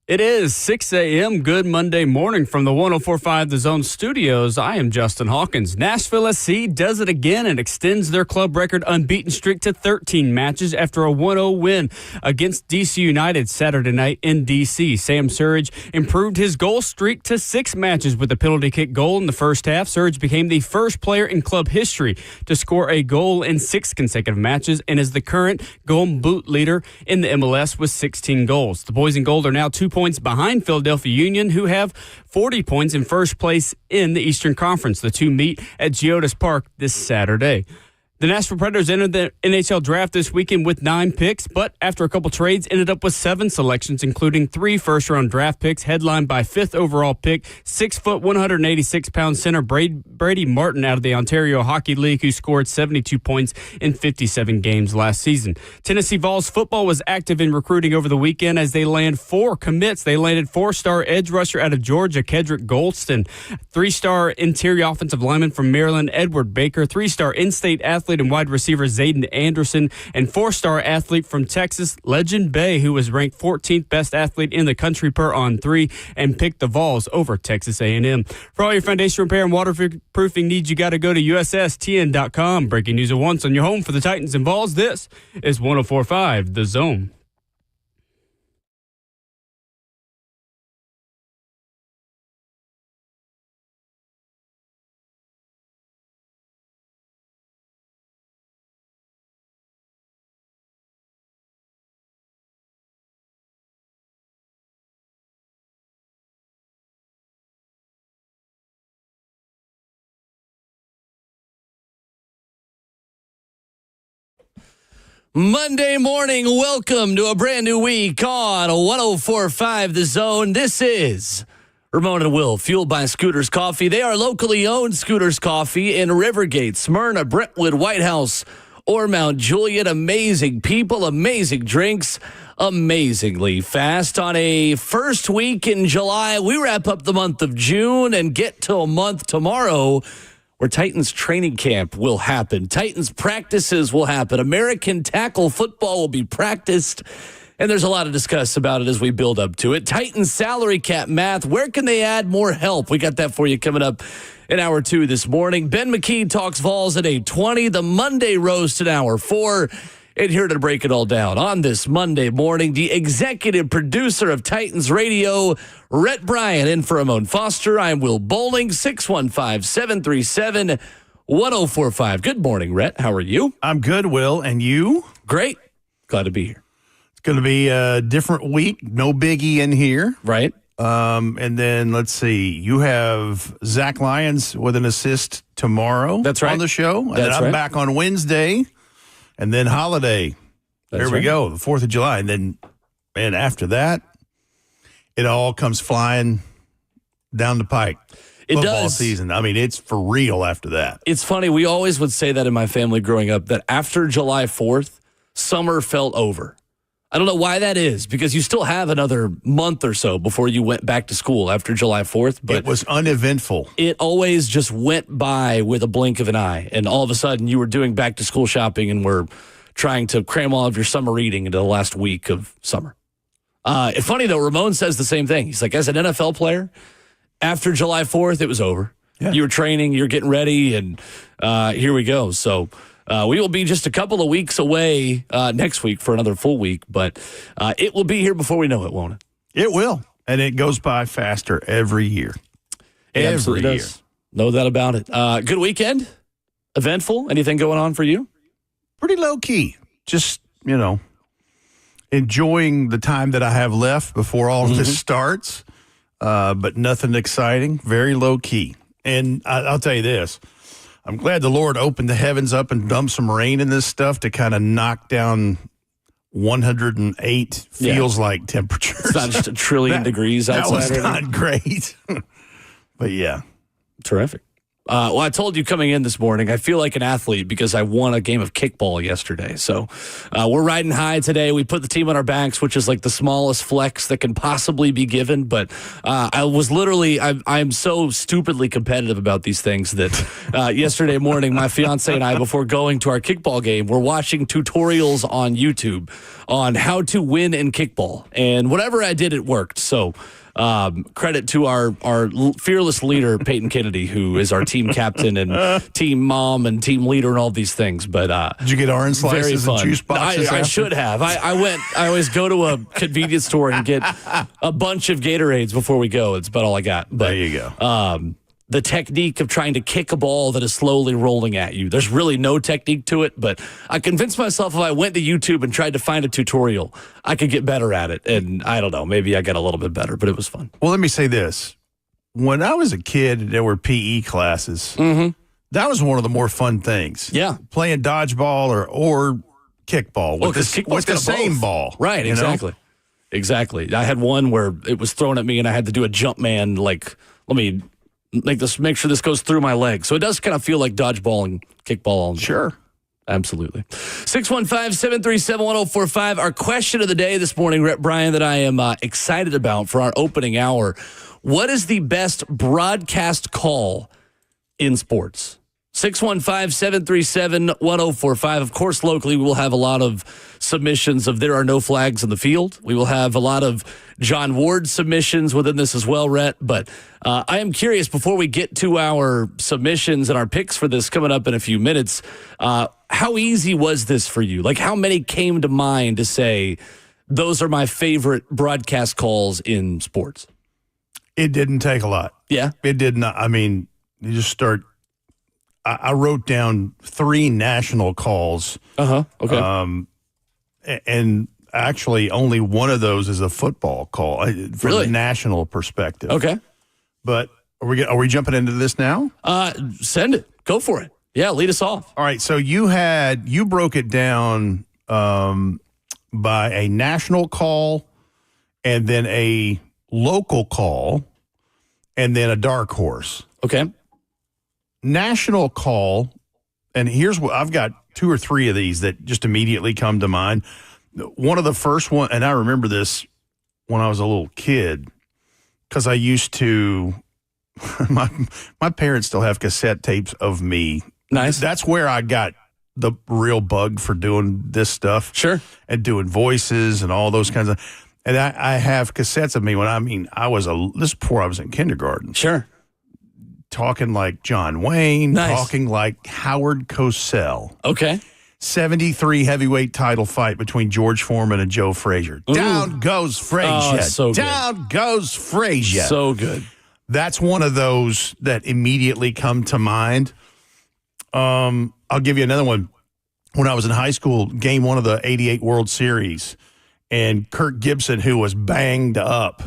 It is 6 a.m. Good Monday morning from the 104.5 The Zone studios. I am Justin Hawkins. Nashville SC does it again and extends their club record unbeaten streak to 13 matches after a 1-0 win against DC United Saturday night in DC. Sam Surridge improved his goal streak to 6 matches with a penalty kick goal in the first half. Surridge became the first player in club history to score a goal in 6 consecutive matches and is the current Golden Boot leader in the MLS with 16 goals. The boys in gold are now 2 points behind Philadelphia Union, who have 40 points in first place in the Eastern Conference. The two meet at Geodis Park this Saturday. The Nashville Predators entered the NHL draft this weekend with 9 picks, but after a couple trades, ended up with 7 selections, including 3 first-round draft picks, headlined by 5th overall pick, 6', 186-pound center Brady Martin out of the Ontario Hockey League, who scored 72 points in 57 games last season. Tennessee Vols football was active in recruiting over the weekend as they land 4 commits. They landed 4-star edge rusher out of Georgia, Kedrick Golston, 3-star interior offensive lineman from Maryland, Edward Baker, 3-star in-state athlete and wide receiver Zayden Anderson, and 4-star athlete from Texas, Legend Bay, who was ranked 14th best athlete in the country per On3 and picked the Vols over Texas A&M. For all your foundation repair and waterproofing needs, you got to go to USSTN.com. Breaking news at once on your home for the Titans and Vols. This is 104.5 The Zone. Monday morning, welcome to a brand new week on 104.5 The Zone. This is Ramon Will, fueled by Scooters Coffee. They are locally owned Scooters Coffee in Rivergate, Smyrna, Brentwood, White House, or Mount Juliet. Amazing people, amazing drinks, amazingly fast. On a first week in July, we wrap up the month of June and get to a month tomorrow where Titans training camp will happen. Titans practices will happen. American tackle football will be practiced. And there's a lot to discuss about it as we build up to it. Titans salary cap math. Where can they add more help? We got that for you coming up in hour 2 this morning. Ben McKee talks Vols at 8:20. The Monday roast at hour 4. And here to break it all down on this Monday morning, the executive producer of Titans Radio, Rhett Bryant, in for Ramon Foster. I'm Will Bowling, 615-737-1045. Good morning, Rhett. How are you? I'm good, Will. And you? Great. Glad to be here. It's going to be a different week. No biggie in here. Right. And then, let's see. You have Zach Lyons with an assist tomorrow. That's right. On the show. And then I'm back on Wednesday. And then holiday. There we go. The 4th of July. And then, man, after that, it all comes flying down the pike. Football season. I mean, it's for real after that. It's funny. We always would say that in my family growing up, that after July 4th, summer felt over. I don't know why that is, because you still have another month or so before you went back to school after July 4th. But it was uneventful. It always just went by with a blink of an eye. And all of a sudden, you were doing back-to-school shopping and were trying to cram all of your summer reading into the last week of summer. It's funny, though, Ramon says the same thing. He's like, as an NFL player, after July 4th, it was over. Yeah. You were training, you're getting ready, and here we go. So we will be just a couple of weeks away next week for another full week, but it will be here before we know it, won't it? It will, and it goes by faster every year. Every year. Does. No doubt about it. Good weekend? Eventful? Anything going on for you? Pretty low-key. Just, enjoying the time that I have left before all of this starts, but nothing exciting. Very low-key. And I'll tell you this. I'm glad the Lord opened the heavens up and dumped some rain in this stuff to kind of knock down 108 feels like temperatures. It's not just a trillion degrees outside. That was not great. But yeah. Terrific. Well, I told you coming in this morning, I feel like an athlete because I won a game of kickball yesterday. So we're riding high today. We put the team on our backs, which is like the smallest flex that can possibly be given. But I'm so stupidly competitive about these things that yesterday morning, my fiance and I, before going to our kickball game, were watching tutorials on YouTube on how to win in kickball. And whatever I did, it worked. So credit to our fearless leader, Peyton Kennedy, who is our team captain and team mom and team leader and all these things. But did you get orange slices and juice boxes? I should have. I always go to a convenience store and get a bunch of Gatorades before we go. It's about all I got. But, there you go. The technique of trying to kick a ball that is slowly rolling at you. There's really no technique to it, but I convinced myself if I went to YouTube and tried to find a tutorial, I could get better at it. And I don't know, maybe I got a little bit better, but it was fun. Well, let me say this. When I was a kid, there were PE classes. Mm-hmm. That was one of the more fun things. Yeah. Playing dodgeball or kickball with the same ball. Right, exactly. Exactly. I had one where it was thrown at me and I had to do a jump man, like, let me make sure this goes through my leg. So it does kind of feel like dodgeball and kickball. Sure. Absolutely. 615-737-1045. Our question of the day this morning, Brian, that I am excited about for our opening hour. What is the best broadcast call in sports? 615-737-1045. Of course, locally, we will have a lot of submissions of there are no flags in the field. We will have a lot of John Ward submissions within this as well, Rhett. But I am curious, before we get to our submissions and our picks for this coming up in a few minutes, how easy was this for you? Like, how many came to mind to say, those are my favorite broadcast calls in sports? It didn't take a lot. Yeah? It did not. I mean, you just start. I wrote down 3 national calls. Okay. And actually, only one of those is a football call from a national perspective. Okay. But are we jumping into this now? Send it. Go for it. Yeah, lead us off. All right. So you broke it down by a national call, and then a local call, and then a dark horse. Okay. National call, and here's what I've got 2 or 3 of these that just immediately come to mind. One of the first one, and I remember this when I was a little kid, because I used to, my parents still have cassette tapes of me. Nice. That's where I got the real bug for doing this stuff. Sure. And doing voices and all those kinds of, and I have cassettes of me this is before I was in kindergarten. Sure. Talking like John Wayne, talking like Howard Cosell. Okay. 73 heavyweight title fight between George Foreman and Joe Frazier. Ooh. Down goes Frazier. Oh, so good. Down goes Frazier. So good. That's one of those that immediately come to mind. I'll give you another one. When I was in high school, game 1 of the 88 World Series, and Kirk Gibson, who was banged up,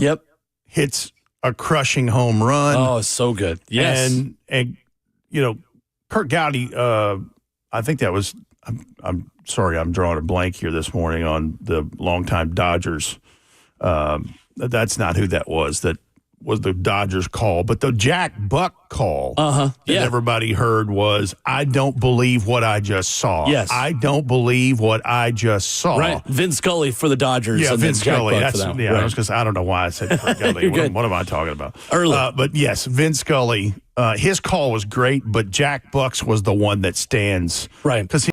hits a crushing home run. Oh, so good. Yes. And Kurt Gowdy, I think that was, I'm sorry, I'm drawing a blank here this morning on the longtime Dodgers. That's not who that was. That was the Dodgers call. But the Jack Buck call that everybody heard was, I don't believe what I just saw. Yes. I don't believe what I just saw. Right. Vince Scully for the Dodgers. Yeah, and Vince Scully. Right. I don't know why I said Scully. What am I talking about? Early. But yes, Vince Scully, his call was great, but Jack Buck's was the one that stands. Right. Because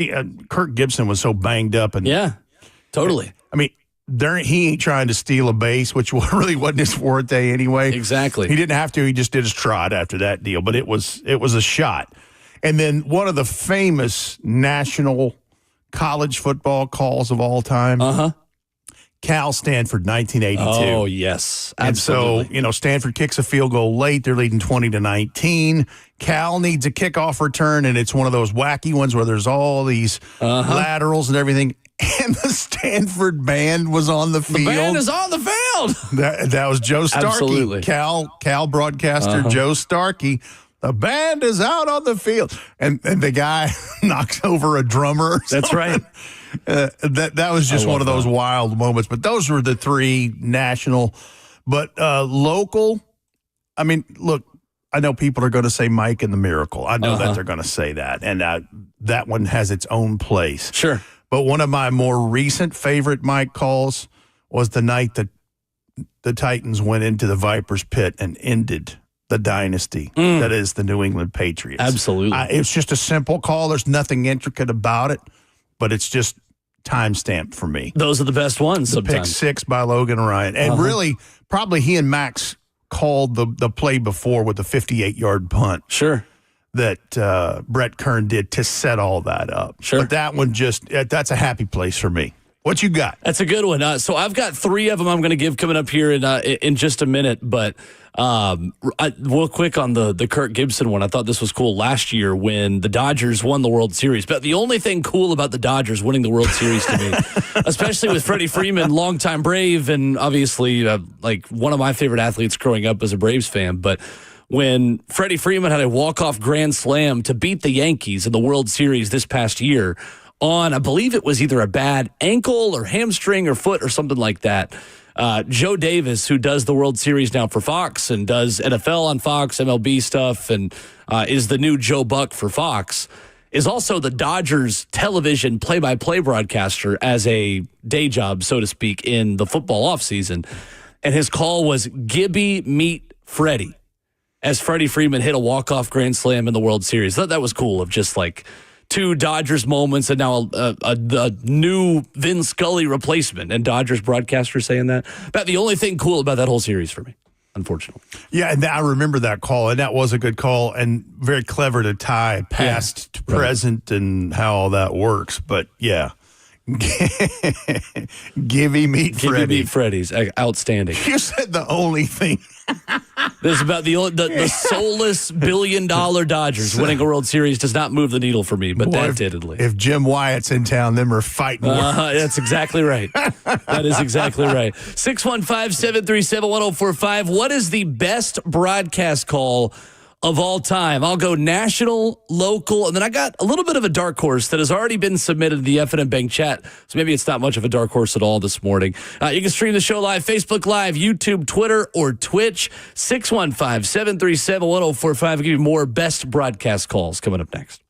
Kirk Gibson was so banged up. And yeah, totally. I mean, he ain't trying to steal a base, which really wasn't his forte anyway. Exactly. He didn't have to. He just did his trot after that deal, but it was a shot. And then one of the famous national college football calls of all time, Cal Stanford, 1982. Oh, yes. Absolutely. And so, Stanford kicks a field goal late. They're leading 20-19. Cal needs a kickoff return, and it's one of those wacky ones where there's all these laterals and everything. And the Stanford band was on the field. The band is on the field. That was Joe Starkey. Absolutely. Cal broadcaster Joe Starkey. The band is out on the field. And the guy knocks over a drummer. That's right. That was just one of those wild moments. But those were the 3 national. But local, I mean, look, I know people are going to say Mike and the Miracle. I know that they're going to say that, and that one has its own place. Sure. But one of my more recent favorite Mike calls was the night that the Titans went into the Vipers pit and ended the dynasty that is the New England Patriots. Absolutely. It's just a simple call. There's nothing intricate about it, but it's just time-stamped for me. Those are the best ones sometimes. Pick 6 by Logan Ryan. And really, probably he and Max called the play before with the 58-yard punt. Sure. That Brett Kern did to set all that up. Sure. But that one that's a happy place for me. What you got? That's a good one. So I've got 3 of them I'm going to give coming up here in just a minute. But real quick on the Kirk Gibson one, I thought this was cool last year when the Dodgers won the World Series. But the only thing cool about the Dodgers winning the World Series to me, especially with Freddie Freeman, longtime Brave, and obviously like one of my favorite athletes growing up as a Braves fan, but when Freddie Freeman had a walk-off grand slam to beat the Yankees in the World Series this past year on, I believe it was either a bad ankle or hamstring or foot or something like that. Joe Davis, who does the World Series now for Fox and does NFL on Fox, MLB stuff, and is the new Joe Buck for Fox, is also the Dodgers television play-by-play broadcaster as a day job, so to speak, in the football offseason. And his call was Gibby meet Freddie as Freddie Freeman hit a walk-off grand slam in the World Series. That was cool, of just like 2 Dodgers moments and now a new Vin Scully replacement and Dodgers broadcaster saying that. But the only thing cool about that whole series for me, unfortunately. Yeah, and I remember that call, and that was a good call and very clever to tie past to present and how all that works. But yeah, Gibby meet Freddie. Gibby meet Freddie's outstanding. You said the only thing. This is about the soulless billion-dollar Dodgers winning a World Series does not move the needle for me, but that did at least. If Jim Wyatt's in town, them are fighting. That's exactly right. That is exactly right. 615-737-1045. What is the best broadcast call of all time? I'll go national, local, and then I got a little bit of a dark horse that has already been submitted to the F&M Bank chat, so maybe it's not much of a dark horse at all this morning. You can stream the show live, Facebook Live, YouTube, Twitter, or Twitch. 615-737-1045. I'll give you more best broadcast calls coming up next.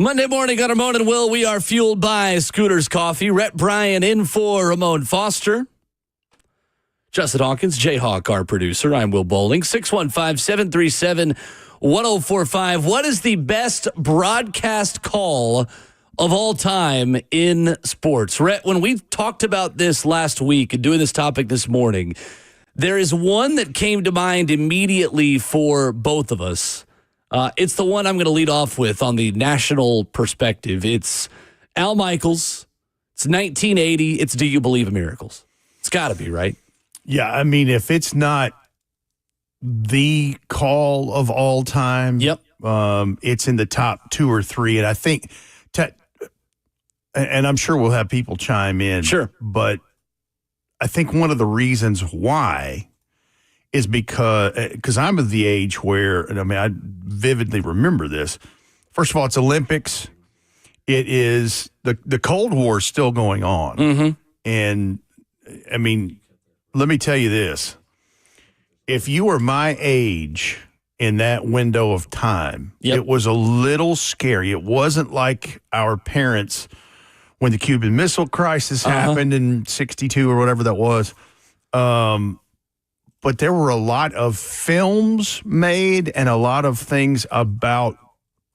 Monday morning on Ramon and Will, we are fueled by Scooter's Coffee. Rhett Bryan in for Ramon Foster. Justin Hawkins, Jayhawk, our producer. I'm Will Bowling. 615-737-1045. What is the best broadcast call of all time in sports? Rhett, when we talked about this last week and doing this topic this morning, there is one that came to mind immediately for both of us. It's the one I'm going to lead off with on the national perspective. It's Al Michaels. It's 1980. It's Do You Believe in Miracles? It's got to be, right? Yeah, I mean, if it's not the call of all time, Yep. It's in the top 2 or 3. And I think, and I'm sure we'll have people chime in. Sure. But I think one of the reasons why is because I'm of the age where, and I mean, I vividly remember this. First of all, it's Olympics. It is the Cold War is still going on. Mm-hmm. And I mean, let me tell you this. If you were my age in that window of time, It was a little scary. It wasn't like our parents when the Cuban Missile Crisis happened in 62 or whatever that was. But there were a lot of films made and a lot of things about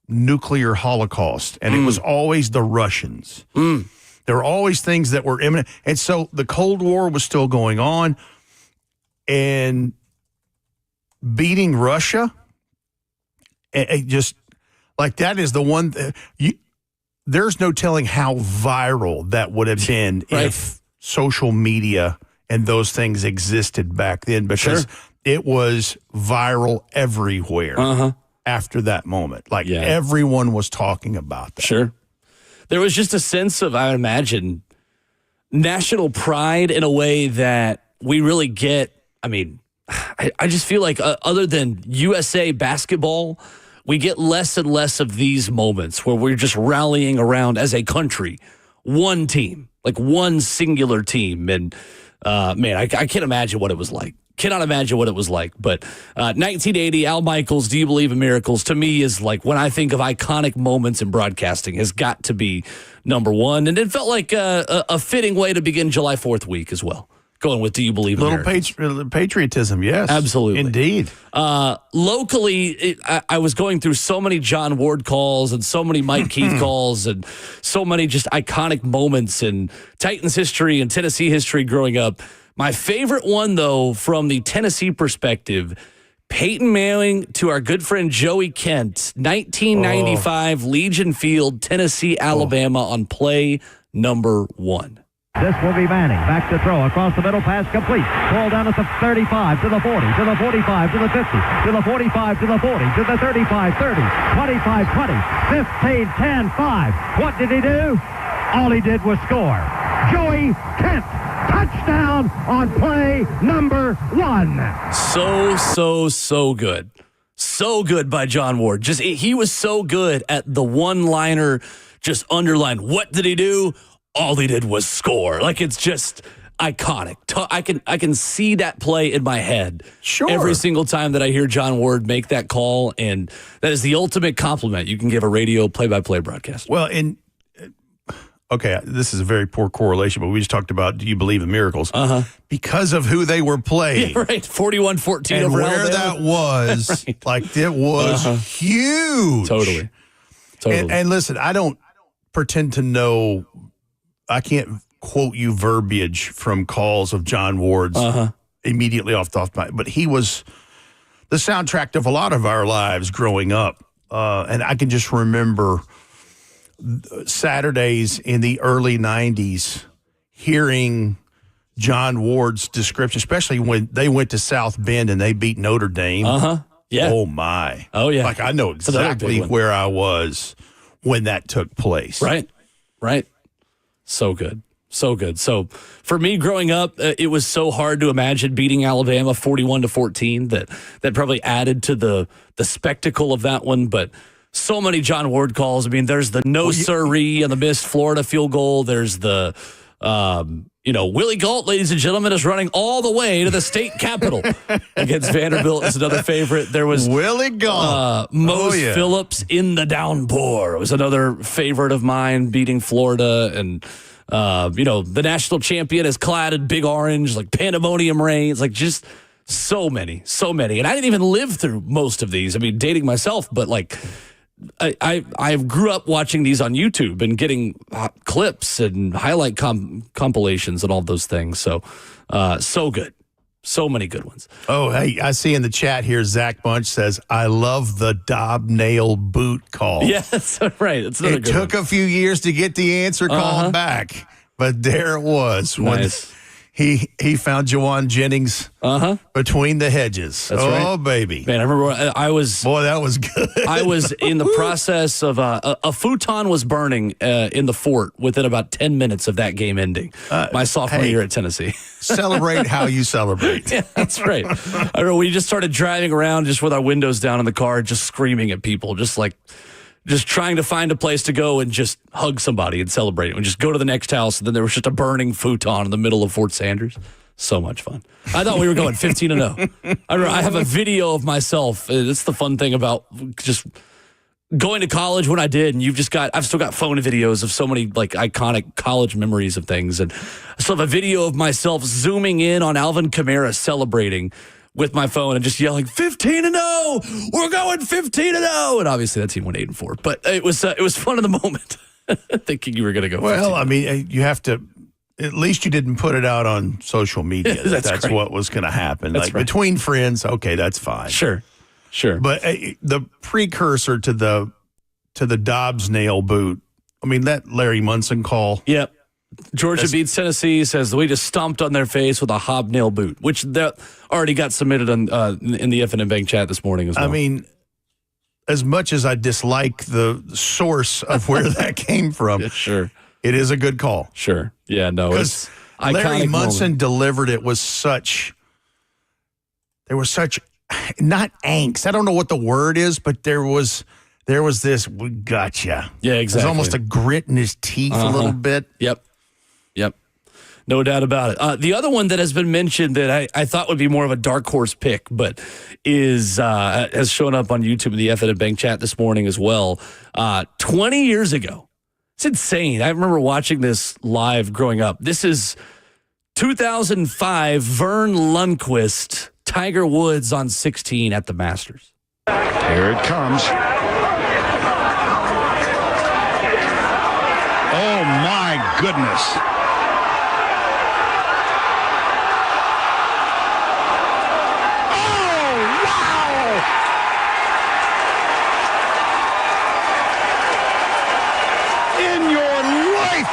nuclear holocaust. And it was always the Russians. There were always things that were imminent. And so the Cold War was still going on. And beating Russia, it just, like, that is the one. There's no telling how viral that would have been if social media and those things existed back then, because it was viral everywhere after that moment. Like, everyone was talking about that. Sure. There was just a sense of, I would imagine, national pride in a way that we really get. I mean, I just feel like other than USA basketball, we get less and less of these moments where we're just rallying around as a country, one team, like one singular team. And man, I can't imagine what it was like. Cannot imagine what it was like. But 1980, Al Michaels, Do You Believe in Miracles, to me is like, when I think of iconic moments in broadcasting, has got to be number one. And it felt like a fitting way to begin July 4th week as well. Going with Do You Believe in Miracles? Little patriotism, yes. Absolutely. Indeed. Locally, I was going through so many John Ward calls and so many Mike Keith calls and so many just iconic moments in Titans history and Tennessee history growing up. My favorite one, though, from the Tennessee perspective, Peyton Manning to our good friend Joey Kent, 1995 Legion Field, Tennessee, Alabama, on play number 1. This will be Manning. Back to throw. Across the middle. Pass complete. Ball down at the 35, to the 40, to the 45, to the 50, to the 45, to the 40, to the 35, 30, 25, 20, 15, 10, 5. What did he do? All he did was score. Joey Kent. Touchdown on play number 1. So good. So good by John Ward. Just he was so good at the one-liner, just underline. What did he do? All he did was score. Like, it's just iconic. I can see that play in my head every single time that I hear John Ward make that call, and that is the ultimate compliment you can give a radio play-by-play broadcast. Well, okay, this is a very poor correlation, but we just talked about Do You Believe in Miracles? Because of who they were playing. Yeah, right, 41-14 and over where Alabama. that was, right. Like, it was huge. Totally. And listen, I don't pretend to know. I can't quote you verbiage from calls of John Ward's immediately off the bat, but he was the soundtrack of a lot of our lives growing up. And I can just remember Saturdays in the early 90s hearing John Ward's description, especially when they went to South Bend and they beat Notre Dame. Yeah. Oh, my. Oh, yeah. Like, I know exactly where I was when that took place. Right. So good. So for me growing up, it was so hard to imagine beating Alabama 41-14 that probably added to the spectacle of that one. But so many John Ward calls. I mean, there's the no siree on the missed Florida field goal. There's the Willie Gault, ladies and gentlemen, is running all the way to the state capitol against Vanderbilt is another favorite. There was Willie Gault. Mose Phillips in the downpour was another favorite of mine, beating Florida. And, the national champion is clad in big orange, like pandemonium rains, like just so many. And I didn't even live through most of these. I mean, dating myself, but like I grew up watching these on YouTube and getting clips and highlight compilations and all those things. So, so good. So many good ones. Oh, hey, I see in the chat here, Zach Bunch says, I love the Dob nail boot call. Yeah, that's right. It's another It good took one. a few years to get the answer called back, but there it was. Nice. When he found Jawan Jennings between the hedges. That's right. Oh, baby. Man, I remember I was... Boy, that was good. I was in the process of... a futon was burning in the fort within about 10 minutes of that game ending. My sophomore year at Tennessee. Celebrate how you celebrate. Yeah, that's right. I remember we just started driving around just with our windows down in the car, just screaming at people, just trying to find a place to go and just hug somebody and celebrate and just go to the next house. And then there was just a burning futon in the middle of Fort Sanders. So much fun. I thought we were going 15-0. I have a video of myself. That's the fun thing about just going to college when I did. And I've still got phone videos of so many like iconic college memories of things. And I still have a video of myself zooming in on Alvin Kamara celebrating with my phone and just yelling 15-0. We're going 15-0. And obviously that team went 8-4. But it was fun in the moment, thinking you were going to go. Well, 15-0. I mean, you have to. At least you didn't put it out on social media. That's what was going to happen. That's right. Between friends, okay, that's fine. Sure. But the precursor to the Dobbs nail boot. I mean, that Larry Munson call. Yep. Georgia beats Tennessee, says we just stomped on their face with a hobnail boot, which that already got submitted in the F&M Bank chat this morning as well. I mean, as much as I dislike the source of where that came from, yeah, sure, it is a good call. Sure. Yeah, no, it's Larry Munson moment. delivered it with there was such, not angst. I don't know what the word is, but there was this, we gotcha. Yeah, exactly. There's almost a grit in his teeth a little bit. Yep. No doubt about it. The other one that has been mentioned that I thought would be more of a dark horse pick, but has shown up on YouTube in the F&M Bank chat this morning as well. 20 years ago. It's insane. I remember watching this live growing up. This is 2005, Vern Lundquist, Tiger Woods on 16 at the Masters. Here it comes. Oh, my goodness.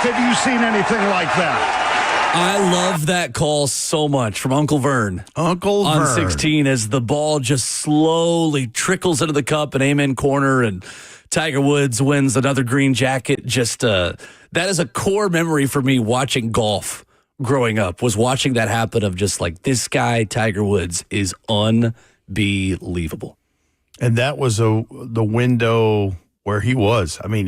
Have you seen anything like that? I love that call so much from Uncle Vern. Uncle on Vern. 16 as the ball just slowly trickles into the cup and amen corner, and Tiger Woods wins another green jacket. Just that is a core memory for me watching golf growing up, was watching that happen of just like, this guy, Tiger Woods, is unbelievable. And that was the window where he was. I mean,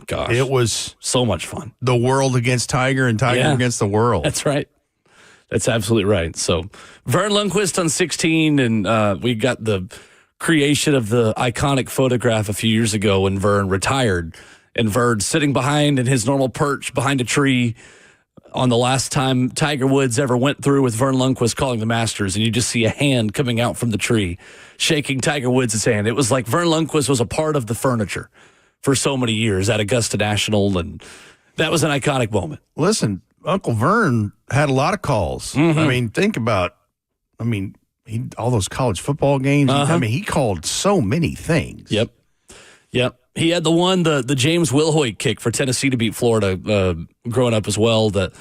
Gosh, it was so much fun. The world against Tiger and Tiger against the world. That's right. That's absolutely right. So Vern Lundquist on 16, and we got the creation of the iconic photograph a few years ago when Vern retired, and Vern sitting behind in his normal perch behind a tree on the last time Tiger Woods ever went through with Vern Lundquist calling the Masters, and you just see a hand coming out from the tree shaking Tiger Woods' hand. It was like Vern Lundquist was a part of the furniture for so many years at Augusta National, and that was an iconic moment. Listen, Uncle Vern had a lot of calls. Mm-hmm. I mean, think about, all those college football games. He called so many things. Yep. He had the James Wilhoit kick for Tennessee to beat Florida growing up as well. That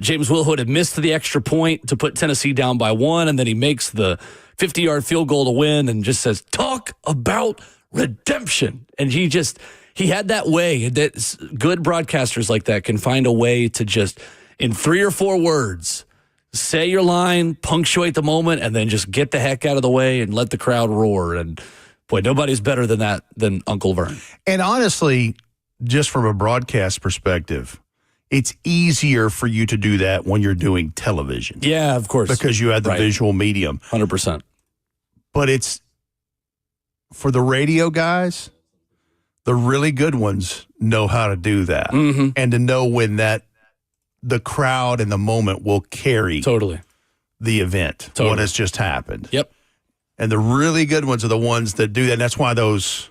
James Wilhoit had missed the extra point to put Tennessee down by 1, and then he makes the 50-yard field goal to win and just says, talk about redemption. And he had that way that good broadcasters like that can find a way to just, in 3 or 4 words, say your line, punctuate the moment, and then just get the heck out of the way and let the crowd roar. And boy, nobody's better than that than Uncle Vern. And honestly, just from a broadcast perspective, it's easier for you to do that when you're doing television. Yeah, of course. Because you had the visual medium. 100%. But it's, for the radio guys, the really good ones know how to do that. Mm-hmm. And to know when the crowd and the moment will carry the event, what has just happened. Yep. And the really good ones are the ones that do that. And that's why those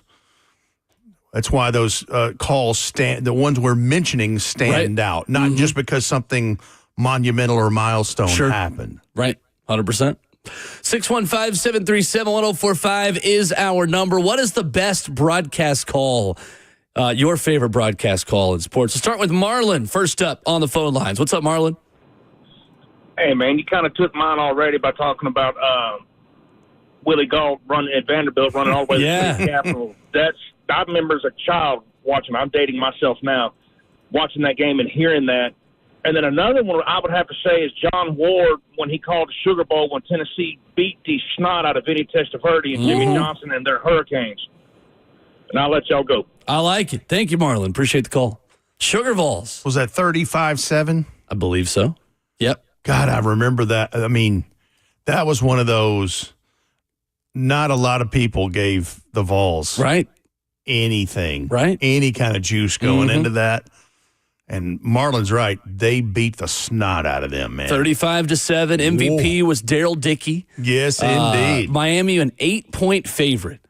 calls stand. The ones we're mentioning stand out, not just because something monumental or milestone happened. Right. 100%. 615-737-1045 is our number. What is the best broadcast call? Your favorite broadcast call in sports? We'll start with Marlon first up on the phone lines. What's up, Marlon? Hey, man, you kind of took mine already by talking about Willie Gault running at Vanderbilt, running all the way to the Capitol. I remember as a child watching. I'm dating myself now, watching that game and hearing that. And then another one I would have to say is John Ward when he called the Sugar Bowl when Tennessee beat the snot out of Vinny Testaverde and Jimmy Johnson and their Hurricanes. And I'll let y'all go. I like it. Thank you, Marlon. Appreciate the call. Sugar Vols. Was that 35-7? I believe so. Yep. God, I remember that. I mean, that was one of those, not a lot of people gave the Vols anything. Any kind of juice going into that. And Marlon's right. They beat the snot out of them, man. 35-7. MVP was Daryl Dickey. Yes, indeed. Miami, an 8-point favorite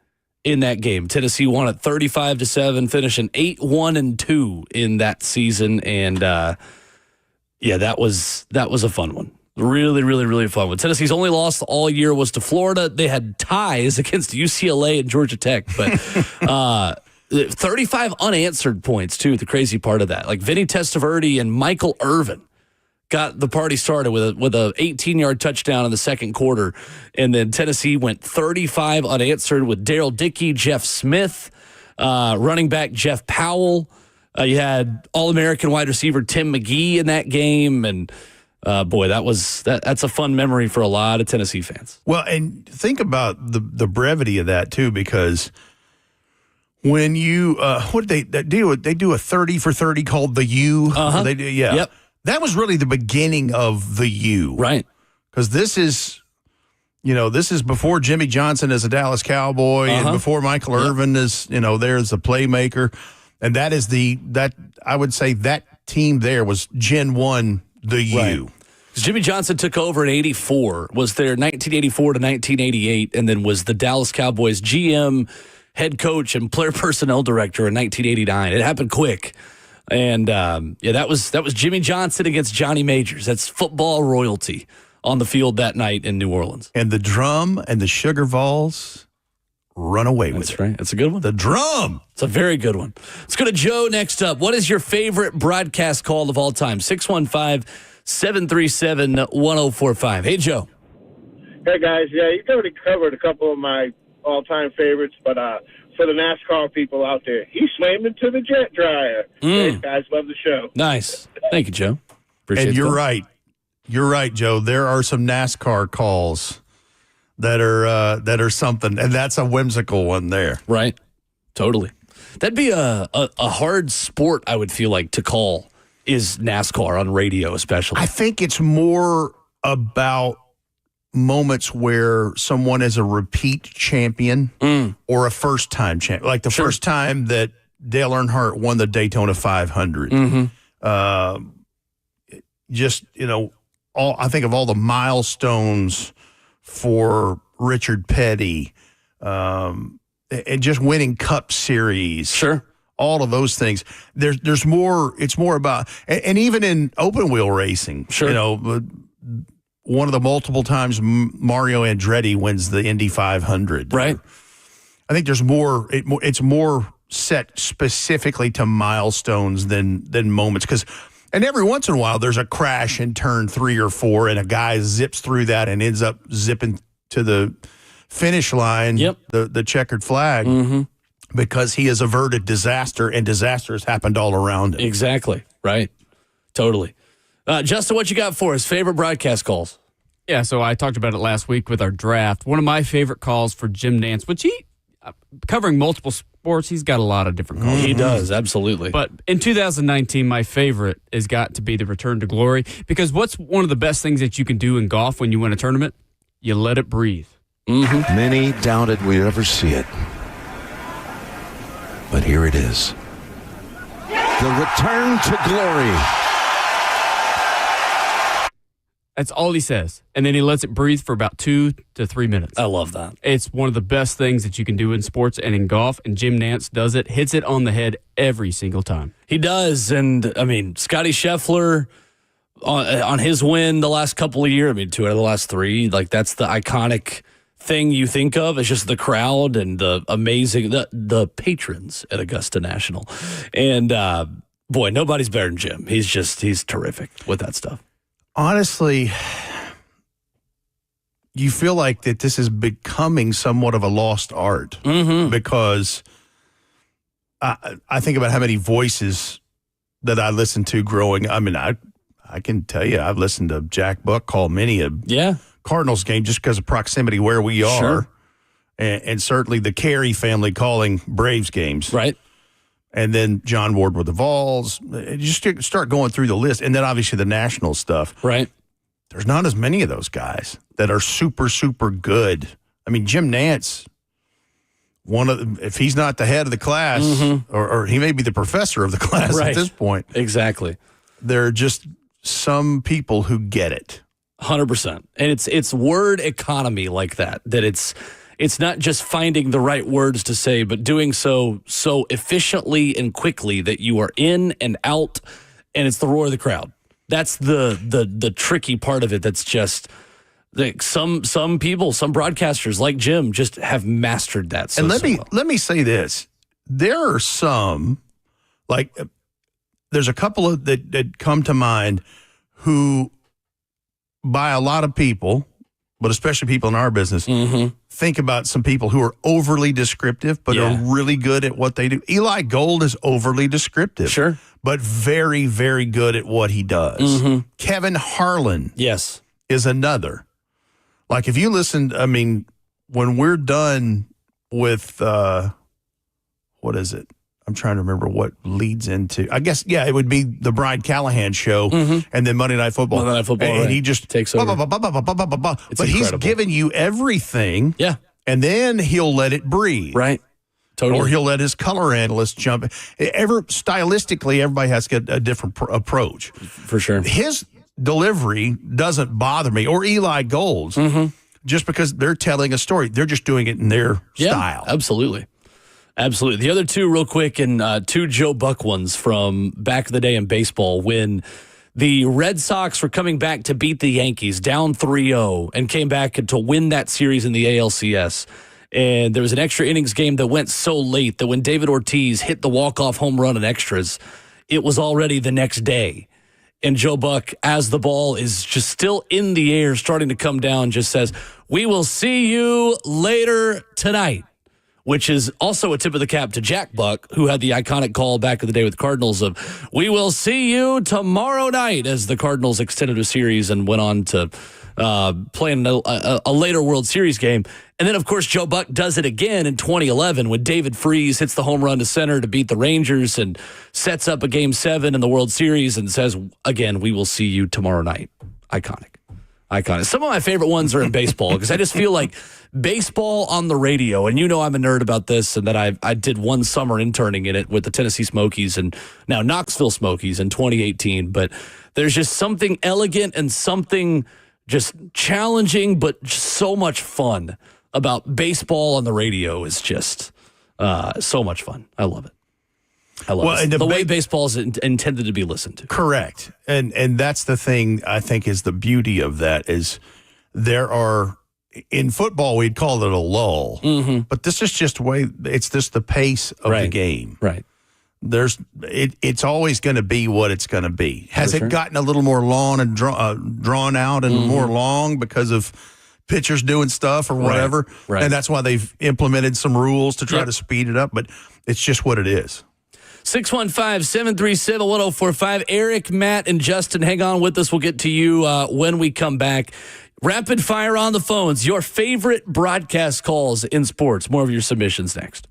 in that game. Tennessee won at 35-7, finishing 8-1-2 in that season. And that was a fun one. Really, really, really fun one. Tennessee's only loss all year was to Florida. They had ties against UCLA and Georgia Tech, but 35 unanswered points, too, the crazy part of that. Like Vinny Testaverde and Michael Irvin got the party started with a 18-yard touchdown in the second quarter. And then Tennessee went 35 unanswered with Daryl Dickey, Jeff Smith, running back Jeff Powell. You had All-American wide receiver Tim McGee in that game. And, that's a fun memory for a lot of Tennessee fans. Well, and think about the brevity of that, too, because when you what did they do? They do a 30 for 30 called the U. They do, Yep. That was really the beginning of the U, right? Because this is before Jimmy Johnson as a Dallas Cowboy and before Michael Irvin is there's a playmaker, and that is I would say that team there was Gen 1 the U. Jimmy Johnson took over in 84, was there 1984 to 1988, and then was the Dallas Cowboys GM, head coach, and player personnel director in 1989. It happened quick. And, that was Jimmy Johnson against Johnny Majors. That's football royalty on the field that night in New Orleans. And the drum and the Sugar Vols run away with it. That's right. That's a good one. The drum. It's a very good one. Let's go to Joe next up. What is your favorite broadcast call of all time? 615-737-1045. Hey, Joe. Hey, guys. Yeah, you already covered a couple of my all-time favorites, but for the NASCAR people out there, he slammed into the jet dryer. Hey, guys, love the show. Nice. Thank you, Joe. Appreciate it. And you're right. You're right, Joe. There are some NASCAR calls that are something, and that's a whimsical one there. Right. Totally. That'd be a hard sport, I would feel like, to call, is NASCAR on radio especially. I think it's more about moments where someone is a repeat champion or a first-time champion. Like the first time that Dale Earnhardt won the Daytona 500. I think of all the milestones for Richard Petty and just winning Cup Series. Sure. All of those things. There's more. It's more about, and even in open wheel racing, one of the multiple times Mario Andretti wins the Indy 500. Right. I think there's more. It's more set specifically to milestones than moments. And every once in a while, there's a crash in turn 3 or 4, and a guy zips through that and ends up zipping to the finish line, the checkered flag, because he has averted disaster, and disaster has happened all around him. Exactly. Right. Totally. Justin, what you got for us? Favorite broadcast calls? Yeah, so I talked about it last week with our draft. One of my favorite calls for Jim Nantz, which he, covering multiple sports, he's got a lot of different calls. He does, absolutely. But in 2019, my favorite has got to be the return to glory, because what's one of the best things that you can do in golf when you win a tournament? You let it breathe. Mm-hmm. Many doubted we'd ever see it. But here it is. The return to glory. That's all he says. And then he lets it breathe for about 2 to 3 minutes. I love that. It's one of the best things that you can do in sports and in golf, and Jim Nantz does it, hits it on the head every single time. He does, and, I mean, Scotty Scheffler on his win the last couple of years, 2 out of the last 3, like, that's the iconic thing you think of. It's just the crowd and the amazing, the patrons at Augusta National. And, boy, nobody's better than Jim. He's terrific with that stuff. Honestly, you feel like that this is becoming somewhat of a lost art, because I think about how many voices that I listened to growing. I mean, I can tell you, I've listened to Jack Buck call many a Cardinals game just because of proximity where we are, sure. and certainly the Carey family calling Braves games, right? And then John Ward with the Vols. You just start going through the list. And then obviously the national stuff. Right. There's not as many of those guys that are super, super good. I mean, Jim Nantz, if he's not the head of the class, or he may be the professor of the class at this point. Exactly. There are just some people who get it. 100%. And it's word economy like that it's not just finding the right words to say, but doing so efficiently and quickly that you are in and out, and it's the roar of the crowd. That's the tricky part of it. That's just like some people, some broadcasters like Jim just have mastered that. And let me say this: there are some, like there's a couple of that come to mind who, by a lot of people, but especially people in our business, think about some people who are overly descriptive, but are really good at what they do. Eli Gold is overly descriptive, sure, but very, very good at what he does. Kevin Harlan, is another. Like if you listen, I mean, when we're done with, what is it? I'm trying to remember what leads into, I guess, it would be the Brian Callahan show and then Monday Night Football. Monday Night Football, and he just takes over. But he's giving you everything. Yeah. And then he'll let it breathe. Right. Totally. Or he'll let his color analyst jump. Stylistically, everybody has to get a different approach. For sure. His delivery doesn't bother me, or Eli Gold's, just because they're telling a story. They're just doing it in their style. Absolutely. Absolutely. The other two real quick, and 2 Joe Buck ones from back in the day in baseball when the Red Sox were coming back to beat the Yankees down 3-0 and came back to win that series in the ALCS. And there was an extra innings game that went so late that when David Ortiz hit the walk-off home run in extras, it was already the next day. And Joe Buck, as the ball is just still in the air, starting to come down, just says, "We will see you later tonight," which is also a tip of the cap to Jack Buck, who had the iconic call back in the day with the Cardinals of, "We will see you tomorrow night," as the Cardinals extended a series and went on to play in a later World Series game. And then, of course, Joe Buck does it again in 2011 when David Freese hits the home run to center to beat the Rangers and sets up a Game 7 in the World Series and says, again, "We will see you tomorrow night." Iconic. Some of my favorite ones are in baseball because I just feel like baseball on the radio, and I'm a nerd about this, and that I did one summer interning in it with the Tennessee Smokies and now Knoxville Smokies in 2018. But there's just something elegant and something just challenging, but just so much fun about baseball on the radio. Is just so much fun. I love it. And the way baseball is intended to be listened to. Correct. And that's the thing I think is the beauty of that is there are, in football, we'd call it a lull, but this is just it's just the pace of the game. Right. It's always going to be what it's going to be. Has it gotten a little more long and drawn out and more long because of pitchers doing stuff or whatever? Right. And that's why they've implemented some rules to try to speed it up, but it's just what it is. 615-737-1045. Eric, Matt, and Justin, hang on with us. We'll get to you when we come back. Rapid fire on the phones. Your favorite broadcast calls in sports. More of your submissions next.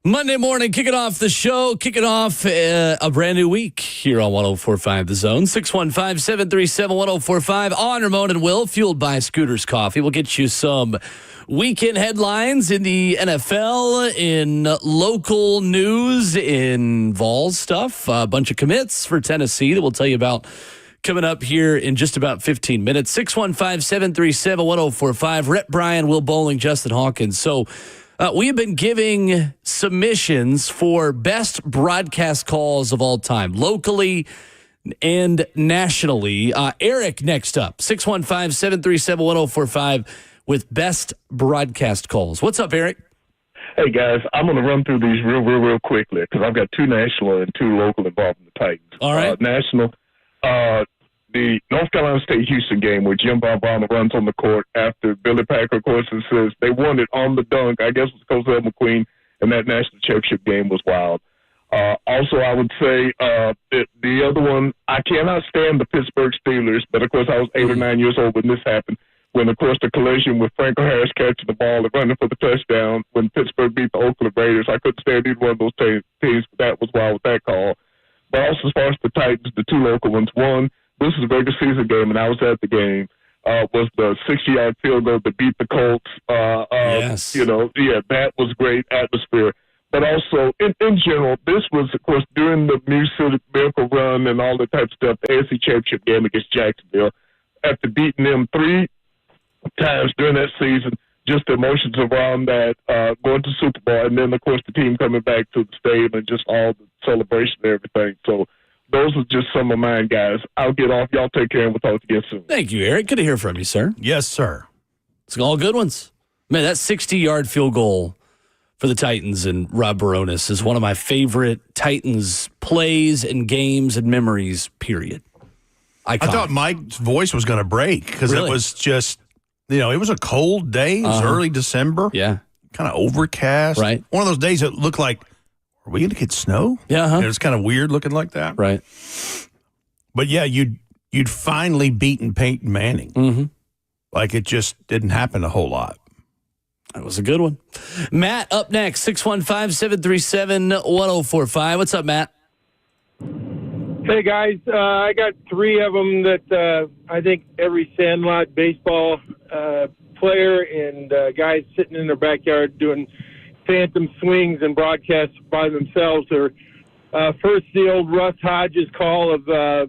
Monday morning, kicking off the show, kicking off a brand new week here on 104.5 The Zone. 615-737-1045 on Ramon and Will, fueled by Scooters Coffee. We'll get you some weekend headlines in the NFL, in local news, in Vols stuff, a bunch of commits for Tennessee that we'll tell you about coming up here in just about 15 minutes. 615-737-1045. Rhett Bryan, Will Bowling, Justin Hawkins. So, we have been giving submissions for best broadcast calls of all time, locally and nationally. Eric next up, 615-737-1045 with best broadcast calls. What's up, Eric? Hey, guys, I'm going to run through these real quickly because I've got 2 national and 2 local involved in the Titans. All right. National, the North Carolina State-Houston game where Jim Bombana runs on the court after Billy Packer, of course, and says they won it on the dunk. I guess it was Cozell McQueen, and that national championship game was wild. Also, I would say the other one, I cannot stand the Pittsburgh Steelers, but, of course, I was 8 or 9 years old when this happened, when, of course, the collision with Franco Harris catching the ball and running for the touchdown when Pittsburgh beat the Oakland Raiders. I couldn't stand either one of those teams, but that was wild with that call. But also, as far as the Titans, the 2 local ones, one, this is a regular season game, and I was at the game, was the 60-yard field goal to beat the Colts. Yes. That was great atmosphere. But also, in general, this was, of course, during the Miracle Run and all that type of stuff, the AFC Championship game against Jacksonville. After beating them 3 times during that season, just the emotions around that, going to Super Bowl, and then, of course, the team coming back to the stadium and just all the celebration and everything. So, those are just some of mine, guys. I'll get off. Y'all take care, and we'll talk again soon. Thank you, Eric. Good to hear from you, sir. Yes, sir. It's all good ones. Man, that 60-yard field goal for the Titans and Rob Baronis is one of my favorite Titans plays and games and memories, period. I thought Mike's voice was going to break because It was just, it was a cold day. It was early December. Yeah. Kind of overcast. Right. One of those days that looked like, are we going to get snow? Yeah. It was kind of weird looking like that. Right. But yeah, you'd finally beaten Peyton Manning. Mm-hmm. Like it just didn't happen a whole lot. That was a good one. Matt up next, 615-737-1045. What's up, Matt? Hey, guys. I got 3 of them that I think every Sandlot baseball player and guys sitting in their backyard doing phantom swings and broadcasts by themselves are first the old Russ Hodges call of the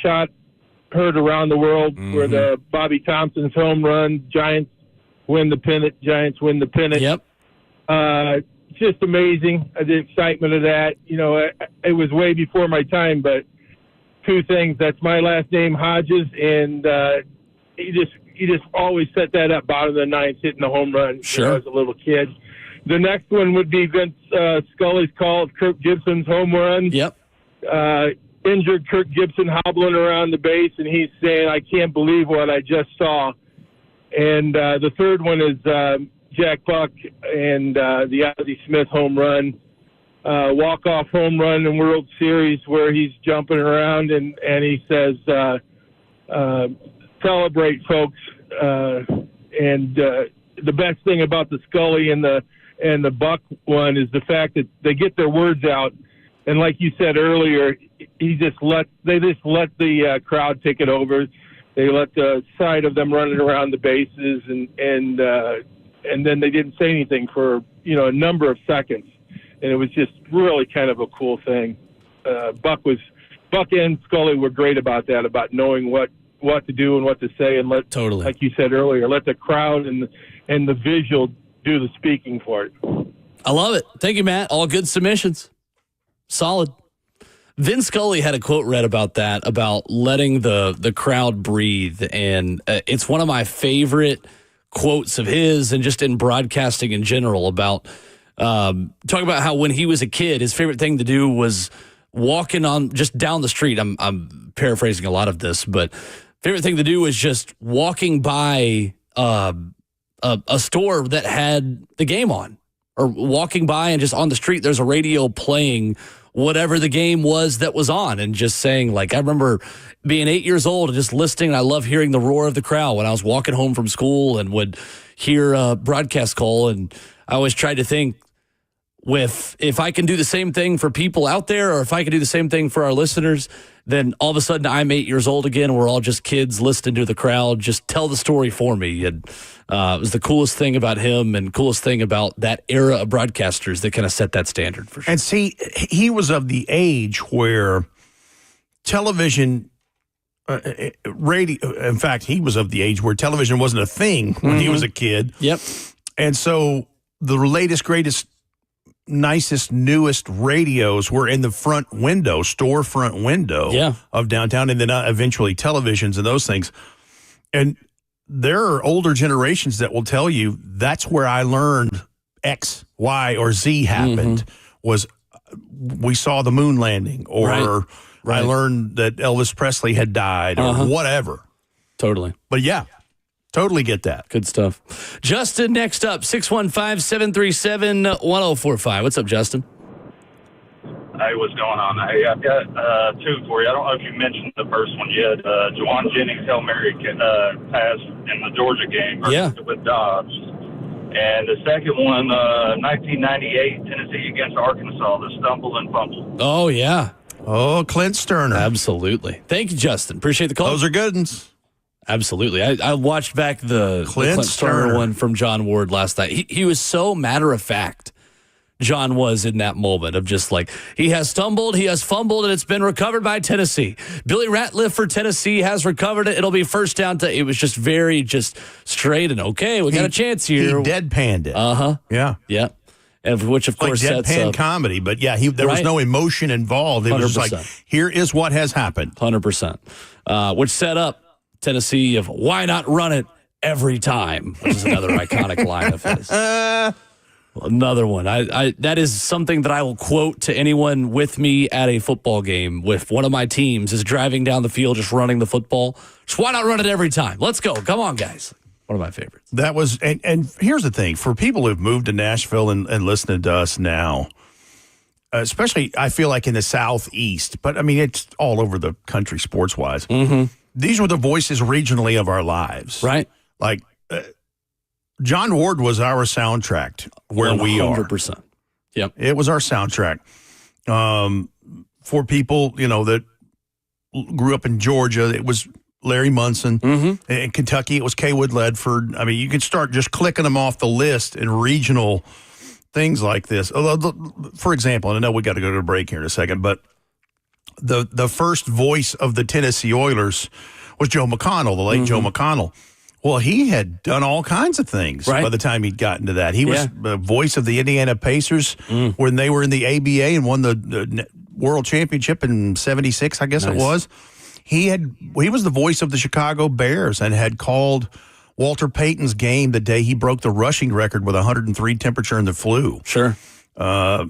shot heard around the world where the Bobby Thompson's home run, Giants win the pennant. Yep. Just amazing, the excitement of that. It was way before my time, but 2 things. That's my last name, Hodges, and he just always set that up bottom of the 9th, hitting the home run as a little kid. The next one would be Vince Scully's call of Kirk Gibson's home run. Yep. Injured Kirk Gibson hobbling around the base, and he's saying, I can't believe what I just saw. And the third one is Jack Buck and the Ozzie Smith home run, walk-off home run in World Series where he's jumping around and he says, celebrate, folks. And the best thing about the Scully and the Buck one is the fact that they get their words out, and like you said earlier, they just let the crowd take it over. They let the side of them running around the bases, and then they didn't say anything for a number of seconds, and it was just really kind of a cool thing. Buck and Scully were great about that, about knowing what to do and what to say, and totally, like you said earlier, let the crowd and the visual do the speaking for it. I love it. Thank you, Matt. All good submissions. Solid. Vince Scully had a quote read about that, about letting the crowd breathe. And it's one of my favorite quotes of his and just in broadcasting in general about talking about how when he was a kid, his favorite thing to do was walking on just down the street. I'm paraphrasing a lot of this, but favorite thing to do was just walking by a store that had the game on, or walking by and just on the street, there's a radio playing whatever the game was that was on, and just saying, like, I remember being 8 years old and just listening, and I love hearing the roar of the crowd when I was walking home from school and would hear a broadcast call. And I always tried to think, if I can do the same thing for people out there, or if I can do the same thing for our listeners, then all of a sudden I'm 8 years old again. And we're all just kids listening to the crowd just tell the story for me. And it was the coolest thing about him and coolest thing about that era of broadcasters that kind of set that standard for sure. And see, he was of the age where television, radio, in fact, he was of the age where television wasn't a thing when he was a kid. Yep. And so the latest, greatest, nicest, newest radios were in the front window, storefront window of downtown, and then eventually televisions and those things. And there are older generations that will tell you that's where I learned X, Y, or Z happened, was we saw the moon landing, or I learned that Elvis Presley had died, or whatever. Totally. But yeah, totally get that. Good stuff. Justin, next up, 615-737-1045. What's up, Justin? Hey, what's going on? Hey, I've got two for you. I don't know if you mentioned the first one yet. Juwan Jennings' Hail Mary pass in the Georgia game with Dobbs. And the second one, 1998, Tennessee against Arkansas, the stumble and fumble. Oh, yeah. Oh, Clint Sterner. Absolutely. Thank you, Justin. Appreciate the call. Those are good ones. Absolutely. I watched back the Clint Sterner one from John Ward last night. He was so matter-of-fact. John was in that moment of just like, he has stumbled, he has fumbled, and it's been recovered by Tennessee. Billy Ratliff for Tennessee has recovered it. It'll be first down to, it was just very just straight and okay. We got a chance here. He deadpanned it. Yeah. Yeah. And which of course like deadpan comedy, but yeah, there was no emotion involved. It 100%. Was just like, here is what has happened. 100%. Which set up Tennessee of why not run it every time, which is another iconic line of his. Another one. I that is something that I will quote to anyone with me at a football game with one of my teams is driving down the field, just running the football. Just why not run it every time? Let's go. Come on, guys. One of my favorites. That was, and here's the thing. For people who've moved to Nashville and listening to us now, especially I feel like in the Southeast, but I mean, it's all over the country sports-wise. These were the voices regionally of our lives. Right. Like, John Ward was our soundtrack where 100%. We are. 100%. Yep. It was our soundtrack. For people, that grew up in Georgia, it was Larry Munson. In Kentucky, it was Kaywood Ledford. I mean, you can start just clicking them off the list in regional things like this. For example, and I know we got to go to a break here in a second, but the first voice of the Tennessee Oilers was Joe McConnell, the late Joe McConnell. Well, he had done all kinds of things by the time he'd gotten to that. He was the voice of the Indiana Pacers when they were in the ABA and won the World Championship in '76, I guess it was. He was the voice of the Chicago Bears and had called Walter Payton's game the day he broke the rushing record with 103 temperature in the flu. Sure.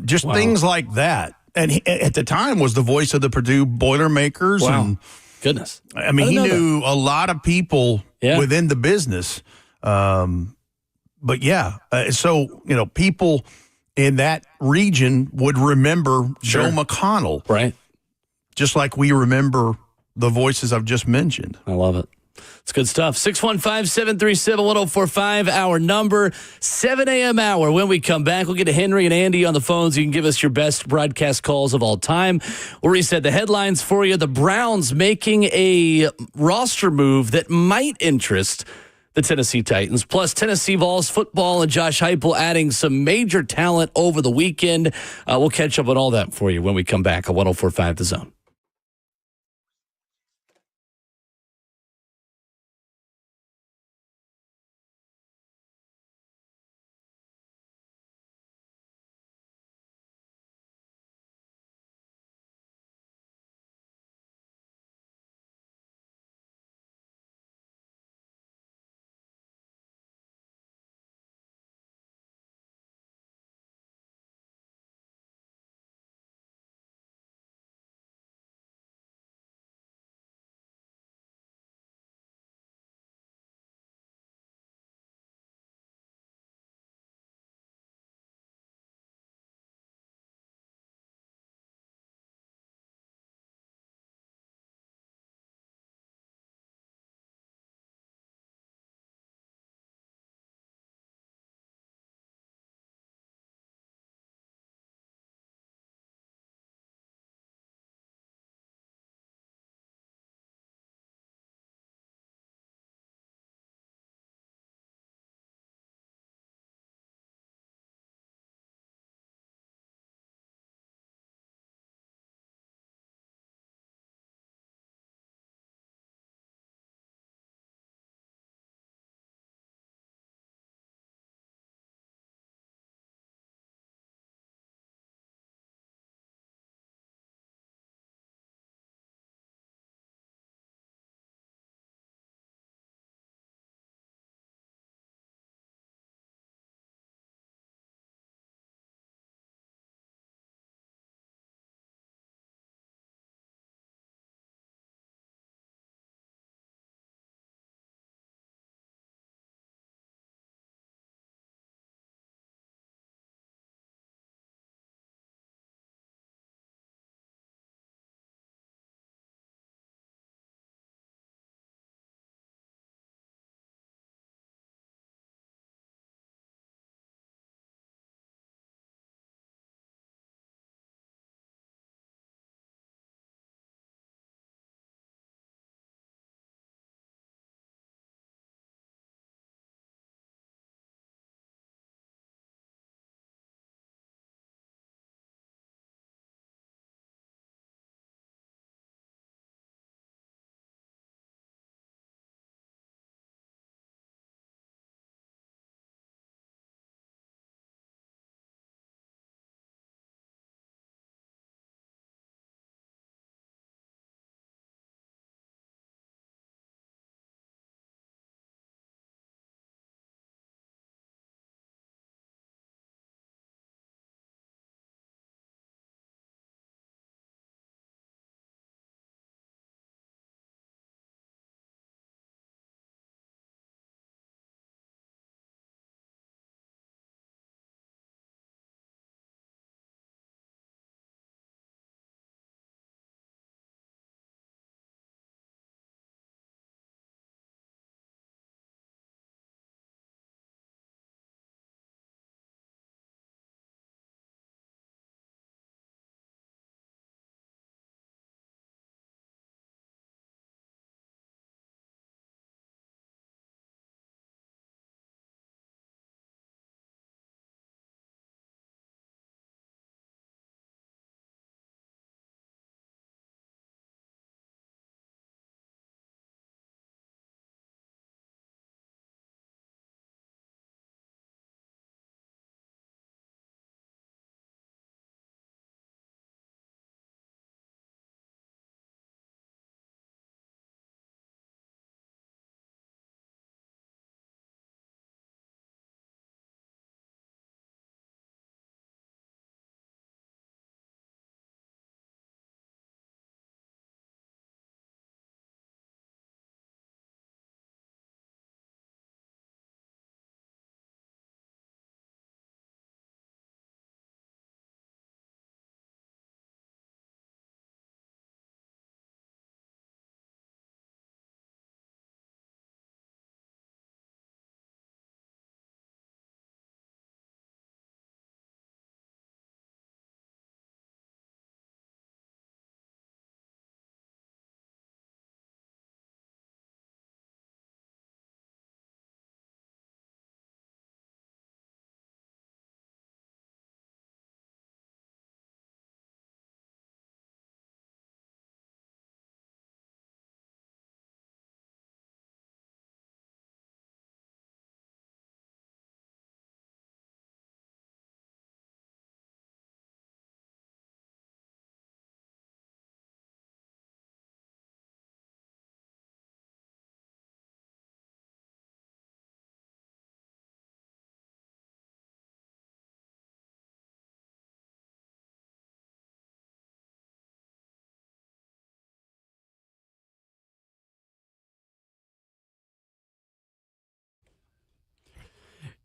Just things like that. And he, at the time, was the voice of the Purdue Boilermakers. Wow. And, goodness. I mean, he knew a lot of people within the business. But yeah, so, people in that region would remember Joe McConnell. Right. Just like we remember the voices I've just mentioned. I love it. It's good stuff. 615-737-1045, our number, 7 a.m. hour. When we come back, we'll get to Henry and Andy on the phones. You can give us your best broadcast calls of all time. We'll reset the headlines for you. The Browns making a roster move that might interest the Tennessee Titans, plus Tennessee Vols football and Josh Heupel adding some major talent over the weekend. We'll catch up on all that for you when we come back on 104.5 The Zone.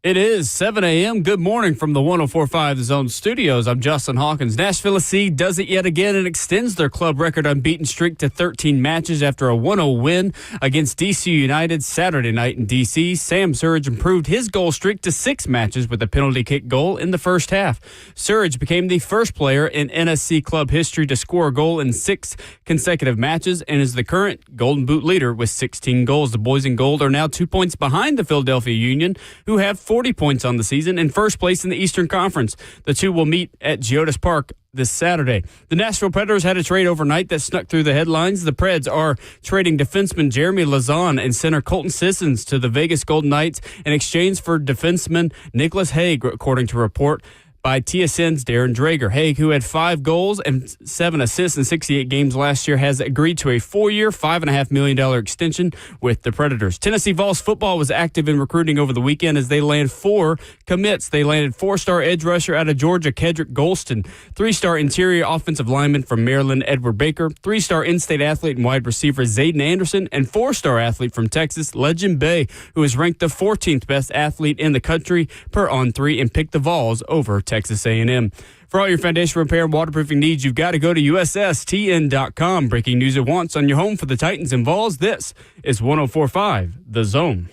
It is 7 a.m. Good morning from the 104.5 The Zone studios. I'm Justin Hawkins. Nashville SC does it yet again and extends their club record unbeaten streak to 13 matches after a 1-0 win against DC United Saturday night in DC. Sam Surridge improved his goal streak to 6 matches with a penalty kick goal in the first half. Surridge became the first player in NSC club history to score a goal in 6 consecutive matches and is the current Golden Boot leader with 16 goals. The boys in gold are now 2 points behind the Philadelphia Union, who have 40 points on the season in first place in the Eastern Conference. The two will meet at Geodis Park this Saturday. The Nashville Predators had a trade overnight that snuck through the headlines. The Preds are trading defenseman Jeremy Lauzon and center Colton Sissons to the Vegas Golden Knights in exchange for defenseman Nicholas Hague, according to a report by TSN's Darren Drager. Hague, who had 5 goals and 7 assists in 68 games last year, has agreed to a 4-year, $5.5 million extension with the Predators. Tennessee Vols football was active in recruiting over the weekend as they landed 4 commits. They landed 4-star edge rusher out of Georgia, Kedrick Golston, 3-star interior offensive lineman from Maryland, Edward Baker, 3-star in-state athlete and wide receiver Zayden Anderson, and 4-star athlete from Texas, Legend Bay, who is ranked the 14th best athlete in the country per On3 and picked the Vols over Texas A&M. For all your foundation repair and waterproofing needs, you've got to go to USSTN.com. Breaking news at once on your home for the Titans and Vols. This is 104.5 The Zone.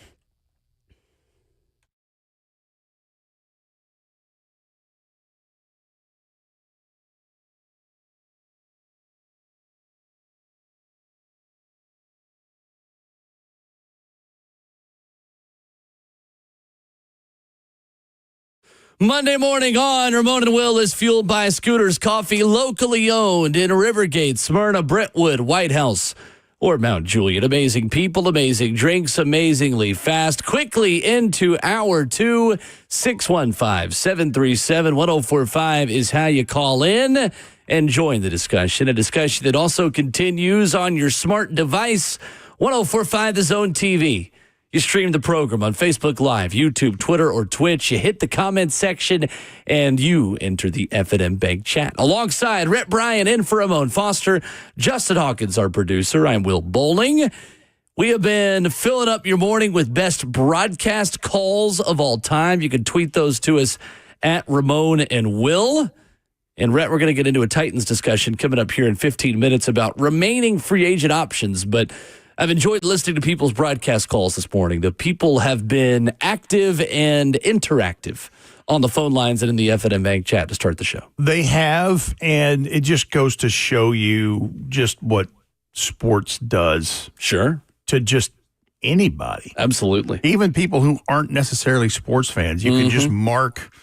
Monday morning on Ramon and Will is fueled by Scooters Coffee, locally owned in Rivergate, Smyrna, Brentwood, White House, or Mount Juliet. Amazing people, amazing drinks, amazingly fast. Quickly into hour 2, 615-737-1045 is how you call in and join the discussion. A discussion that also continues on your smart device, 1045 The Zone TV. You stream the program on Facebook Live, YouTube, Twitter, or Twitch. You hit the comment section, and you enter the F&M Bank chat. Alongside Rhett Bryan in for Ramon Foster, Justin Hawkins, our producer. I'm Will Bowling. We have been filling up your morning with best broadcast calls of all time. You can tweet those to us at Ramon and Will. And Rhett, we're going to get into a Titans discussion coming up here in 15 minutes about remaining free agent options, but I've enjoyed listening to people's broadcast calls this morning. The people have been active and interactive on the phone lines and in the F&M Bank chat to start the show. They have, and it just goes to show you just what sports does. Sure. To just anybody. Absolutely. Even people who aren't necessarily sports fans. You can just mark,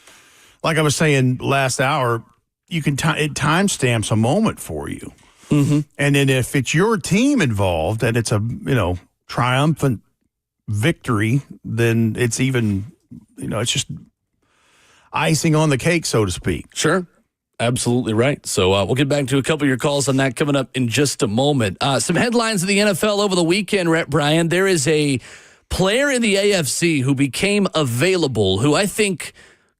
like I was saying last hour, you can it timestamps a moment for you. And then if it's your team involved and it's a, triumphant victory, then it's even, it's just icing on the cake, so to speak. Sure. Absolutely right. So we'll get back to a couple of your calls on that coming up in just a moment. Some headlines of the NFL over the weekend, Rhett Bryan. There is a player in the AFC who became available, who I think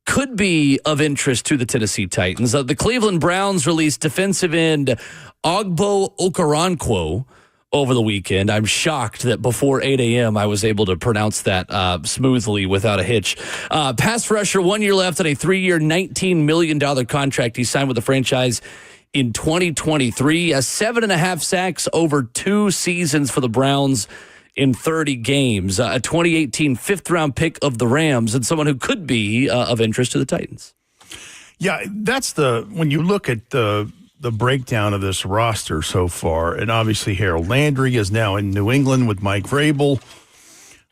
could be of interest to the Tennessee Titans. The Cleveland Browns released defensive end Ogbo Okoronkwo over the weekend. I'm shocked that before 8 a.m. I was able to pronounce that smoothly without a hitch. Pass rusher, 1 year left on a 3-year, $19 million contract he signed with the franchise in 2023. 7.5 sacks over 2 seasons for the Browns in 30 games. A 2018 fifth-round pick of the Rams, and someone who could be of interest to the Titans. Yeah, that's when you look at the breakdown of this roster so far, and obviously Harold Landry is now in New England with Mike Vrabel,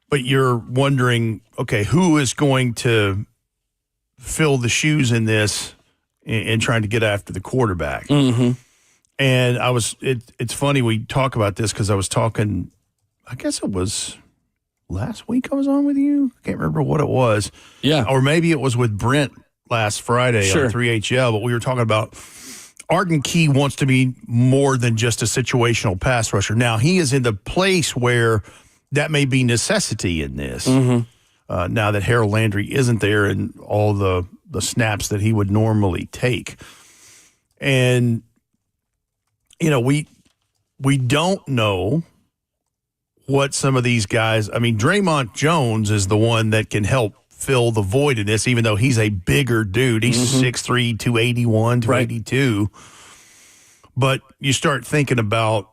but you're wondering, okay, who is going to fill the shoes in this in trying to get after the quarterback? And it's funny we talk about this because I was talking, I guess it was last week I was on with you. I can't remember what it was. Yeah. Or maybe it was with Brent last Friday on 3HL, but we were talking about Arden Key wants to be more than just a situational pass rusher. Now, he is in the place where that may be necessity in this. Now that Harold Landry isn't there and all the snaps that he would normally take. And, we don't know what some of these guys, Draymond Jones is the one that can help fill the void in this, even though he's a bigger dude. He's 6'3", 281, 282. Right. But you start thinking about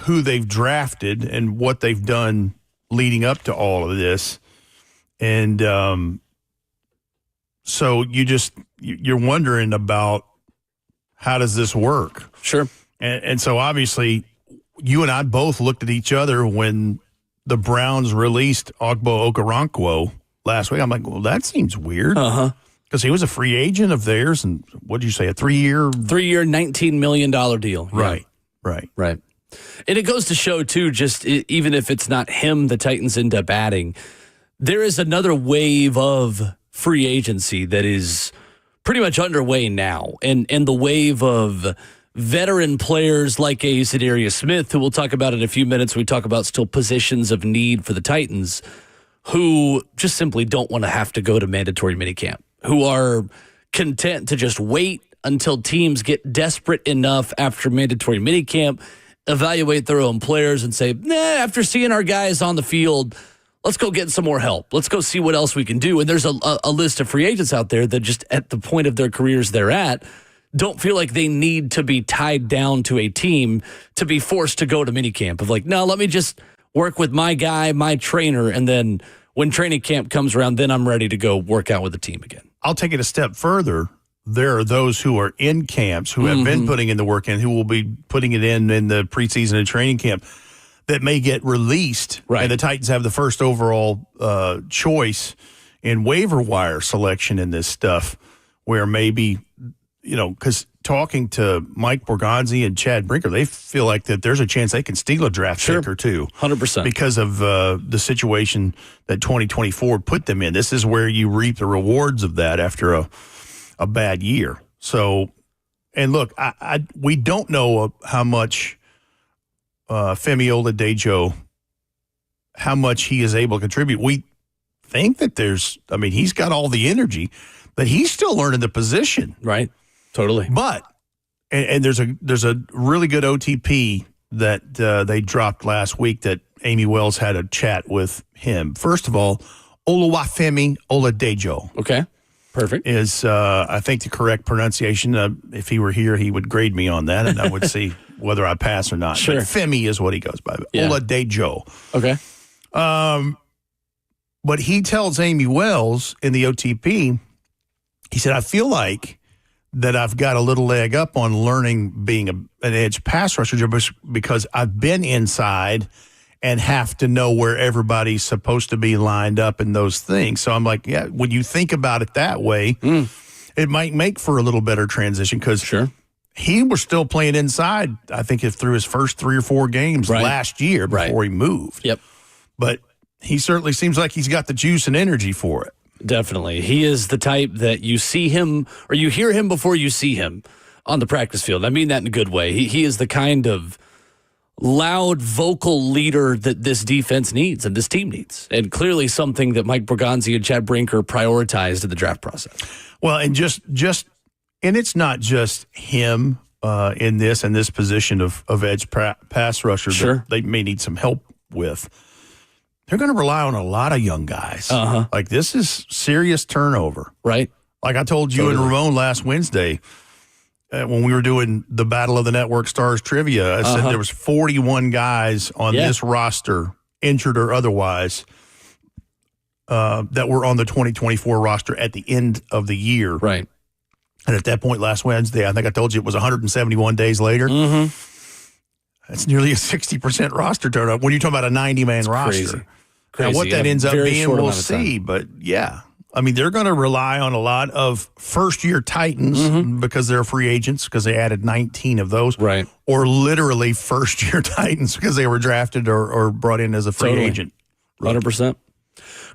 who they've drafted and what they've done leading up to all of this. And so you're wondering about how does this work? Sure. And so obviously you and I both looked at each other when the Browns released Ogbo Okoronkwo last week. I'm like, well, that seems weird. Because he was a free agent of theirs. And what did you say, a 3-year? 3-year, $19 million deal. Right, yeah. Right. And it goes to show, too, just even if it's not him the Titans end up adding, there is another wave of free agency that is pretty much underway now. And the wave of veteran players like a Zadarius Smith, who we'll talk about in a few minutes. We talk about still positions of need for the Titans, who just simply don't want to have to go to mandatory minicamp, who are content to just wait until teams get desperate enough after mandatory minicamp, evaluate their own players and say, after seeing our guys on the field, let's go get some more help. Let's go see what else we can do. And there's a list of free agents out there that just at the point of their careers they're at don't feel like they need to be tied down to a team to be forced to go to minicamp of like, no, let me just work with my guy, my trainer, and then when training camp comes around, then I'm ready to go work out with the team again. I'll take it a step further. There are those who are in camps who have been putting in the work in, who will be putting it in the preseason and training camp that may get released. Right. And the Titans have the first overall choice in waiver wire selection in this stuff where maybe, because talking to Mike Borgonzi and Chad Brinker, they feel like that there's a chance they can steal a draft pick or two. 100%. Because of the situation that 2024 put them in. This is where you reap the rewards of that after a bad year. So, and look, we don't know how much Femi Oladejo, how much he is able to contribute. We think that he's got all the energy, but he's still learning the position. Right. Totally. But, and there's a really good OTP that they dropped last week that Amy Wells had a chat with him. First of all, Oluwafemi Oladejo. Okay. Perfect. Is, I think, the correct pronunciation. If he were here, he would grade me on that, and I would see whether I pass or not. Sure. But Femi is what he goes by. Yeah. Oladejo. Okay. But he tells Amy Wells in the OTP, he said, I feel like that I've got a little leg up on learning being an edge pass rusher because I've been inside and have to know where everybody's supposed to be lined up and those things. So I'm like, yeah, when you think about it that way, it might make for a little better transition because he was still playing inside, I think, through his first 3 or 4 games last year before he moved. Yep. But he certainly seems like he's got the juice and energy for it. Definitely. He is the type that you see him or you hear him before you see him on the practice field. I mean that in a good way. He is the kind of loud vocal leader that this defense needs and this team needs. And clearly something that Mike Borgonzi and Chad Brinker prioritized in the draft process. Well, and and it's not just him in this position of edge pass rusher that they may need some help with. They're going to rely on a lot of young guys. Like, this is serious turnover. Right. Like I told you and Ramon last Wednesday when we were doing the Battle of the Network Stars trivia, I said there was 41 guys on this roster, injured or otherwise, that were on the 2024 roster at the end of the year. Right. And at that point last Wednesday, I think I told you it was 171 days later. That's nearly a 60% roster turnover when you're talking about a 90-man roster. Crazy. Now, what that ends up being, we'll see. Time. But, yeah, I mean, they're going to rely on a lot of first-year Titans because they're free agents because they added 19 of those. Right. Or literally first-year Titans because they were drafted or brought in as a free agent. 100%.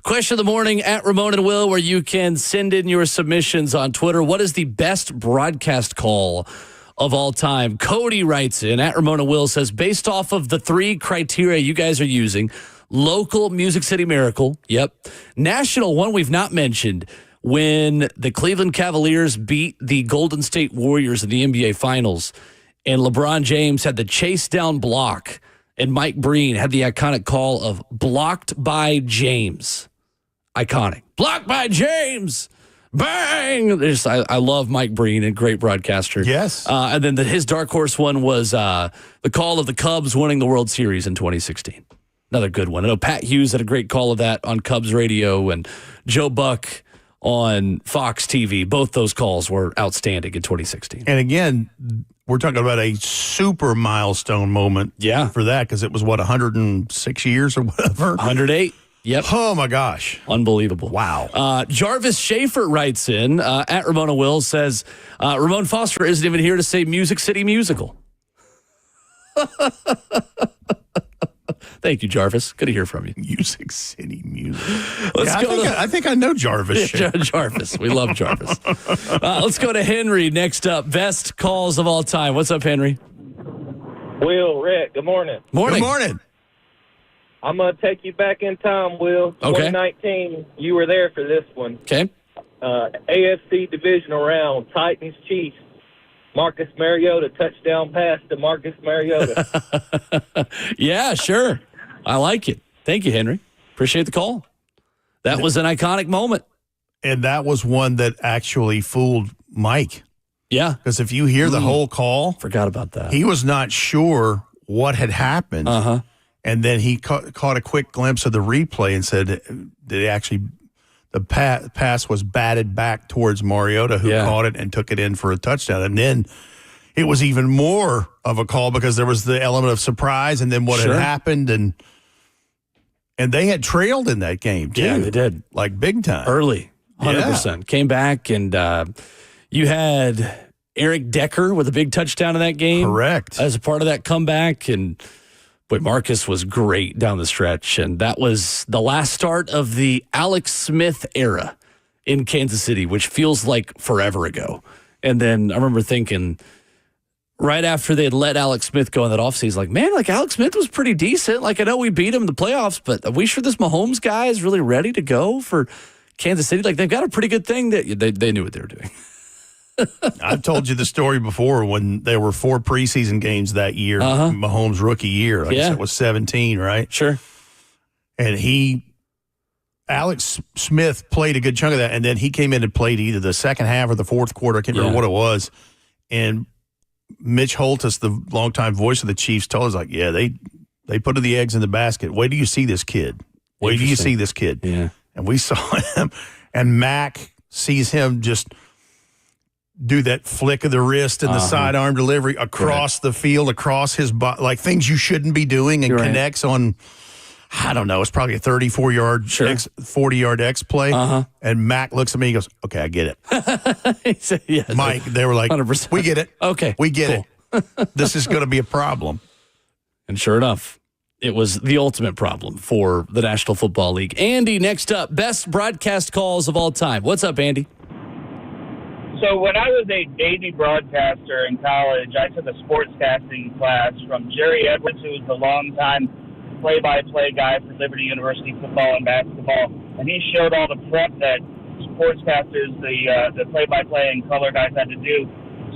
Question of the morning at Ramon and Will, where you can send in your submissions on Twitter. What is the best broadcast call of all time? Cody writes in at Ramon and Will, says, based off of the 3 criteria you guys are using, local, Music City Miracle, national, one we've not mentioned, when the Cleveland Cavaliers beat the Golden State Warriors in the NBA Finals, and LeBron James had the chase down block, and Mike Breen had the iconic call of blocked by James. iconic. Blocked by James. Bang! I love Mike Breen, a great broadcaster. Yes. And then his dark horse one was the call of the Cubs winning the World Series in 2016. Another good one. I know Pat Hughes had a great call of that on Cubs radio, and Joe Buck on Fox TV. Both those calls were outstanding in 2016. And again, we're talking about a super milestone moment for that, because it was, 106 years or whatever? 108. Yep. Oh, my gosh. Unbelievable. Wow. Jarvis Schaefer writes in, at Ramon Will, says, Ramon Foster isn't even here to say Music City Musical. Thank you, Jarvis. Good to hear from you. Music City Music. I think I know Jarvis. Jarvis. We love Jarvis. Let's go to Henry next up. Best calls of all time. What's up, Henry? Will, Rick, good morning. Morning. Good morning. I'm going to take you back in time, Will. Okay. 2019, you were there for this one. Okay. AFC divisional round, Titans, Chiefs. Marcus Mariota, touchdown pass to Marcus Mariota. Yeah, sure. I like it. Thank you, Henry. Appreciate the call. That was an iconic moment. And that was one that actually fooled Mike. Yeah. Because if you hear the whole call, forgot about that. He was not sure what had happened. Uh-huh. And then he caught a quick glimpse of the replay and said that actually the pass was batted back towards Mariota, who caught it and took it in for a touchdown. And then it was even more of a call because there was the element of surprise and then what had happened. And they had trailed in that game, too. Yeah, they did. Like big time. Early, 100%. Yeah. Came back, and you had Eric Decker with a big touchdown in that game. Correct. As a part of that comeback. And boy, Marcus was great down the stretch. And that was the last start of the Alex Smith era in Kansas City, which feels like forever ago. And then I remember thinking, right after they had let Alex Smith go in that offseason, like, man, like Alex Smith was pretty decent. Like, I know we beat him in the playoffs, but are we sure this Mahomes guy is really ready to go for Kansas City? Like, they've got a pretty good thing that they knew what they were doing. I've told you the story before when there were 4 preseason games that year, Mahomes' rookie year. Like I said, it was 17, right? Sure. And Alex Smith played a good chunk of that, and then he came in and played either the second half or the fourth quarter. I can't remember what it was. And Mitch Holtis, the longtime voice of the Chiefs, told us, like, yeah, they put the eggs in the basket. Wait till you see this kid. Wait till you see this kid. Yeah. And we saw him, and Mac sees him just do that flick of the wrist and the sidearm delivery across the field, across his body, like things you shouldn't be doing, and connects on, I don't know, it's probably a 34-yard, 40-yard X play. And Mac looks at me and goes, okay, I get it. He said, yes, Mike, they were like, 100%. we get it. Okay. We get it. This is going to be a problem. And sure enough, it was the ultimate problem for the National Football League. Andy, next up, best broadcast calls of all time. What's up, Andy? So when I was a Navy broadcaster in college, I took a sportscasting class from Jerry Edwards, who was the longtime play-by-play guy for Liberty University football and basketball, and he showed all the prep that sportscasters, the play-by-play and color guys had to do.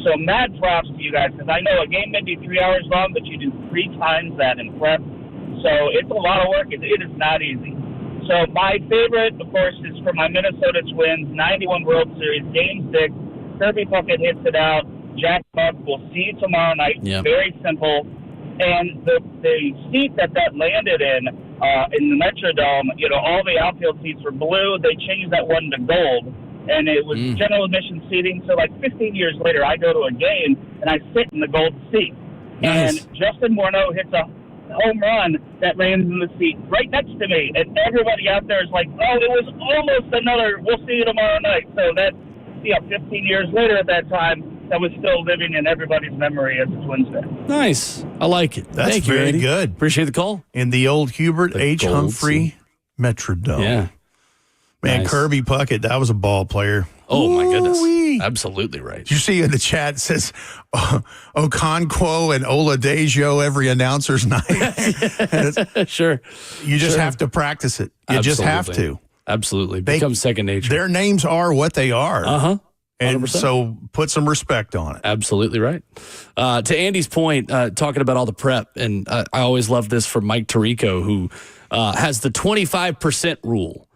So mad props to you guys, because I know a game may be 3 hours long, but you do 3 times that in prep. So it's a lot of work. It is not easy. So my favorite, of course, is for my Minnesota Twins, 91 World Series, Game 6. Kirby Puckett hits it out. Jack Buck, we'll see you tomorrow night. Yep. Very simple. And the seat that landed in the Metrodome, you know, all the outfield seats were blue. They changed that one to gold. And it was general admission seating. So like 15 years later, I go to a game and I sit in the gold seat. Nice. And Justin Morneau hits a home run that lands in the seat right next to me. And everybody out there is like, oh, it was almost another, we'll see you tomorrow night. So that, 15 years later at that time, that was still living in everybody's memory as a Twins fan. Nice. I like it. That's Thank you, very Andy. good. Appreciate the call. In the old Hubert H. Humphrey Metrodome. Yeah. Man, Nice. Kirby Puckett, that was a ball player. Oh, my goodness. Ooh-wee. Absolutely right. Did you see in the chat, it says Okonkwo and Oladejo every announcer's night? Sure. You just have to practice it. You just have to. Absolutely. Becomes second nature. Their names are what they are. 100%. And so put some respect on it. Absolutely right. To Andy's point, talking about all the prep, and I always love this from Mike Tirico, who has the 25% rule,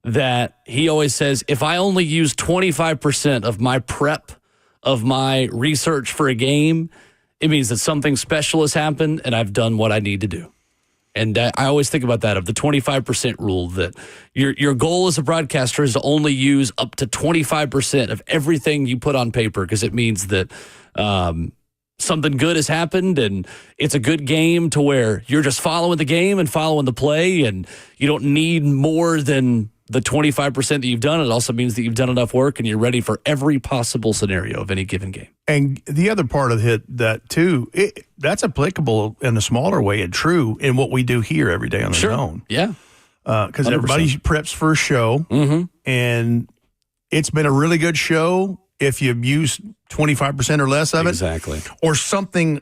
that he always says, if I only use 25% of my prep, of my research for a game, it means that something special has happened and I've done what I need to do. And I always think about that, of the 25% rule, that your goal as a broadcaster is to only use up to 25% of everything you put on paper, because it means that something good has happened and it's a good game to where you're just following the game and following the play, and you don't need more than the 25% that you've done. It also means that you've done enough work and you're ready for every possible scenario of any given game. And the other part of that too, that's applicable in a smaller way and true in what we do here every day on the zone. Yeah. Because everybody preps for a show, and it's been a really good show if you use 25% or less of it. Exactly. Or something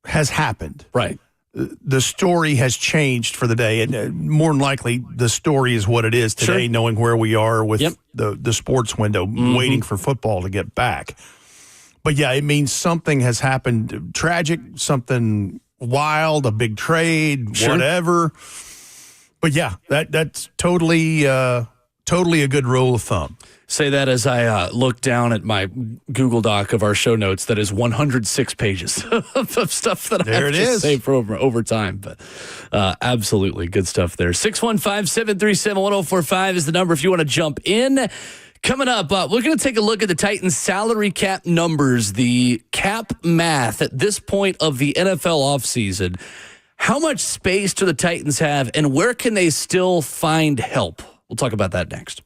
has happened. Right. The story has changed for the day, and more than likely the story is what it is today, knowing where we are with the sports window, waiting for football to get back. But yeah, it means something has happened tragic, something wild, a big trade, whatever. But yeah, that's totally a good rule of thumb. Say that as I look down at my Google Doc of our show notes that is 106 pages of stuff that I've just saved for over time. But absolutely good stuff there. 615-737-1045 is the number if you want to jump in. Coming up, we're going to take a look at the Titans salary cap numbers, the cap math at this point of the NFL offseason. How much space do the Titans have, and where can they still find help? We'll talk about that next.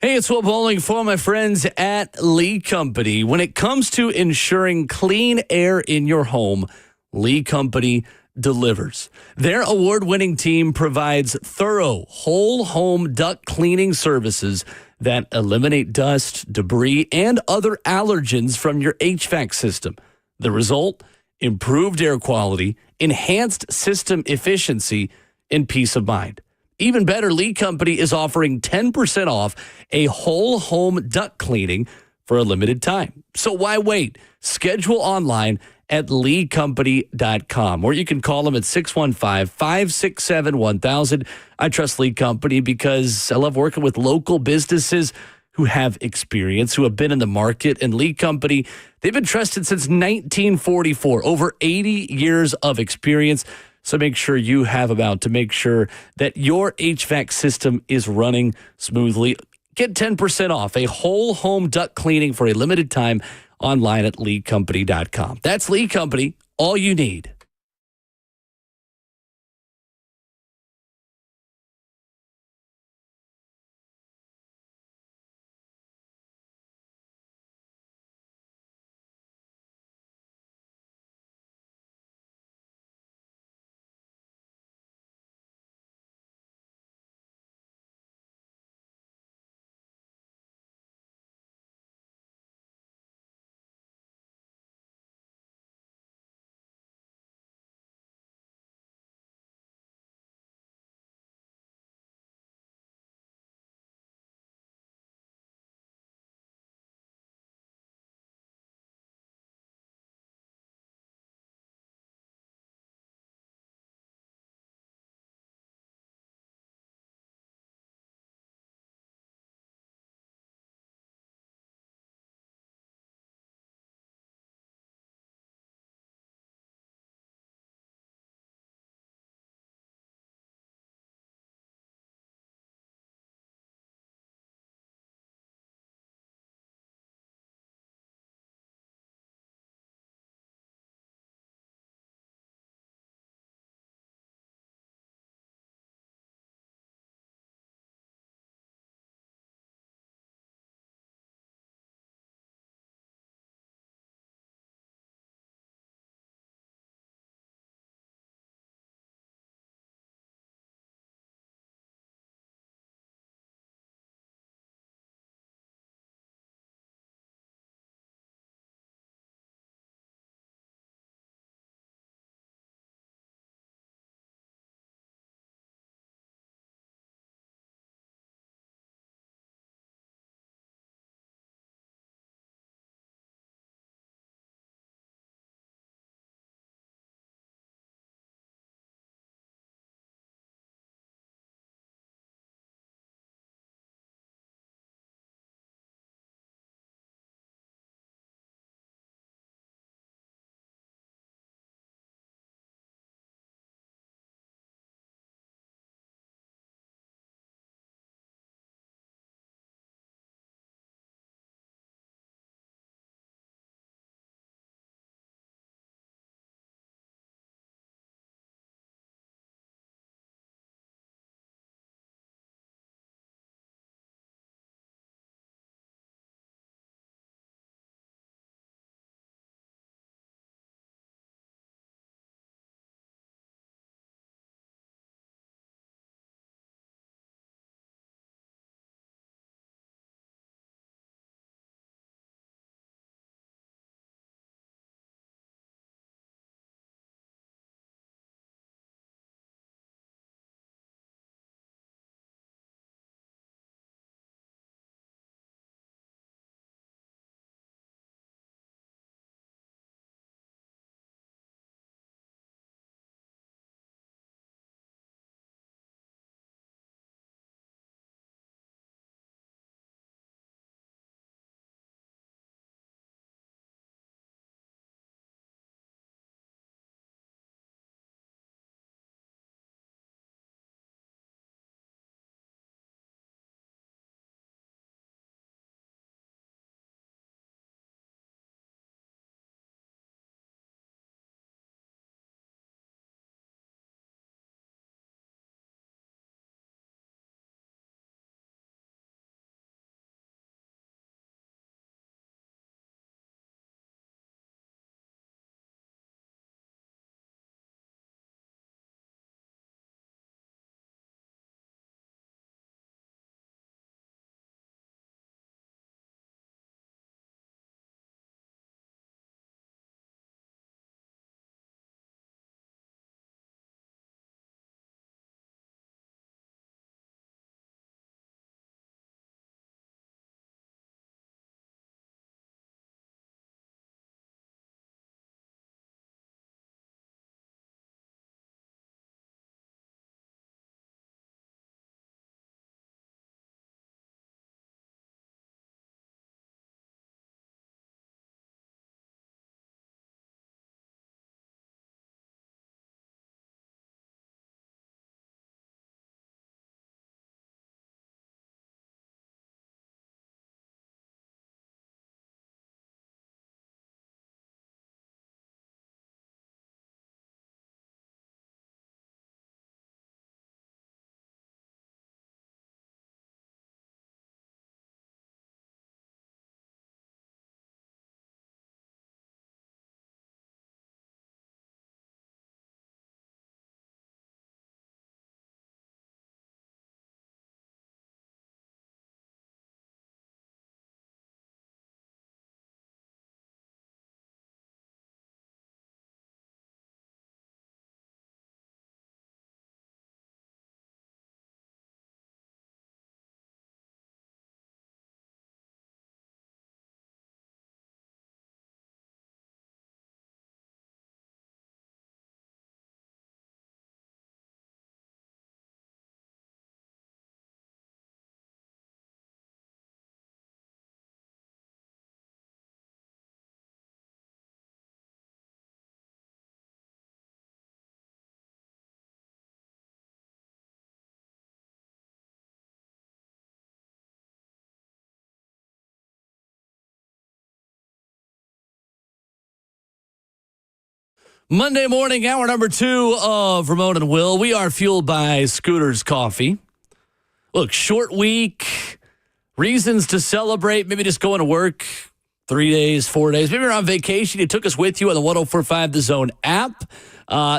Hey, it's Will Bowling for my friends at Lee Company. When it comes to ensuring clean air in your home, Lee Company delivers. Their award-winning team provides thorough whole home duct cleaning services that eliminate dust, debris, and other allergens from your HVAC system. The result? Improved air quality, enhanced system efficiency, and peace of mind. Even better, Lee Company is offering 10% off a whole home duct cleaning for a limited time. So why wait? Schedule online at leecompany.com, or you can call them at 615-567-1000. I trust Lee Company because I love working with local businesses who have experience, who have been in the market. And Lee Company, they've been trusted since 1944, over 80 years of experience. So make sure you have to make sure that your HVAC system is running smoothly. Get 10% off a whole home duct cleaning for a limited time online at leecompany.com. That's Lee Company, all you need. Monday morning, hour number 2 of Ramon and Will. We are fueled by Scooter's Coffee. Look, short week, reasons to celebrate, maybe just going to work 3 days, 4 days. Maybe you're on vacation. You took us with you on the 104.5 The Zone app.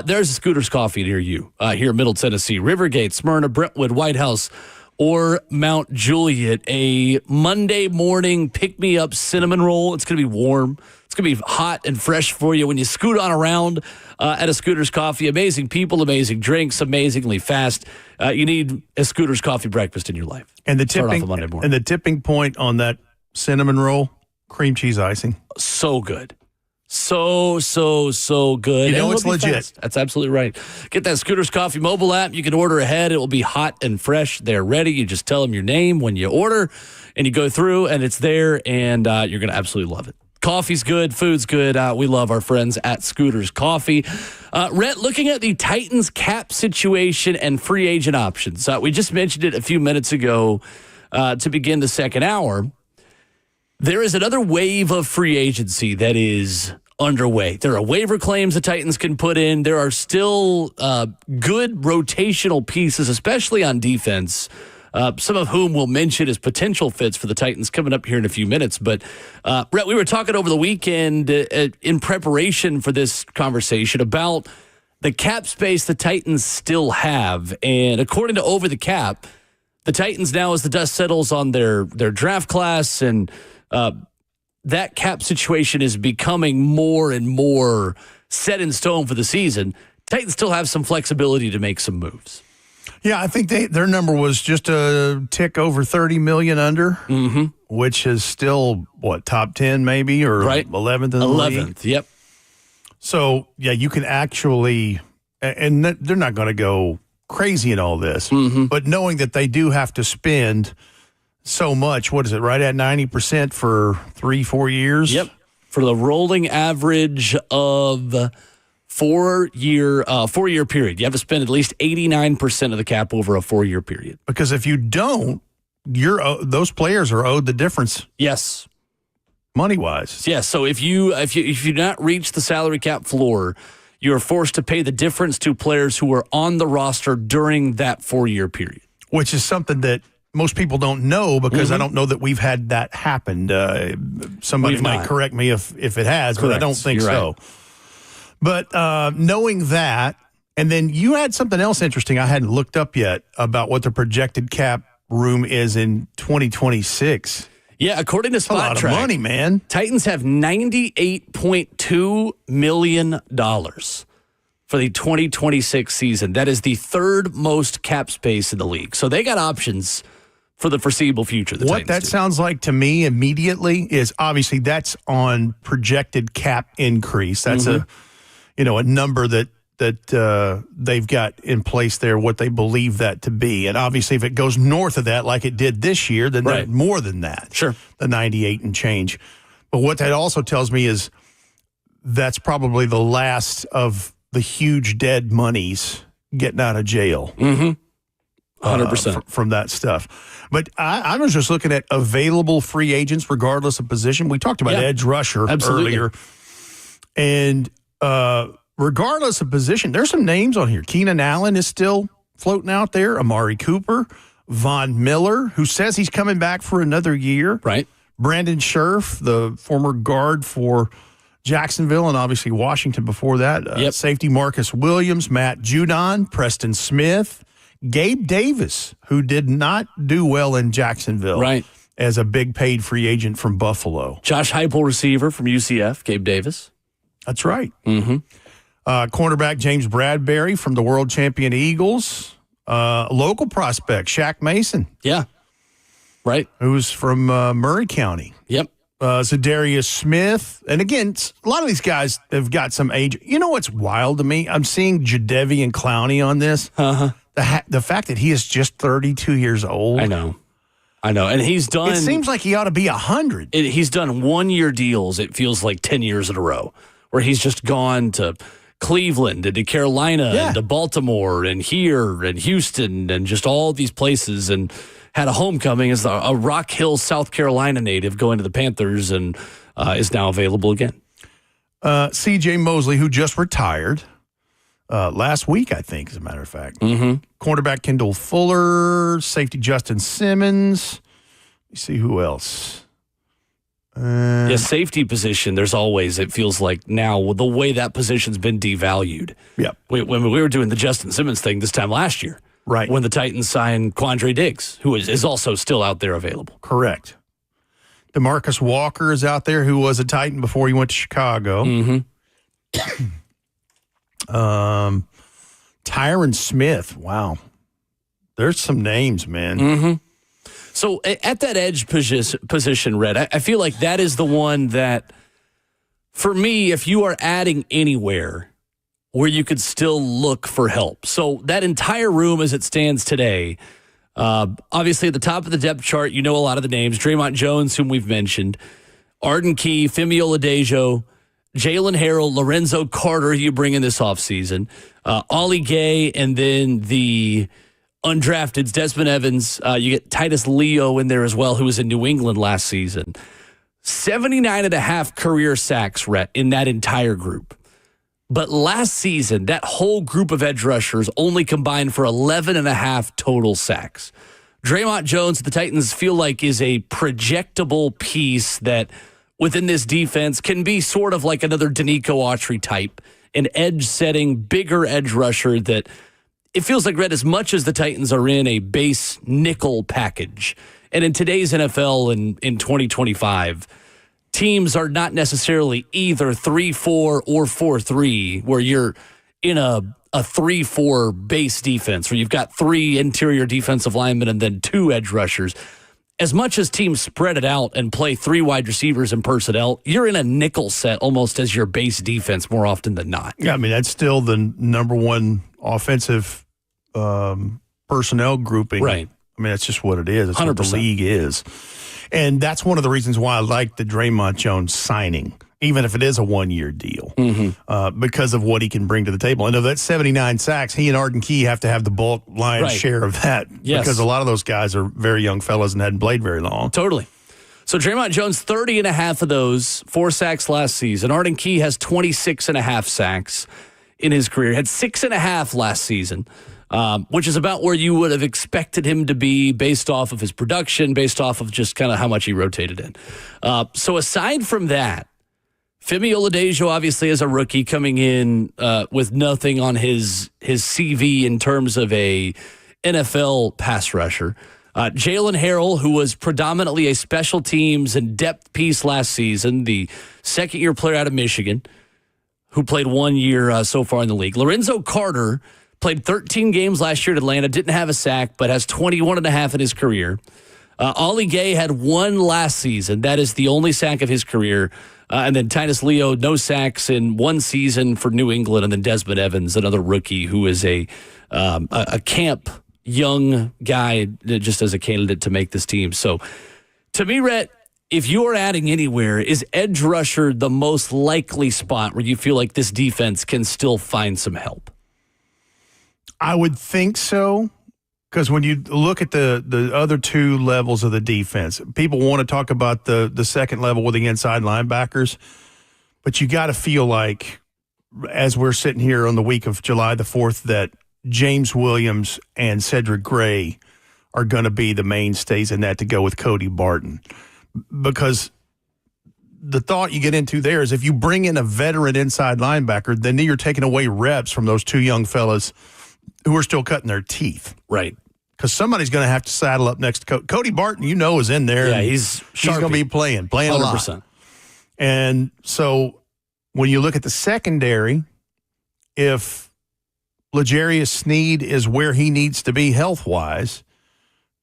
There's a Scooter's Coffee near you here in Middle Tennessee. Rivergate, Smyrna, Brentwood, White House, or Mount Juliet. A Monday morning pick-me-up cinnamon roll. It's going to be warm. It's going to be hot and fresh for you when you scoot on around at a Scooter's Coffee. Amazing people, amazing drinks, amazingly fast. You need a Scooter's Coffee breakfast in your life. And the tipping point on that cinnamon roll, cream cheese icing. So good. So good. You know it's legit. Fast. That's absolutely right. Get that Scooter's Coffee mobile app. You can order ahead. It will be hot and fresh. They're ready. You just tell them your name when you order, and you go through, and it's there, and you're going to absolutely love it. Coffee's good. Food's good. We love our friends at Scooter's Coffee. Rhett, looking at the Titans cap situation and free agent options. We just mentioned it a few minutes ago to begin the second hour. There is another wave of free agency that is underway. There are waiver claims the Titans can put in. There are still good rotational pieces, especially on defense, some of whom we'll mention as potential fits for the Titans coming up here in a few minutes. But, Brett, we were talking over the weekend in preparation for this conversation about the cap space the Titans still have. And according to Over the Cap, the Titans now, as the dust settles on their draft class and that cap situation is becoming more and more set in stone for the season, Titans still have some flexibility to make some moves. Yeah, I think their number was just a tick over $30 million under, which is still, top 10 maybe, or right. 11th in the league? 11th, yep. So, yeah, you can actually, and they're not going to go crazy in all this, but knowing that they do have to spend so much, what is it, right at 90% for 3-4 years? Yep, for the rolling average of four-year period. You have to spend at least 89% of the cap over a 4-year period. Because if you don't, those players are owed the difference. Yes. Money-wise. Yes, so if you do not reach the salary cap floor, you are forced to pay the difference to players who are on the roster during that 4-year period. Which is something that most people don't know, because I don't know that we've had that happen. Somebody might correct me if it has, but I don't think so. Right. But knowing that, and then you had something else interesting I hadn't looked up yet about what the projected cap room is in 2026. Yeah, according to Spot Track, a lot of money, man. Titans have $98.2 million for the 2026 season. That is the third most cap space in the league. So they got options for the foreseeable future. What that sounds like to me immediately is, obviously that's on projected cap increase. That's a number that they've got in place there, what they believe that to be. And obviously if it goes north of that like it did this year, then they're more than that. Sure. The 98 and change. But what that also tells me is that's probably the last of the huge dead monies getting out of jail. 100% from that stuff. But I was just looking at available free agents regardless of position. We talked about edge rusher earlier. And regardless of position, there's some names on here. Keenan Allen is still floating out there. Amari Cooper, Von Miller, who says he's coming back for another year. Right. Brandon Scherf, the former guard for Jacksonville and obviously Washington before that. Safety Marcus Williams, Matt Judon, Preston Smith, Gabe Davis, who did not do well in Jacksonville as a big paid free agent from Buffalo. Josh Heupel, receiver from UCF, Gabe Davis. That's right. Cornerback James Bradbury from the world champion Eagles. Local prospect Shaq Mason. Yeah. Right. Who's from Murray County. Yep. Zadarius Smith. And again, a lot of these guys have got some age. You know what's wild to me? I'm seeing Jadeveon Clowney on this. The fact that he is just 32 years old. I know. And he's done. It seems like he ought to be 100. He's done 1-year deals. It feels like 10 years in a row, where he's just gone to Cleveland and to Carolina and to Baltimore and here and Houston and just all these places, and had a homecoming as a Rock Hill, South Carolina native going to the Panthers, and is now available again. C.J. Mosley, who just retired last week, I think, as a matter of fact. Mm-hmm. Cornerback Kendall Fuller, safety Justin Simmons. Let me see who else. Safety position, there's always, it feels like now, the way that position's been devalued. Yeah. When we were doing the Justin Simmons thing this time last year. Right. When the Titans signed Quandre Diggs, who is also still out there available. Correct. DeMarcus Walker is out there, who was a Titan before he went to Chicago. Mm-hmm. Tyron Smith. Wow. There's some names, man. Mm-hmm. So at that edge position, Red, I feel like that is the one that, for me, if you are adding anywhere where you could still look for help. So that entire room as it stands today, obviously at the top of the depth chart, you know a lot of the names. Draymond Jones, whom we've mentioned, Arden Key, Femi Oladejo, Jalen Harrell, Lorenzo Carter, you bring in this offseason, Ollie Gay, and then the undrafteds, Desmond Evans. You get Titus Leo in there as well, who was in New England last season. 79.5 career sacks, Rhett, in that entire group. But last season, that whole group of edge rushers only combined for 11.5 total sacks. Draymond Jones, the Titans feel like, is a projectable piece that within this defense can be sort of like another Danico Autry type, an edge-setting, bigger edge rusher that it feels like, Red, as much as the Titans are in a base nickel package, and in today's NFL in 2025, teams are not necessarily either 3-4 or 4-3, where you're in a 3-4 base defense, where you've got 3 interior defensive linemen and then 2 edge rushers. As much as teams spread it out and play 3 wide receivers and personnel, you're in a nickel set almost as your base defense more often than not. Yeah, I mean, that's still the number one offensive personnel grouping. Right. I mean, that's just what it is. It's 100%. what the league is. And that's one of the reasons why I like the Draymond Jones signing, even if it is a one-year deal, because of what he can bring to the table. And of that 79 sacks, he and Arden Key have to have the bulk lion's share of that, because a lot of those guys are very young fellas and hadn't played very long. Totally. So Draymond Jones, 30.5 of those, 4 sacks last season. Arden Key has 26.5 sacks in his career. Had 6.5 last season. Which is about where you would have expected him to be based off of his production, based off of just kind of how much he rotated in. So aside from that, Femi Oladejo obviously is a rookie coming in with nothing on his CV in terms of a NFL pass rusher. Jalen Harrell, who was predominantly a special teams and depth piece last season, the second-year player out of Michigan, who played 1 year so far in the league. Lorenzo Carter played 13 games last year at Atlanta, didn't have a sack, but has 21.5 in his career. Ollie Gay had 1 last season. That is the only sack of his career. And then Titus Leo, no sacks in 1 season for New England. And then Desmond Evans, another rookie who is a camp young guy just as a candidate to make this team. So to me, Rhett, if you're adding anywhere, is edge rusher the most likely spot where you feel like this defense can still find some help? I would think so, because when you look at the other 2 levels of the defense, people want to talk about the second level with the inside linebackers, but you got to feel like, as we're sitting here on the week of July the 4th, that James Williams and Cedric Gray are going to be the mainstays in that to go with Cody Barton, because the thought you get into there is if you bring in a veteran inside linebacker, then you're taking away reps from those 2 young fellas who are still cutting their teeth. Right. Because somebody's going to have to saddle up next to Cody Barton, is in there. Yeah, he's going to be playing 100%. A lot. And so when you look at the secondary, if L'Jarius Sneed is where he needs to be health-wise,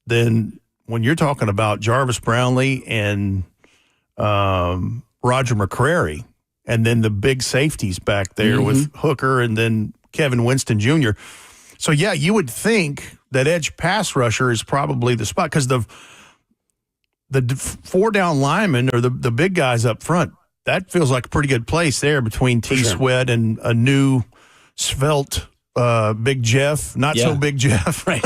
then when you're talking about Jarvis Brownlee and Roger McCrary, and then the big safeties back there with Hooker and then Kevin Winston Jr., so, yeah, you would think that edge pass rusher is probably the spot, because the 4-down linemen or the big guys up front, that feels like a pretty good place there between T-Sweat and a new svelte Big Jeff. Not so Big Jeff. Right.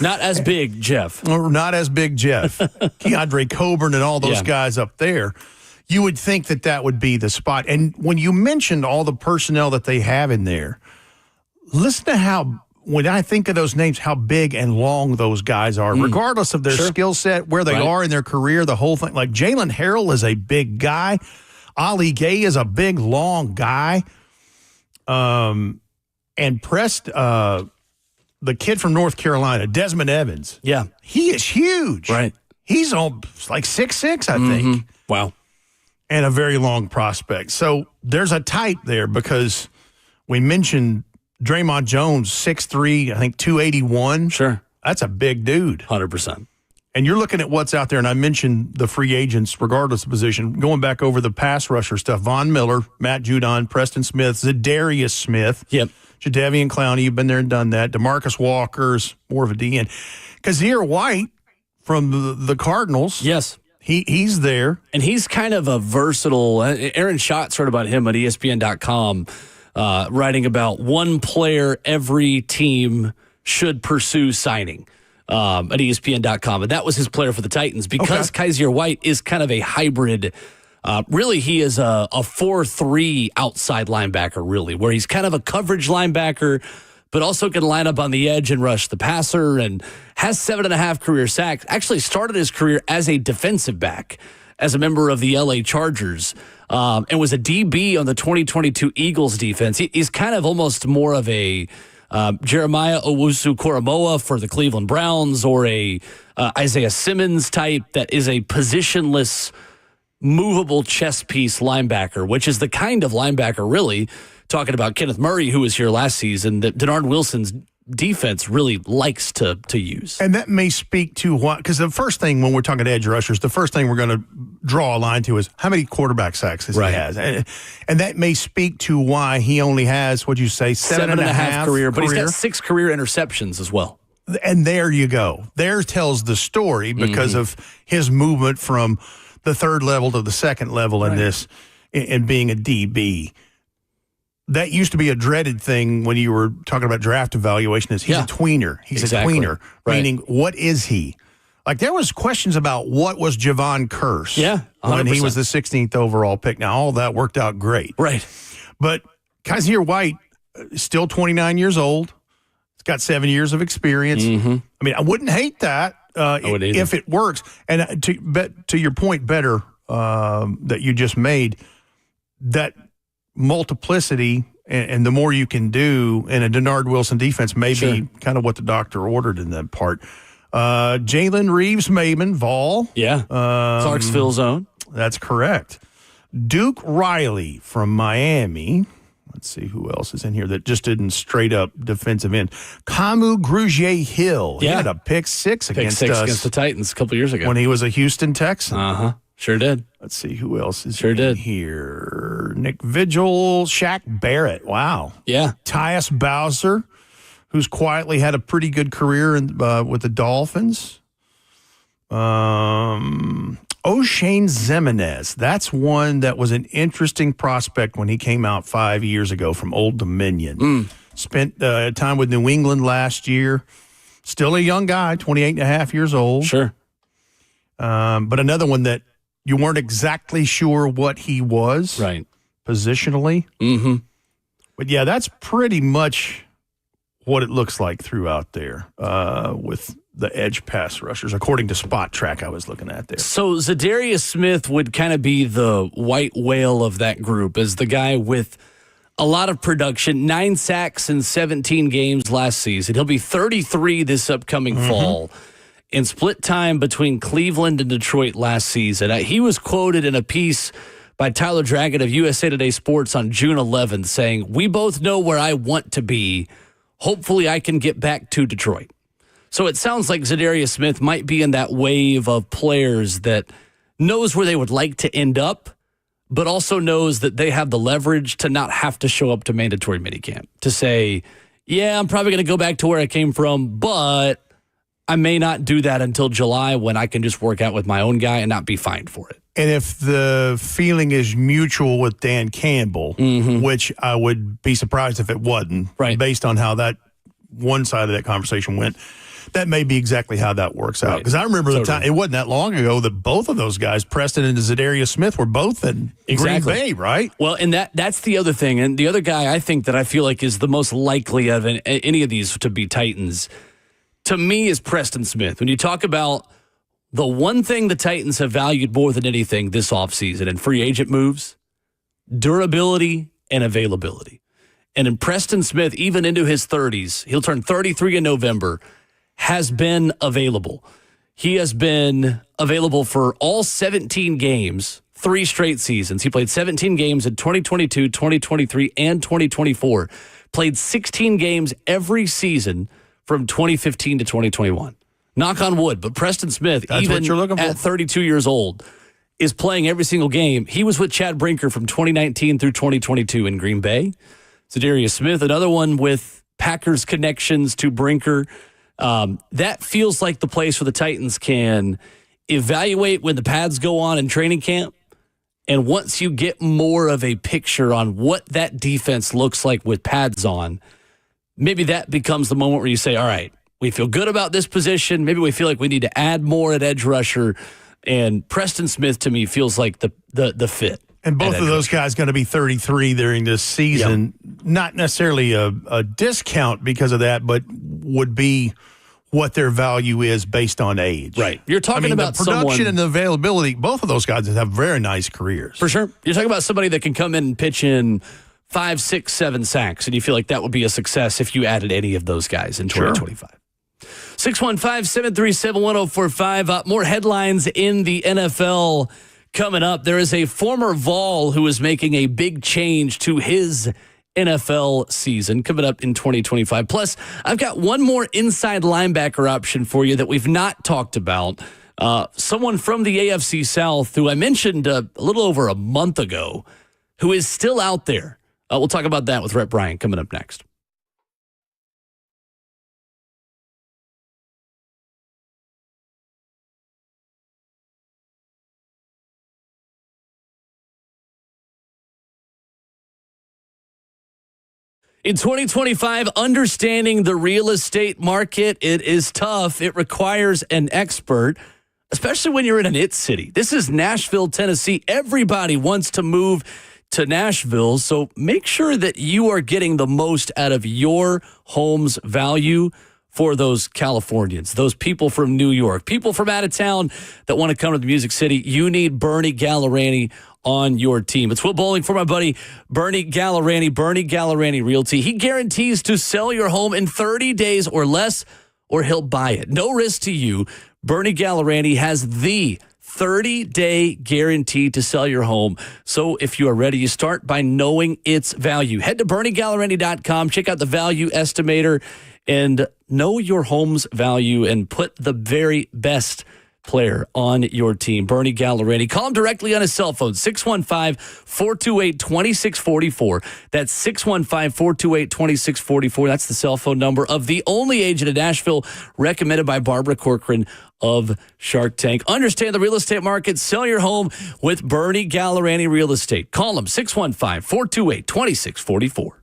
Not as big Jeff. Or not as big Jeff. Keandre Coburn and all those guys up there. you would think that would be the spot. And when you mentioned all the personnel that they have in there, listen to how, when I think of those names, how big and long those guys are, regardless of their skill set, where they are in their career, the whole thing. Like Jalen Harrell is a big guy. Ali Gay is a big, long guy. And the kid from North Carolina, Desmond Evans. Yeah. He is huge. Right. He's on like 6'6", I think. Wow. And a very long prospect. So there's a type there because we mentioned Draymond Jones, 6'3", I think 281. Sure. That's a big dude. 100%. And you're looking at what's out there, and I mentioned the free agents, regardless of position, going back over the pass rusher stuff. Von Miller, Matt Judon, Preston Smith, Zadarius Smith. Yep. Jadeveon Clowney, you've been there and done that. DeMarcus Walker's more of a DN. Kazir White from the Cardinals. Yes. He's there. And he's kind of a versatile. Aaron Schatz wrote about him at ESPN.com, writing about one player every team should pursue signing at ESPN.com. And that was his player for the Titans because Kaiser White is kind of a hybrid. Really, he is a 4-3 outside linebacker, really, where he's kind of a coverage linebacker, but also can line up on the edge and rush the passer and has 7.5 career sacks. Actually started his career as a defensive back as a member of the LA Chargers and was a DB on the 2022 Eagles defense. He's kind of almost more of a Jeremiah Owusu-Koramoah for the Cleveland Browns or a Isaiah Simmons type that is a positionless, movable chess piece linebacker, which is the kind of linebacker, really, talking about Kenneth Murray, who was here last season, that Denard Wilson's defense really likes to use. And that may speak to what, because the first thing when we're talking edge rushers, the first thing we're going to draw a line to is how many quarterback sacks he has. And that may speak to why he only has, what'd you say, 7.5 career, but he's got 6 career interceptions as well. And there you go. There tells the story because of his movement from the third level to the second level in this, and being a DB. That used to be a dreaded thing when you were talking about draft evaluation. Is he's a tweener? He's a tweener, meaning what is he? Like there was questions about what was Javon Curse? 100%. When he was the 16th overall pick. Now all that worked out great, right? But Kaiser White, still 29 years old. He's got 7 years of experience. I mean, I wouldn't hate that if it works. And to your point, better that you just made, that multiplicity and the more you can do in a Denard Wilson defense may be kind of what the doctor ordered in that part. Jalen Reeves-Maybin, Vol. Clarksville zone. That's correct. Duke Riley from Miami. Let's see who else is in here that just didn't straight up defensive end. Kamu Grugier-Hill. He had a pick six against the Titans a couple years ago when he was a Houston Texan. Sure did. Let's see who else is here. Nick Vigil, Shaq Barrett. Wow. Yeah. Tyus Bowser, who's quietly had a pretty good career with the Dolphins. O'Shane Zimenez. That's one that was an interesting prospect when he came out 5 years ago from Old Dominion. Spent time with New England last year. Still a young guy, 28 and a half years old. Sure. But another one that you weren't exactly sure what he was. Right. Positionally. But yeah, that's pretty much what it looks like throughout there with the edge pass rushers, according to Spot Track I was looking at there. So Zadarius Smith would kind of be the white whale of that group, as the guy with a lot of production, 9 sacks in 17 games last season. He'll be 33 this upcoming fall. In split time between Cleveland and Detroit last season. He was quoted in a piece by Tyler Dragon of USA Today Sports on June 11th saying, "We both know where I want to be. Hopefully I can get back to Detroit." So it sounds like Zadarius Smith might be in that wave of players that knows where they would like to end up, but also knows that they have the leverage to not have to show up to mandatory minicamp. To say, yeah, I'm probably going to go back to where I came from, but I may not do that until July when I can just work out with my own guy and not be fined for it. And if the feeling is mutual with Dan Campbell, which I would be surprised if it wasn't, based on how that one side of that conversation went, that may be exactly how that works out. Because I remember the time, it wasn't that long ago that both of those guys, Preston and Zadarius Smith, were both in Green Bay, right? Well, and that's the other thing. And the other guy I think that I feel like is the most likely of any of these to be Titans, to me, is Preston Smith. When you talk about the one thing the Titans have valued more than anything this offseason in free agent moves, durability and availability. And in Preston Smith, even into his 30s, he'll turn 33 in November, has been available. He has been available for all 17 games, 3 straight seasons. He played 17 games in 2022, 2023, and 2024. Played 16 games every season from 2015 to 2021. Knock on wood, but Preston Smith, even at 32 years old, is playing every single game. He was with Chad Brinker from 2019 through 2022 in Green Bay. Zadarius Smith, another one with Packers connections to Brinker. That feels like the place where the Titans can evaluate when the pads go on in training camp. And once you get more of a picture on what that defense looks like with pads on, maybe that becomes the moment where you say, all right, we feel good about this position. Maybe we feel like we need to add more at edge rusher. And Preston Smith, to me, feels like the fit. And both of those guys going to be 33 during this season. Yep. Not necessarily a discount because of that, but would be what their value is based on age. Right. You're talking about the production and the availability. Both of those guys have very nice careers. For sure. You're talking about somebody that can come in and pitch in 5, 6, 7 sacks, and you feel like that would be a success if you added any of those guys in 2025. Sure. 615-737-1045. More headlines in the NFL coming up. There is a former Vol who is making a big change to his NFL season coming up in 2025. Plus, I've got one more inside linebacker option for you that we've not talked about. Someone from the AFC South who I mentioned a little over a month ago who is still out there. We'll talk about that with Rhett Bryant coming up next. In 2025, understanding the real estate market, it is tough. It requires an expert, especially when you're in an it city. This is Nashville, Tennessee. Everybody wants to move to Nashville, so make sure that you are getting the most out of your home's value for those Californians, those people from New York, people from out of town that want to come to the Music City. You need Bernie Gallerani on your team. It's Will Bowling for my buddy Bernie Gallerani Realty. He guarantees to sell your home in 30 days or less, or he'll buy it. No risk to you. Bernie Gallerani has the 30-day guarantee to sell your home. So if you are ready, you start by knowing its value. Head to BernieGallerani.com, check out the value estimator, and know your home's value and put the very best player on your team. Bernie Gallerani. Call him directly on his cell phone, 615-428-2644. That's 615-428-2644. That's the cell phone number of the only agent in Nashville recommended by Barbara Corcoran of Shark Tank. Understand the real estate market. Sell your home with Bernie Gallerani Real Estate. Call him 615-428-2644.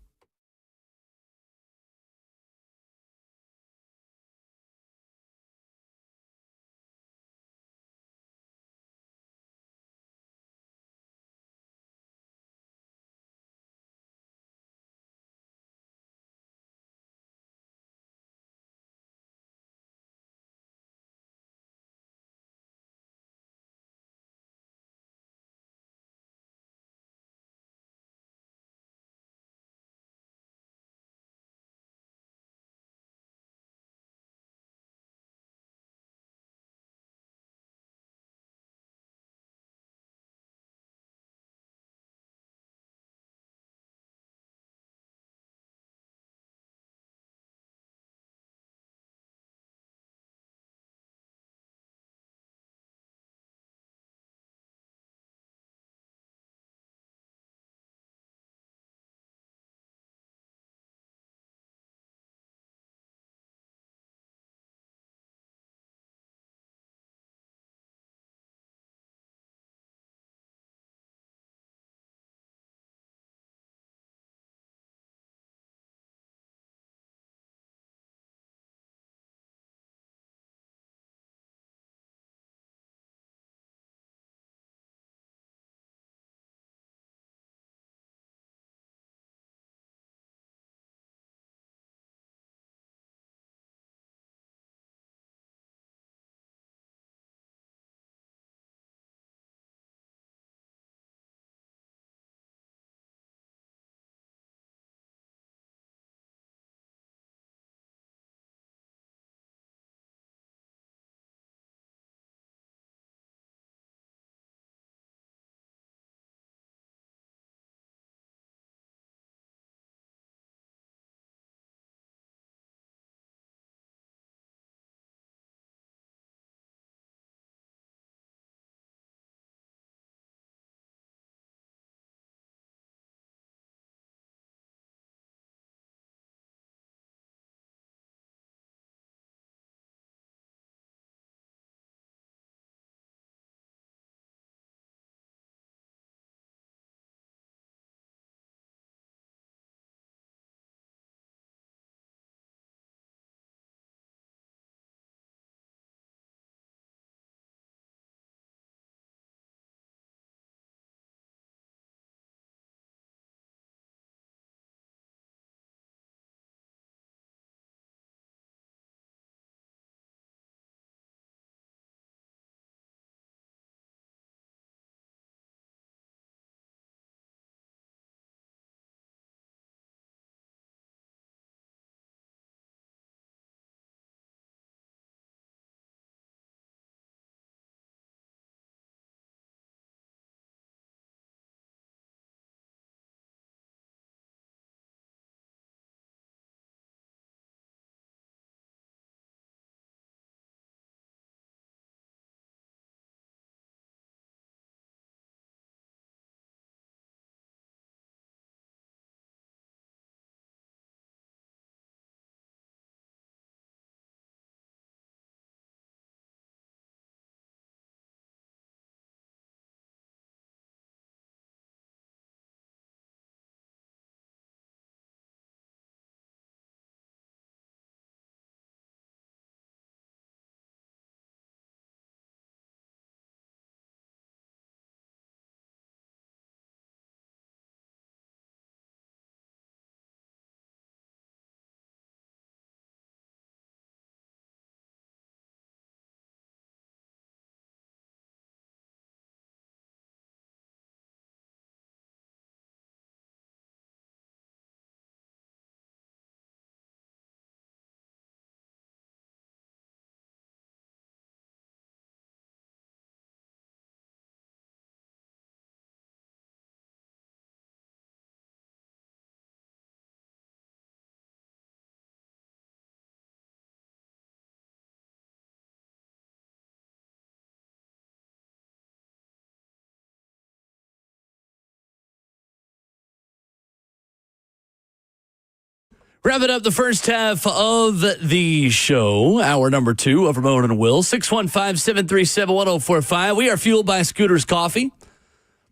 Wrapping up the first half of the show, hour number 2 of Ramon and Will, 615-737-1045. We are fueled by Scooters Coffee.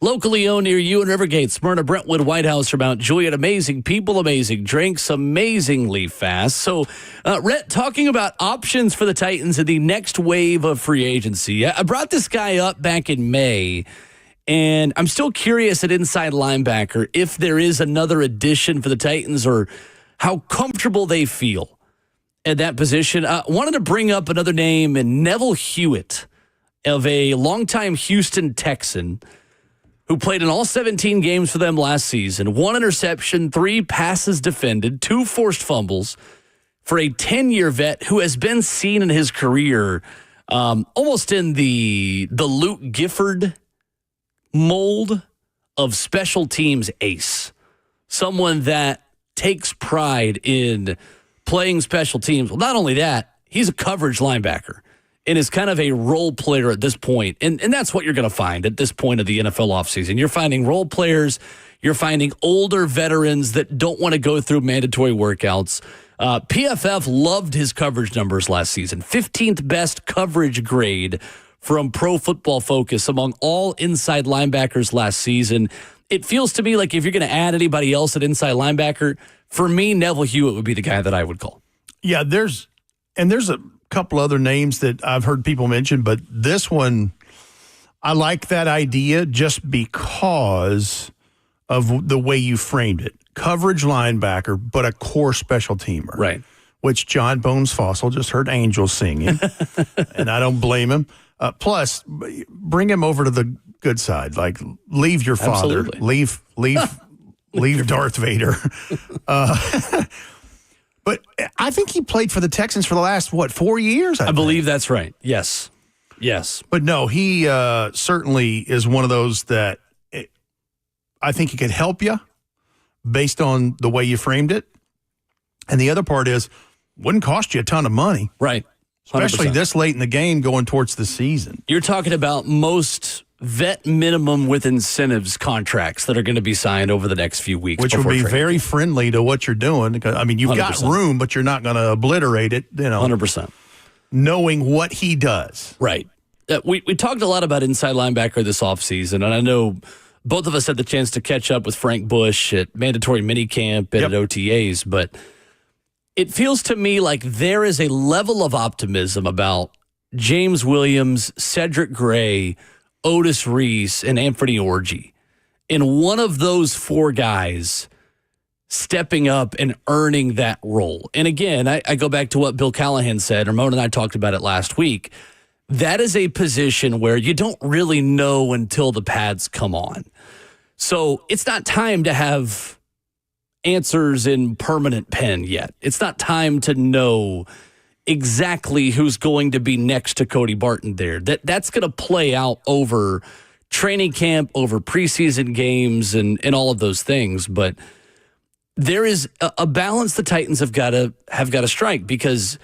Locally owned near you in Rivergate, Smyrna, Brentwood, White House, or Mount Juliet. Amazing people, amazing drinks, amazingly fast. So, Rhett, talking about options for the Titans in the next wave of free agency. I brought this guy up back in May, and I'm still curious at inside linebacker if there is another addition for the Titans or how comfortable they feel at that position. Wanted to bring up another name, and Neville Hewitt, of a longtime Houston Texan, who played in all 17 games for them last season, 1 interception, 3 passes defended, 2 forced fumbles, for a 10-year vet who has been seen in his career almost in the Luke Gifford mold of special teams ace. Someone that takes pride in playing special teams. Well, not only that, he's a coverage linebacker and is kind of a role player at this point. And that's what you're going to find at this point of the NFL offseason. You're finding role players. You're finding older veterans that don't want to go through mandatory workouts. PFF loved his coverage numbers last season. 15th best coverage grade from Pro Football Focus among all inside linebackers last season. It feels to me like if you're going to add anybody else at inside linebacker, for me, Neville Hewitt would be the guy that I would call. Yeah, there's a couple other names that I've heard people mention, but this one, I like that idea just because of the way you framed it. Coverage linebacker, but a core special teamer. Right. Which John Bones Fossil just heard angels singing, and I don't blame him. Plus, bring him over to the good side. Like, leave your father. Absolutely. Leave Darth Vader. But I think he played for the Texans for the last, 4 years? I believe that's right. Yes. But no, he certainly is one of those that I think he could help you based on the way you framed it. And the other part is, wouldn't cost you a ton of money. Right. 100%. Especially this late in the game going towards the season. You're talking about most vet minimum with incentives contracts that are going to be signed over the next few weeks. Which will be very friendly to what you're doing. I mean, you've 100%. got room, but you're not going to obliterate it, 100%. Knowing what he does. Right. We talked a lot about inside linebacker this offseason, and I know both of us had the chance to catch up with Frank Bush at mandatory minicamp and at OTAs, but it feels to me like there is a level of optimism about James Williams, Cedric Gray, Otis Reese, and Anthony Orji. And one of those 4 guys stepping up and earning that role. And again, I go back to what Bill Callahan said. Ramon and I talked about it last week. That is a position where you don't really know until the pads come on. So it's not time to have answers in permanent pen yet. It's not time to know exactly who's going to be next to Cody Barton there. That's going to play out over training camp, over preseason games, and all of those things. But there is a balance the Titans have got to strike, because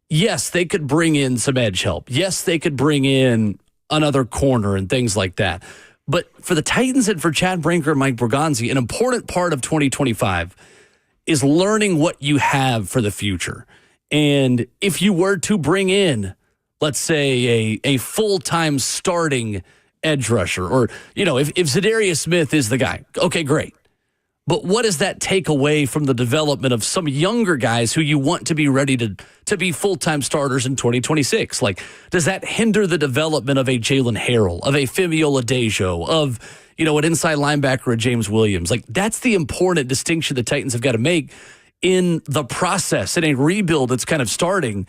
yes, they could bring in some edge help. Yes, they could bring in another corner and things like that. But for the Titans and for Chad Brinker and Mike Borgonzi, an important part of 2025 is learning what you have for the future. And if you were to bring in, let's say, a full-time starting edge rusher, or, if Zadarius Smith is the guy, okay, great. But what does that take away from the development of some younger guys who you want to be ready to be full-time starters in 2026? Like, does that hinder the development of a Jalen Harrell, of a Femi Oladejo, of, an inside linebacker, a James Williams? Like, that's the important distinction the Titans have got to make in the process, in a rebuild that's kind of starting.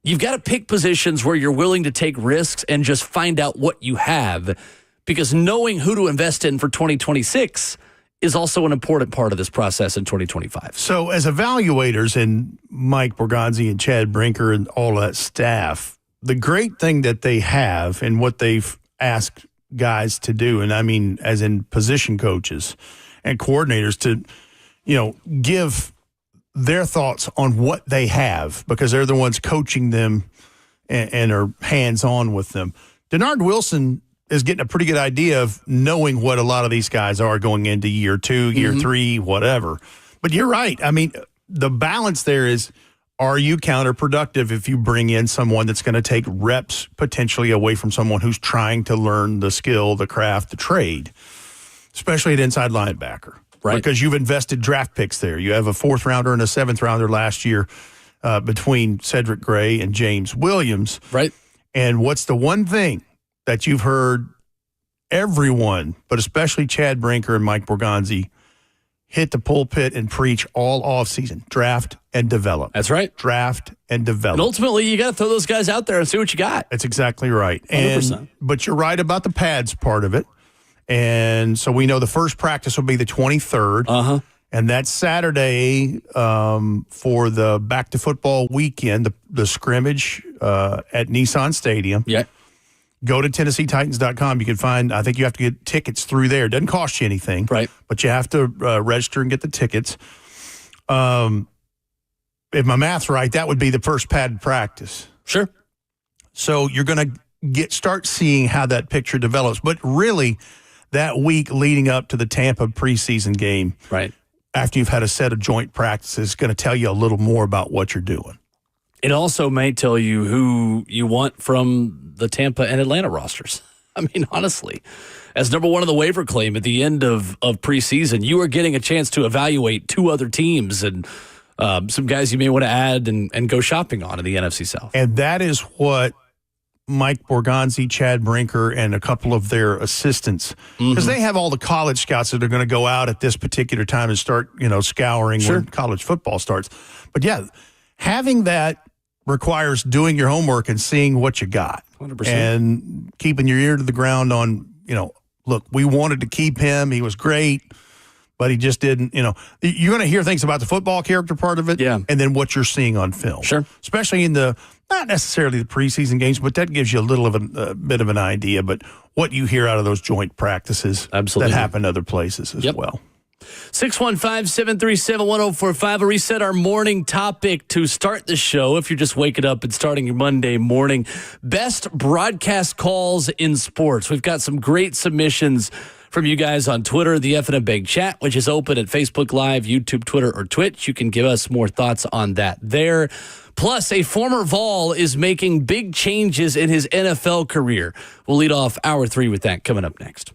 You've got to pick positions where you're willing to take risks and just find out what you have, because knowing who to invest in for 2026 is also an important part of this process in 2025. So as evaluators, and Mike Borgonzi and Chad Brinker and all that staff, the great thing that they have and what they've asked guys to do, and I mean as in position coaches and coordinators, to, give their thoughts on what they have, because they're the ones coaching them and are hands-on with them. Denard Wilson is getting a pretty good idea of knowing what a lot of these guys are going into year 2, year 3, whatever. But you're right. I mean, the balance there is, are you counterproductive if you bring in someone that's going to take reps potentially away from someone who's trying to learn the skill, the craft, the trade, especially at inside linebacker? Right. Because you've invested draft picks there. You have a 4th rounder and a 7th rounder last year between Cedric Gray and James Williams. Right. And what's the one thing that you've heard everyone, but especially Chad Brinker and Mike Borgonzi, hit the pulpit and preach all offseason? Draft and develop. That's right. Draft and develop. And ultimately, you got to throw those guys out there and see what you got. That's exactly right. 100%. But you're right about the pads part of it. And so we know the first practice will be the 23rd. Uh-huh. And that's Saturday for the back to football weekend, the scrimmage at Nissan Stadium. Yeah. Go to TennesseeTitans.com. You can find, I think you have to get tickets through there. It doesn't cost you anything. Right. But you have to register and get the tickets. If my math's right, that would be the first padded practice. Sure. So you're going to start seeing how that picture develops. But really, that week leading up to the Tampa preseason game, right, after you've had a set of joint practices, is going to tell you a little more about what you're doing. It also may tell you who you want from the Tampa and Atlanta rosters. I mean, honestly, as number one on the waiver claim at the end of preseason, you are getting a chance to evaluate 2 other teams and some guys you may want to add and go shopping on in the NFC South. And that is what Mike Borgonzi, Chad Brinker, and a couple of their assistants, because they have all the college scouts that are going to go out at this particular time and start, scouring when college football starts. But yeah, having that requires doing your homework and seeing what you got. 100%. And keeping your ear to the ground on, look, we wanted to keep him. He was great, but he just didn't, You're going to hear things about the football character part of it, and then what you're seeing on film. Sure. Especially in not necessarily the preseason games, but that gives you a little of a bit of an idea. But what you hear out of those joint practices that happen other places as well. 615-737-1045. I'll reset our morning topic to start the show. If you're just waking up and starting your Monday morning, best broadcast calls in sports. We've got some great submissions from you guys on Twitter, the F&M Big Chat, which is open at Facebook Live, YouTube, Twitter, or Twitch. You can give us more thoughts on that there. Plus, a former Vol is making big changes in his NFL career. We'll lead off hour 3 with that coming up next.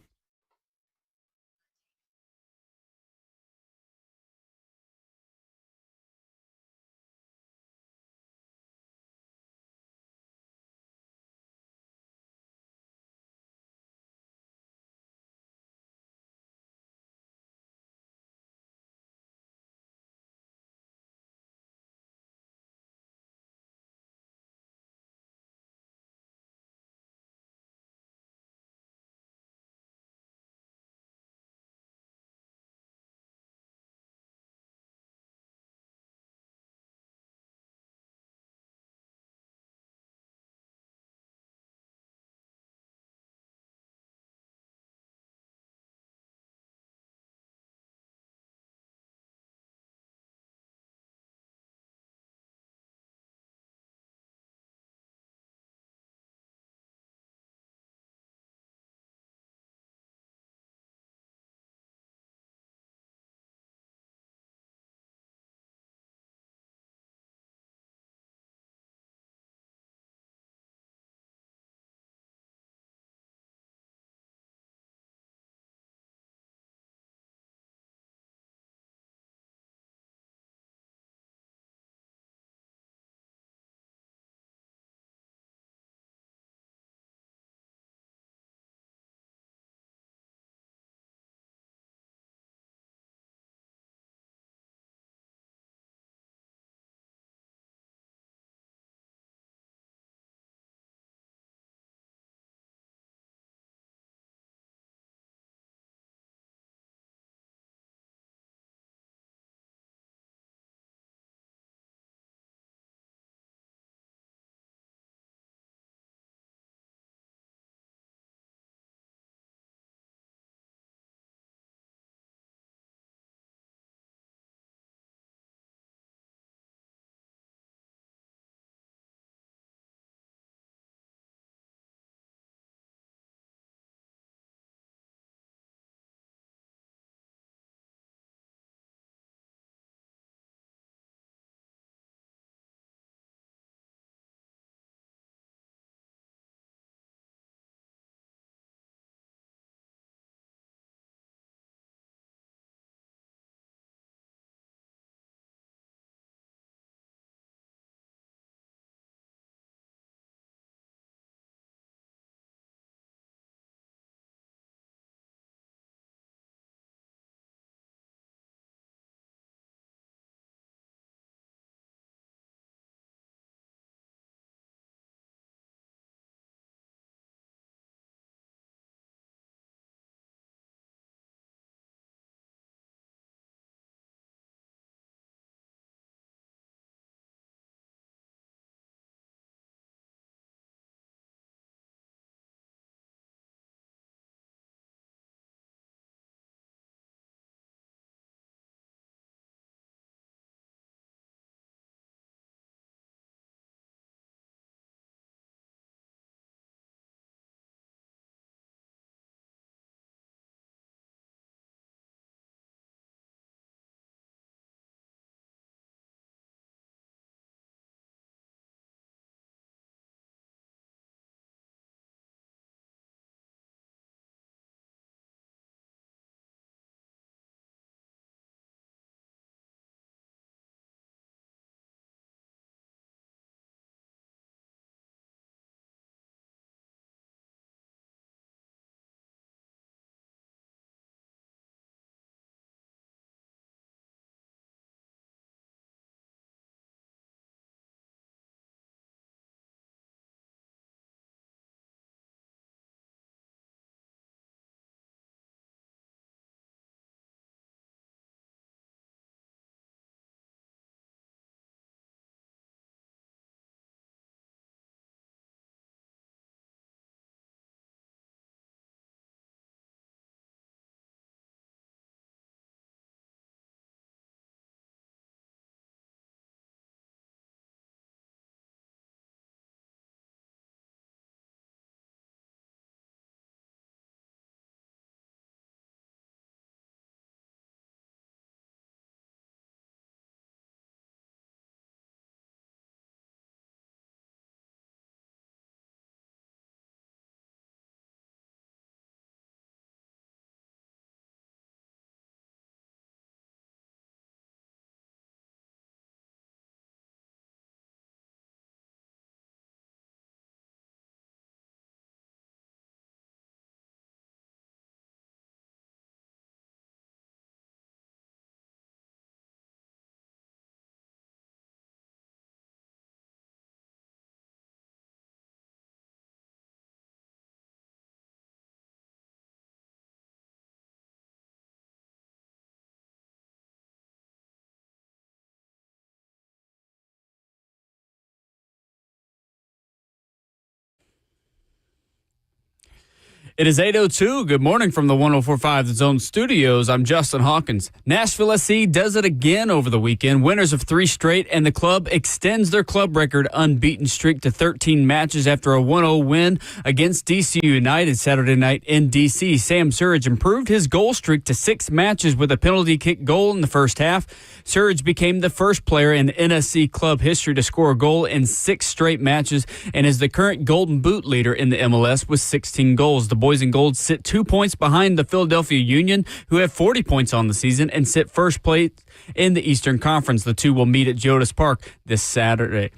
It is 8:02. Good morning from the 104.5 The Zone Studios. I'm Justin Hawkins. Nashville SC does it again over the weekend. Winners of 3 straight, and the club extends their club record unbeaten streak to 13 matches after a 1-0 win against DC United Saturday night in DC. Sam Surridge improved his goal streak to 6 matches with a penalty kick goal in the first half. Surridge became the first player in NSC club history to score a goal in 6 straight matches and is the current Golden Boot leader in the MLS with 16 goals. The Boys in Gold sit 2 points behind the Philadelphia Union, who have 40 points on the season and sit first place in the Eastern Conference. The two will meet at Geodis Park this Saturday.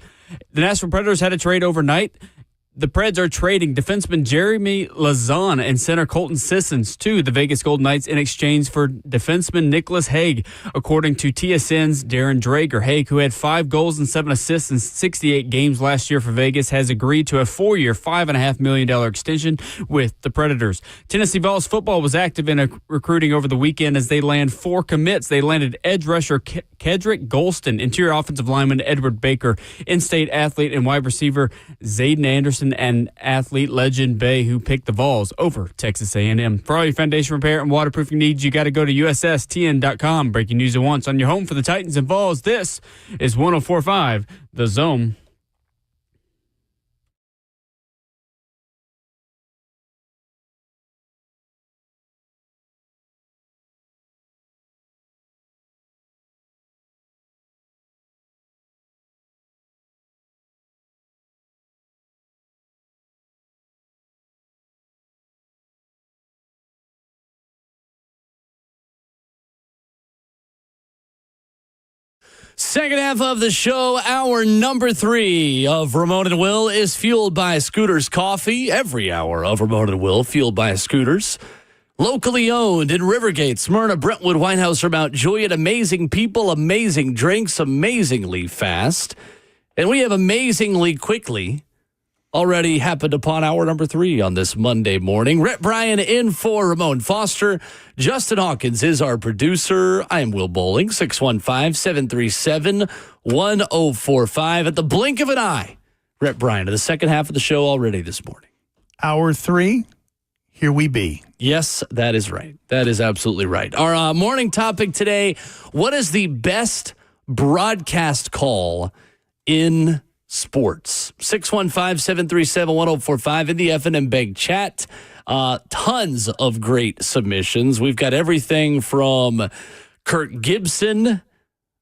The Nashville Predators had a trade overnight. The Preds are trading defenseman Jeremy Lazan and center Colton Sissons to the Vegas Golden Knights in exchange for defenseman Nicholas Hague, according to TSN's Darren Drager. Hague, who had 5 goals and 7 assists in 68 games last year for Vegas, has agreed to a 4-year, $5.5 million extension with the Predators. Tennessee Vols football was active in recruiting over the weekend as they land 4 commits. They landed edge rusher Kedrick Golston, interior offensive lineman Edward Baker, in-state athlete and wide receiver Zayden Anderson, and athlete legend Bay, who picked the Vols over Texas A&M. For all your foundation repair and waterproofing needs, you got to go to USSTN.com. Breaking news at once on your home for the Titans and Vols. This is 104.5 The Zone. Second half of the show, hour number 3 of Ramon and Will is fueled by Scooters Coffee. Every hour of Ramon and Will fueled by Scooters. Locally owned in Rivergate, Smyrna, Brentwood, Whitehouse, or Mount Juliet. Amazing people, amazing drinks, amazingly fast. And we have amazingly quickly already happened upon hour number 3 on this Monday morning. Rhett Bryan in for Ramon Foster. Justin Hawkins is our producer. I am Will Bowling, 615-737-1045. At the blink of an eye, Rhett Bryan to the second half of the show already this morning. Hour 3, here we be. Yes, that is right. That is absolutely right. Our morning topic today, what is the best broadcast call in sports? 615-737-1045 in the FNM Bank chat. Tons of great submissions. We've got everything from Kirk Gibson,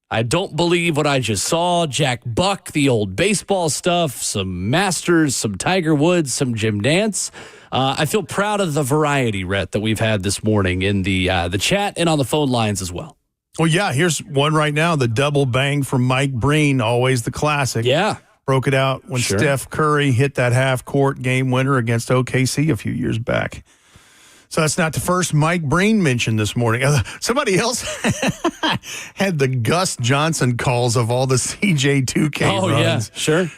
I don't believe what I just saw, Jack Buck, the old baseball stuff, some Masters, some Tiger Woods, some Jim Nance. I feel proud of the variety, Rhett, that we've had this morning in the chat and on the phone lines as well. Well, yeah, here's one right now. The double bang from Mike Breen, always the classic. Yeah. Broke it out when Steph Curry hit that half-court game winner against OKC a few years back. So that's not the first Mike Breen mentioned this morning. Somebody else had the Gus Johnson calls of all the CJ2K runs. Yeah, sure.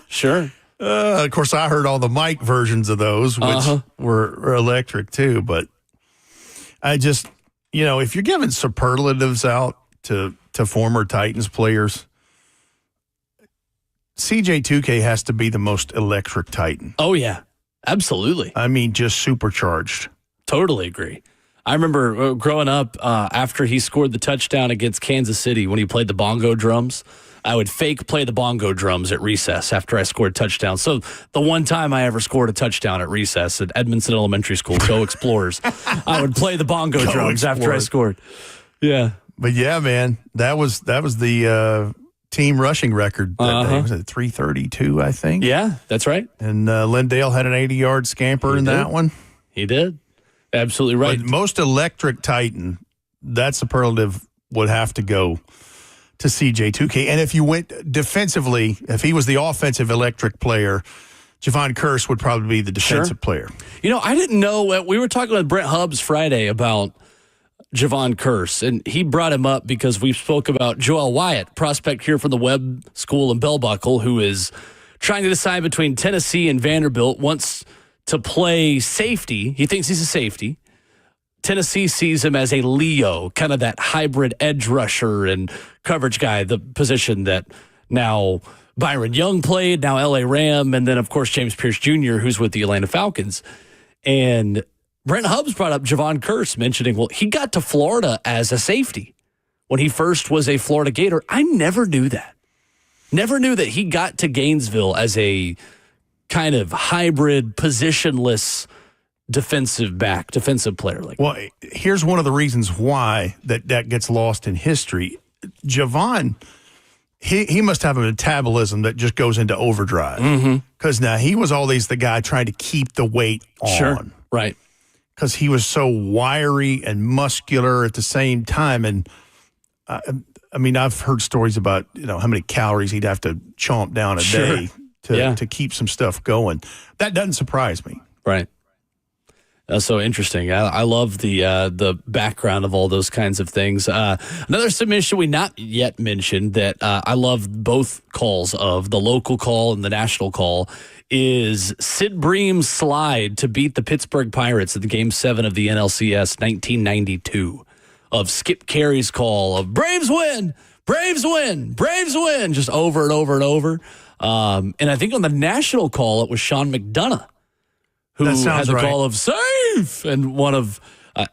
Sure. Of course, I heard all the Mike versions of those, which were electric too. But I just, if you're giving superlatives out to former Titans players, CJ2K has to be the most electric Titan. Oh, yeah. Absolutely. I mean, just supercharged. Totally agree. I remember growing up after he scored the touchdown against Kansas City when he played the bongo drums. I would fake play the bongo drums at recess after I scored touchdowns. So the one time I ever scored a touchdown at recess at Edmondson Elementary School, Go Explorers, I would play the bongo drums after I scored. Yeah. But yeah, man, that was the team rushing record that day. Was it 332, I think? Yeah, that's right. And Lindale had an 80-yard scamper in that one. He did. Absolutely right. But most electric Titan, that superlative would have to go to CJ2K. And if you went defensively, if he was the offensive electric player, Javon Kearse would probably be the defensive player. I didn't know. We were talking with Brent Hubbs Friday about Javon Kearse, and he brought him up because we spoke about Joel Wyatt, prospect here from the Webb School in Bell Buckle, who is trying to decide between Tennessee and Vanderbilt, wants to play safety. He thinks he's a safety. Tennessee sees him as a Leo, kind of that hybrid edge rusher and coverage guy, the position that now Byron Young played, now L.A. Ram, and then, of course, James Pierce Jr., who's with the Atlanta Falcons. And Brent Hubbs brought up Javon Curse, mentioning, well, he got to Florida as a safety when he first was a Florida Gator. I never knew that. Never knew that he got to Gainesville as a kind of hybrid, positionless defensive player. Well, here's one of the reasons why that gets lost in history. Javon, he must have a metabolism that just goes into overdrive. Because now he was always the guy trying to keep the weight on. Sure, right. Because he was so wiry and muscular at the same time. And I mean, I've heard stories about, how many calories he'd have to chomp down a day to keep some stuff going. That doesn't surprise me. Right. That's so interesting. I love the background of all those kinds of things. Another submission we not yet mentioned that I love both calls of, the local call and the national call, is Sid Bream's slide to beat the Pittsburgh Pirates in the Game 7 of the NLCS 1992. Of Skip Carey's call of Braves win, Braves win, Braves win, just over and over and over. And I think on the national call, it was Sean McDonough who had the call of safe. And one of,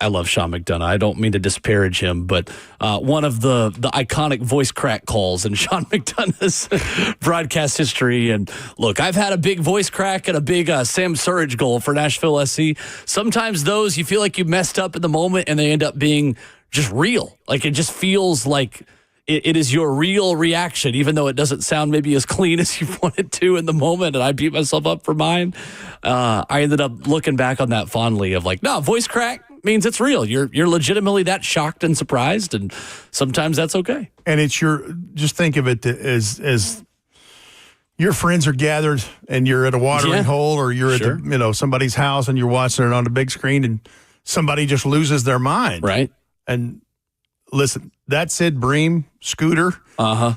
I love Sean McDonough. I don't mean to disparage him, but one of the iconic voice crack calls in Sean McDonough's broadcast history. And look, I've had a big voice crack and a big Sam Surridge goal for Nashville SC. Sometimes those, you feel like you messed up in the moment and they end up being just real. Like, it just feels like it is your real reaction, even though it doesn't sound maybe as clean as you wanted to in the moment. And I beat myself up for mine. I ended up looking back on that fondly of like, no, voice crack means it's real. You're legitimately that shocked and surprised, and sometimes that's okay. And it's just think of it as your friends are gathered and you're at a watering hole, or you're at somebody's house and you're watching it on the big screen, and somebody just loses their mind. Right. And listen, that Sid Bream scooter, I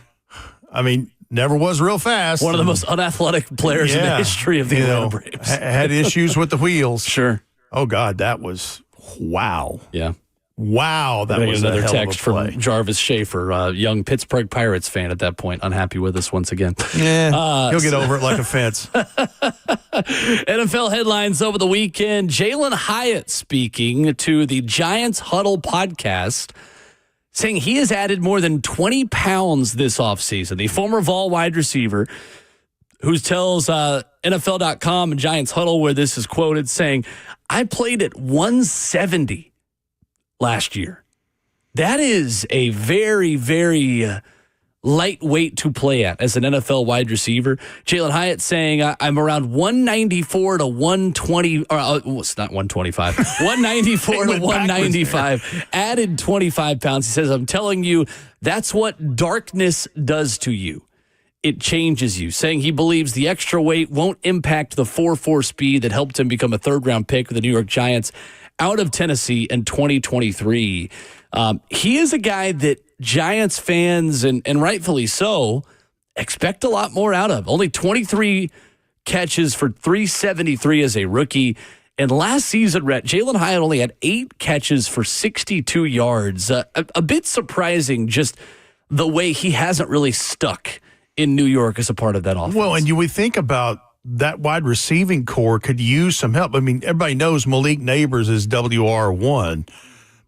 mean, never was real fast. One of the most unathletic players in the history of the Atlanta Braves. Had issues with the wheels. Sure. Oh, God, that was, wow. Yeah. Wow, that was another a hell text of a play. from Jarvis Schaefer, a young Pittsburgh Pirates fan at that point, unhappy with us once again. Yeah, he'll get over it like a fence. NFL headlines over the weekend. Jalen Hyatt speaking to the Giants Huddle podcast, saying he has added more than 20 pounds this offseason. The former Vol wide receiver, who tells NFL.com and Giants Huddle, where this is quoted, saying, I played at 170 last year. That is a very, very lightweight to play at as an NFL wide receiver. Jalen Hyatt saying, I'm around 194 to 120, or it's not 125, 194 to 195, added 25 pounds. He says, I'm telling you, that's what darkness does to you. It changes you, saying he believes the extra weight won't impact the 4.4 speed that helped him become a third-round pick of the New York Giants out of Tennessee in 2023. He is a guy that Giants fans, and rightfully so, expect a lot more out of. Only 23 catches for 373 as a rookie. And last season, Jalen Hyatt only had 8 catches for 62 yards. A bit surprising, just the way he hasn't really stuck in New York as a part of that offense. Well, and we think about that wide receiving core could use some help. I mean, everybody knows Malik Neighbors is WR1,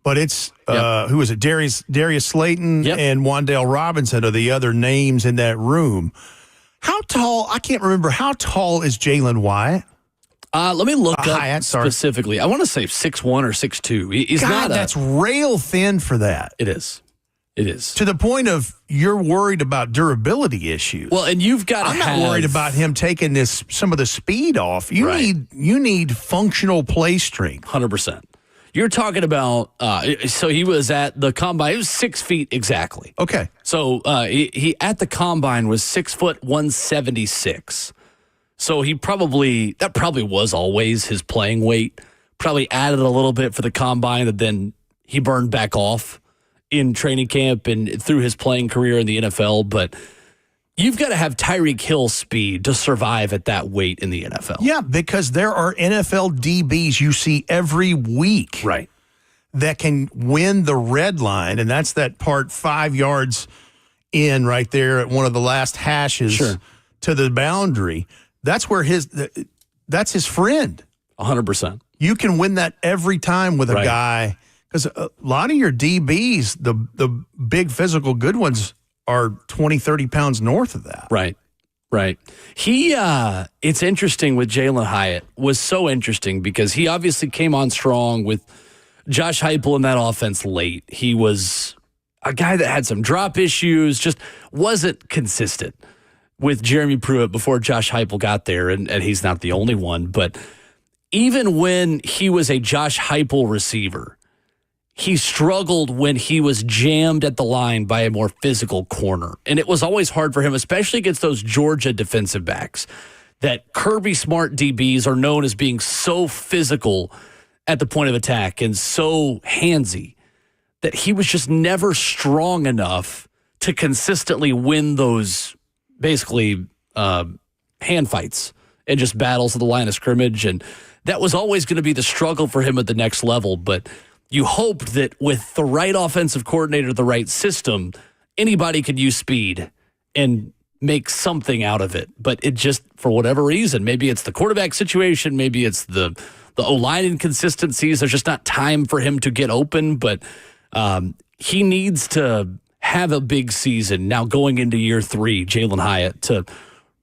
but it's, who is it? Darius Slayton and Wan'Dale Robinson are the other names in that room. How tall? I can't remember. How tall is Jalen Wyatt? Let me look up specifically. I want to say 6'1" or 6'2". He's God, that's rail thin for that. It is. It is. To the point of you're worried about durability issues. Well, and you've got to I'm not worried about him taking some of the speed off. You need functional play strength. 100%. You're talking about, so he was at the combine, he was 6 feet exactly. Okay. So he at the combine was 6 foot 176. So that probably was always his playing weight. Probably added a little bit for the combine, and then he burned back off in training camp and through his playing career in the NFL. But you've got to have Tyreek Hill speed to survive at that weight in the NFL. Yeah, because there are NFL DBs you see every week. Right. That can win the red line, and that's that part 5 yards in right there at one of the last hashes to the boundary. That's where that's his friend. 100%. You can win that every time with a guy, because a lot of your DBs, the big physical good ones, are 20, 30 pounds north of that. Right. It's interesting with Jalen Hyatt, was so interesting because he obviously came on strong with Josh Heupel in that offense late. He was a guy that had some drop issues, just wasn't consistent with Jeremy Pruitt before Josh Heupel got there, and he's not the only one. But even when he was a Josh Heupel receiver, he struggled when he was jammed at the line by a more physical corner. And it was always hard for him, especially against those Georgia defensive backs, that Kirby Smart DBs are known as being so physical at the point of attack and so handsy that he was just never strong enough to consistently win those basically hand fights and just battles at the line of scrimmage. And that was always going to be the struggle for him at the next level. But you hoped that with the right offensive coordinator, the right system, anybody could use speed and make something out of it. But it just, for whatever reason, maybe it's the quarterback situation, maybe it's the O-line inconsistencies. There's just not time for him to get open, but he needs to have a big season now going into year 3, Jalen Hyatt, to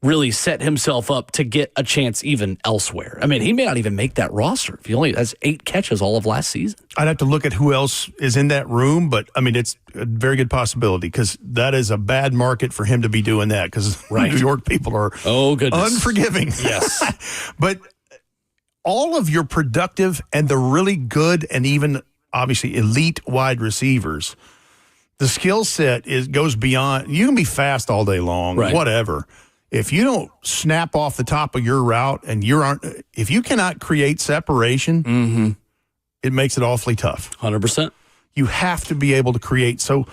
really set himself up to get a chance even elsewhere. I mean, he may not even make that roster if he only has 8 catches all of last season. I'd have to look at who else is in that room, but I mean, it's a very good possibility because that is a bad market for him to be doing that because New York people are unforgiving. Yes. But all of your productive and the really good and even obviously elite wide receivers, the skill set goes beyond. You can be fast all day long, whatever. If you don't snap off the top of your route and if you cannot create separation, it makes it awfully tough. 100%. You have to be able to create. So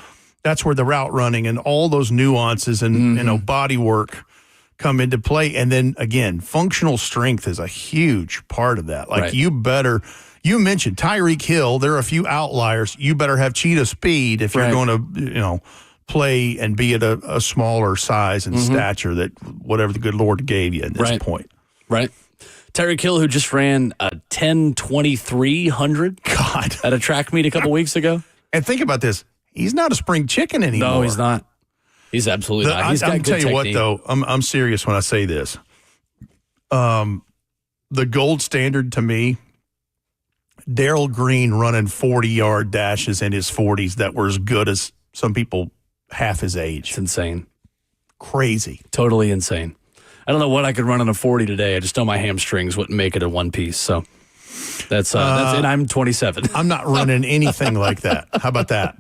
that's where the route running and all those nuances and body work come into play. And then again, functional strength is a huge part of that. Like you mentioned Tyreek Hill, there are a few outliers. You better have cheetah speed if you're going to, play and be at a smaller size and stature that whatever the good Lord gave you at this point. Right. Tyreek Hill, who just ran a 10.2300 at a track meet a couple weeks ago. And think about this. He's not a spring chicken anymore. No, he's not. He's absolutely not. He's got good technique. What, though, I'm serious when I say this. The gold standard to me, Darrell Green running 40-yard dashes in his 40s that were as good as some people half his age. It's insane. Crazy. Totally insane. I don't know what I could run on a 40 today. I just know my hamstrings wouldn't make it in one piece. So that's and I'm 27. I'm not running anything like that. How about that?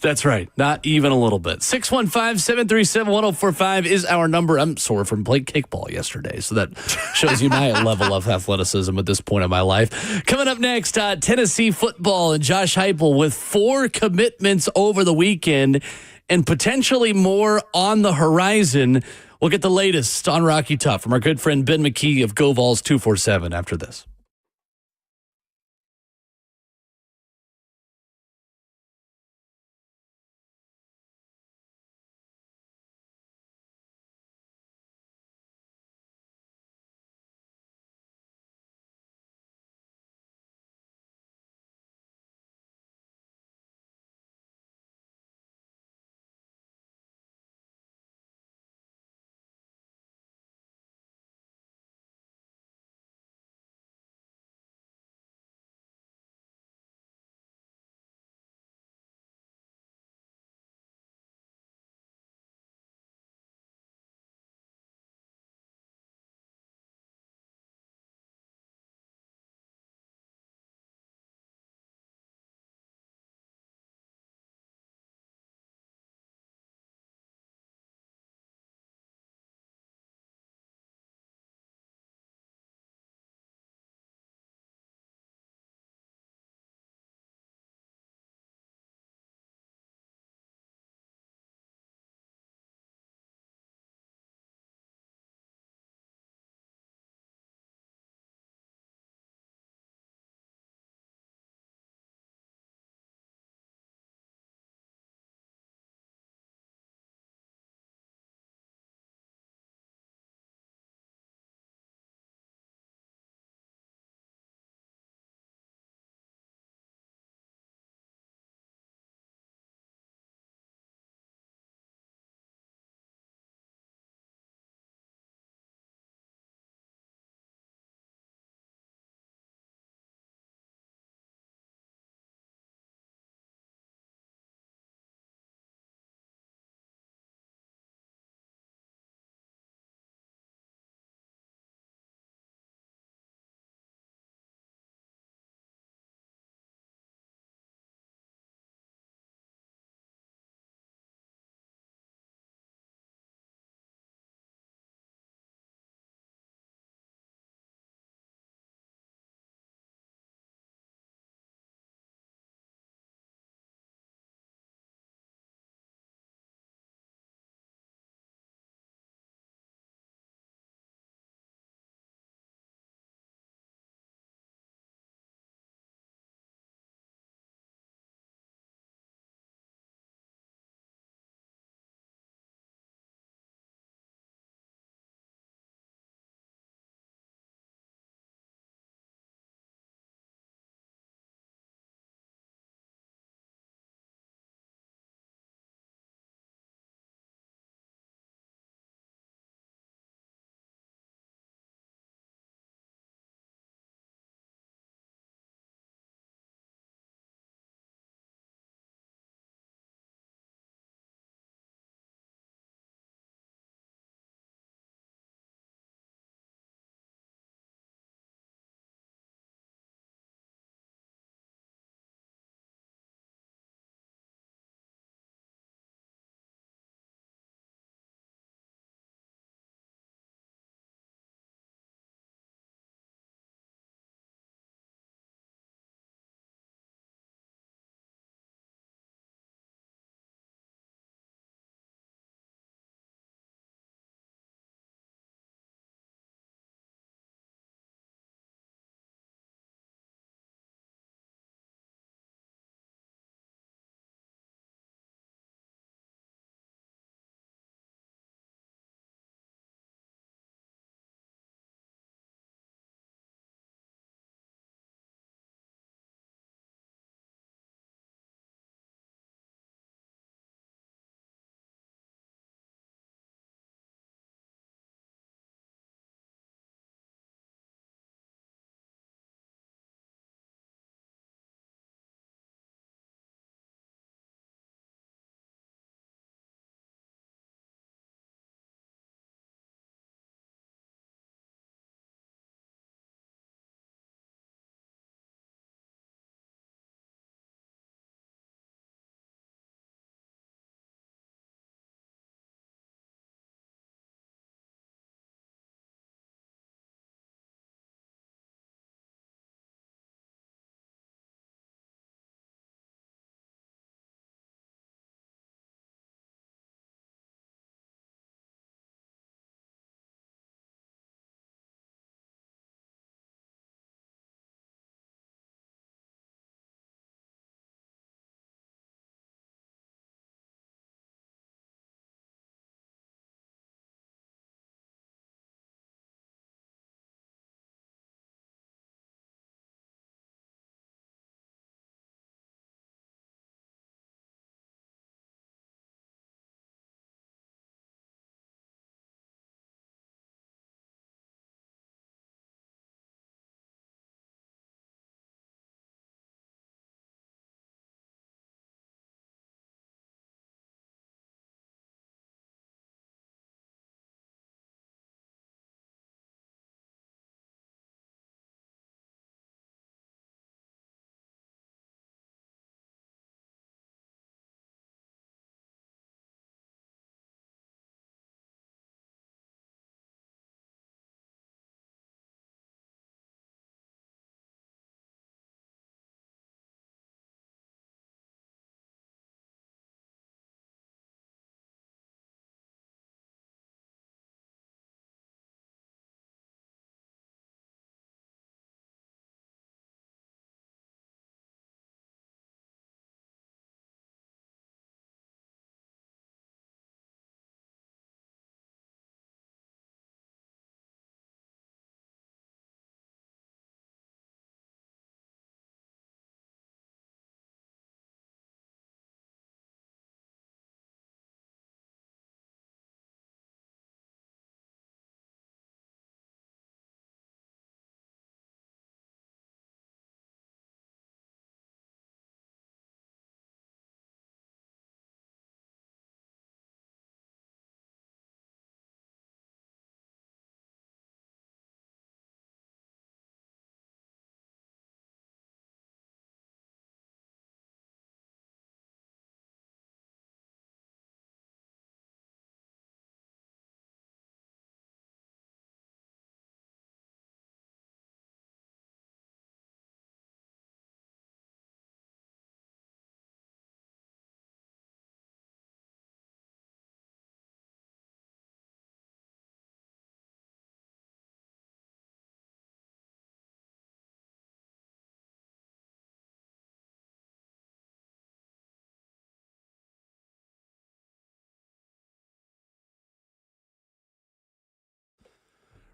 That's right. Not even a little bit. 615-737-1045 is our number. I'm sore from playing kickball yesterday, so that shows you my level of athleticism at this point in my life. Coming up next, Tennessee football and Josh Heupel with 4 commitments over the weekend and potentially more on the horizon. We'll get the latest on Rocky Top from our good friend Ben McKee of Go Vols 247 after this.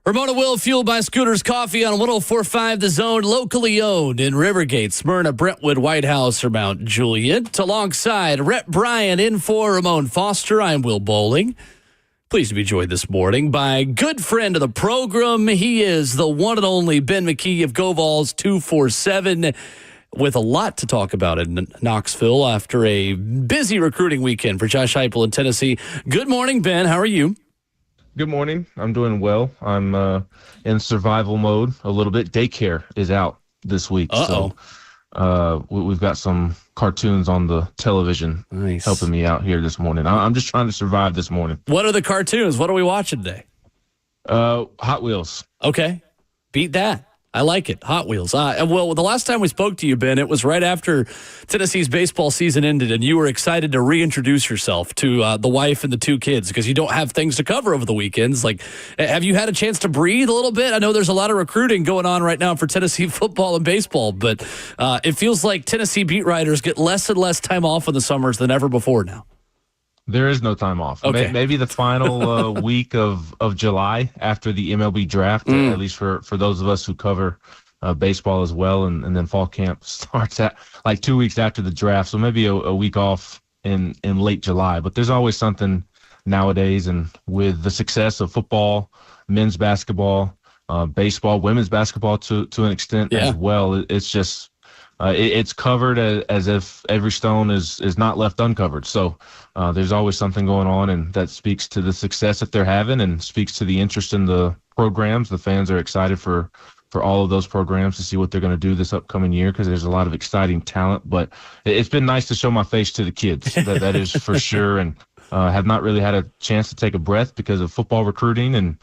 Ramon Will, fueled by Scooters Coffee on 104.5 The Zone, locally owned in Rivergate, Smyrna, Brentwood, White House, or Mount Juliet. Alongside Rhett Bryan in for Ramon Foster, I'm Will Bowling. Pleased to be joined this morning by a good friend of the program. He is the one and only Ben McKee of Vols 247, with a lot to talk about in Knoxville after a busy recruiting weekend for Josh Heupel in Tennessee. Good morning, Ben. How are you? Good morning. I'm doing well. I'm in survival mode a little bit. Daycare is out this week. So we've got some cartoons on the television helping me out here this morning. I'm just trying to survive this morning. What are the cartoons? What are we watching today? Hot Wheels. Okay. Beat that. I like it. Hot Wheels. Well, the last time we spoke to you, Ben, it was right after Tennessee's baseball season ended, and you were excited to reintroduce yourself to the wife and the two kids because you don't have things to cover over the weekends. Like, have you had a chance to breathe a little bit? I know there's a lot of recruiting going on right now for Tennessee football and baseball, but it feels like Tennessee beat writers get less and less time off in the summers than ever before now. There is no time off. Okay. Maybe the final week of July after the MLB draft, at least for those of us who cover baseball as well. And then fall camp starts at like 2 weeks after the draft. So maybe a week off in late July. But there's always something nowadays. And with the success of football, men's basketball, baseball, women's basketball to an extent as well, it's just it's covered as if every stone is not left uncovered. So there's always something going on, and that speaks to the success that they're having and speaks to the interest in the programs. The fans are excited for all of those programs to see what they're going to do this upcoming year because there's a lot of exciting talent. But it's been nice to show my face to the kids. That is for sure. And have not really had a chance to take a breath because of football recruiting and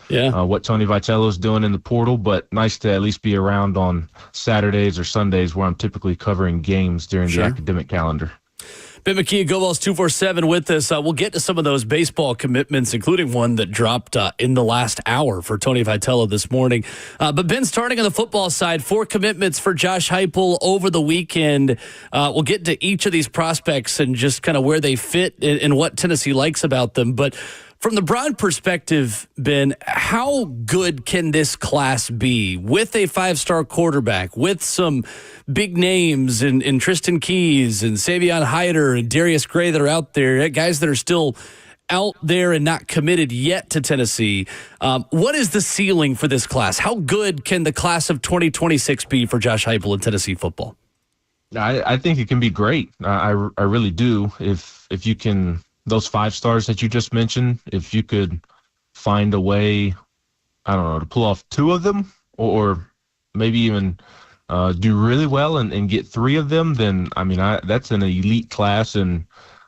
what Tony Vitello's doing in the portal, but nice to at least be around on Saturdays or Sundays where I'm typically covering games during the academic calendar. Ben McKee, Vols 247 with us. We'll get to some of those baseball commitments, including one that dropped in the last hour for Tony Vitello this morning. But Ben, starting on the football side, 4 commitments for Josh Heupel over the weekend. We'll get to each of these prospects and just kind of where they fit and what Tennessee likes about them. But from the broad perspective, Ben, how good can this class be with a 5-star quarterback, with some big names in Tristan Keys and Savion Hyder and Darius Gray that are out there, guys that are still out there and not committed yet to Tennessee? What is the ceiling for this class? How good can the class of 2026 be for Josh Heupel in Tennessee football? I think it can be great. I really do. If you can... Those 5 stars that you just mentioned, if you could find a way, I don't know, to pull off 2 of them or maybe even do really well and get 3 of them, then, I mean, that's an elite class and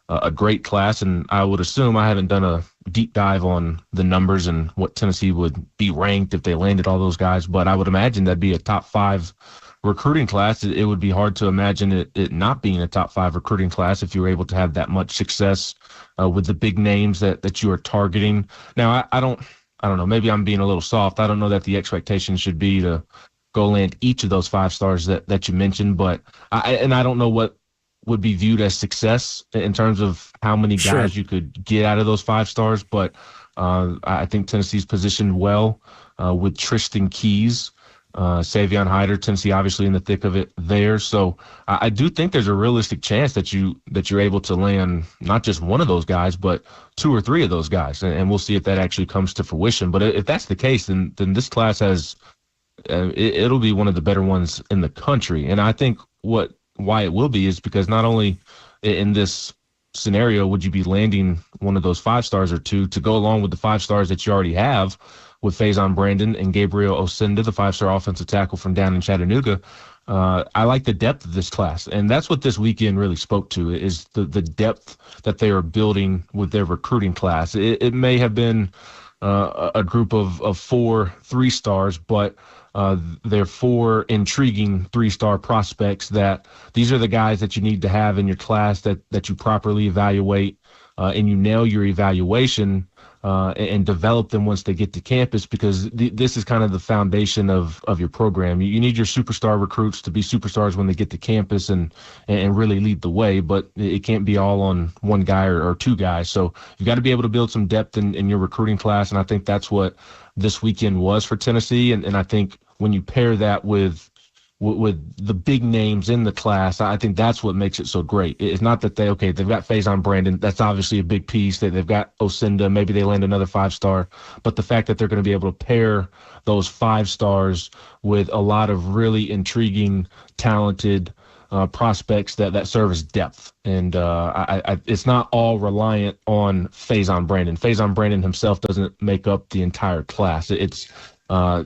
a great class. And I would assume I haven't done a deep dive on the numbers and what Tennessee would be ranked if they landed all those guys, but I would imagine that'd be a top 5 recruiting class. It would be hard to imagine it not being a top 5 recruiting class if you were able to have that much success with the big names that you are targeting. Now, I don't know. Maybe I'm being a little soft. I don't know that the expectation should be to go land each of those 5 stars that you mentioned, but I don't know what would be viewed as success in terms of how many guys you could get out of those 5 stars. But I think Tennessee's positioned well with Tristan Keys. Savion Hyder, Tennessee obviously in the thick of it there. So I do think there's a realistic chance that you're able to land not just one of those guys, but 2 or 3 of those guys. And we'll see if that actually comes to fruition. But if that's the case, then this class has it'll be one of the better ones in the country. And I think why it will be is because not only in this scenario would you be landing one of those 5 stars or 2 to go along with the 5 stars that you already have with Faison Brandon and Gabriel Osenda, the 5-star offensive tackle from down in Chattanooga. I like the depth of this class, and that's what this weekend really spoke to, is the depth that they are building with their recruiting class. It may have been a group of 4 3-stars, but they're 4 intriguing 3-star prospects that these are the guys that you need to have in your class that you properly evaluate and you nail your evaluation. and develop them once they get to campus, because this is kind of the foundation of your program. You need your superstar recruits to be superstars when they get to campus and really lead the way, but it can't be all on one guy or two guys. So you've got to be able to build some depth in your recruiting class, and I think that's what this weekend was for Tennessee. And I think when you pair that with the big names in the class, I think that's what makes it so great. It's not that they've got Faison Brandon. That's obviously a big piece. They've got Osinda. Maybe they land another 5-star. But the fact that they're going to be able to pair those 5 stars with a lot of really intriguing, talented prospects that serve as depth. And it's not all reliant on Faison Brandon. Faison Brandon himself doesn't make up the entire class. It's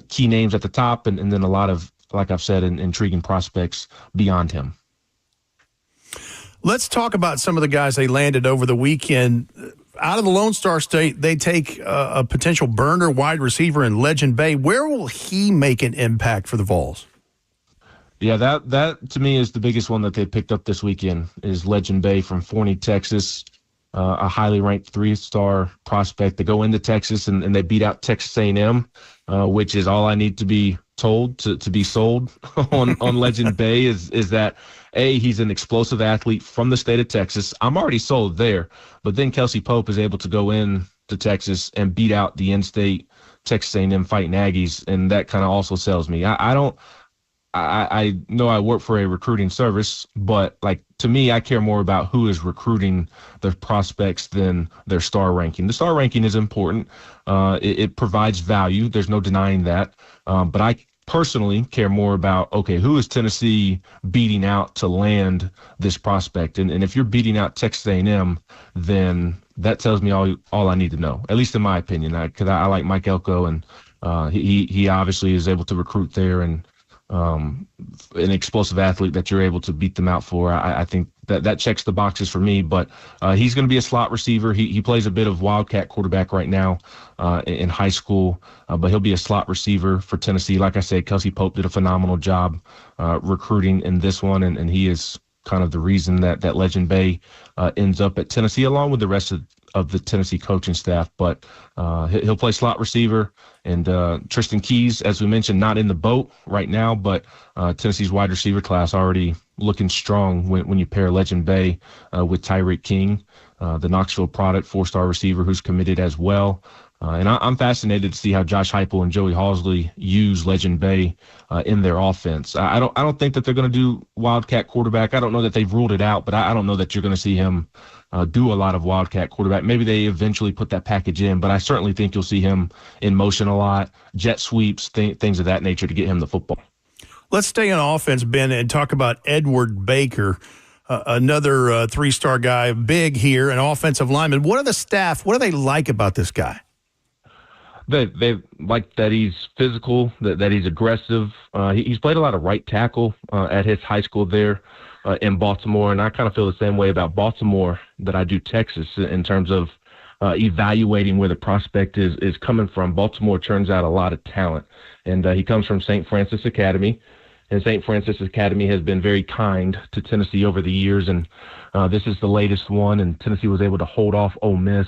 key names at the top and then a lot of, like I've said, intriguing prospects beyond him. Let's talk about some of the guys they landed over the weekend. Out of the Lone Star State, they take a potential burner wide receiver in Legend Bay. Where will he make an impact for the Vols? Yeah, that to me is the biggest one that they picked up this weekend is Legend Bay from Forney, Texas, a highly ranked 3-star prospect. They go into Texas and they beat out Texas A&M, which is all I need to be told to be sold on Legend Bay is that, A, he's an explosive athlete from the state of Texas. I'm already sold there. But then Kelsey Pope is able to go in to Texas and beat out the in-state Texas A&M Fighting Aggies, and that kind of also sells me. I know I work for a recruiting service, but to me, I care more about who is recruiting the prospects than their star ranking. The star ranking is important. It provides value. There's no denying that. But I personally care more about, who is Tennessee beating out to land this prospect? And if you're beating out Texas A&M, then that tells me all I need to know, at least in my opinion, because I like Mike Elko, and he obviously is able to recruit there, and an explosive athlete that you're able to beat them out for. I think that checks the boxes for me, but he's going to be a slot receiver. He plays a bit of wildcat quarterback right now in high school, but he'll be a slot receiver for Tennessee. Like I said, Kelsey Pope did a phenomenal job recruiting in this one, and he is kind of the reason that Legend Bay ends up at Tennessee, along with the rest of the Tennessee coaching staff. But he'll play slot receiver. And Tristan Keys, as we mentioned, not in the boat right now, but Tennessee's wide receiver class already looking strong when you pair Legend Bay with Tyreek King, the Knoxville product, 4-star receiver who's committed as well. And I'm fascinated to see how Josh Heupel and Joey Halsley use Legend Bay in their offense. I don't think that they're going to do wildcat quarterback. I don't know that they've ruled it out, but I don't know that you're going to see him do a lot of wildcat quarterback. Maybe they eventually put that package in, but I certainly think you'll see him in motion a lot, jet sweeps, things of that nature to get him the football. Let's stay on offense, Ben, and talk about Edward Baker, another 3-star guy, big here, an offensive lineman. What do they like about this guy? They like that he's physical, that he's aggressive. He's played a lot of right tackle at his high school there in Baltimore, and I kind of feel the same way about Baltimore that I do Texas in terms of evaluating where the prospect is coming from. Baltimore turns out a lot of talent, and he comes from St. Francis Academy, and St. Francis Academy has been very kind to Tennessee over the years, and this is the latest one, and Tennessee was able to hold off Ole Miss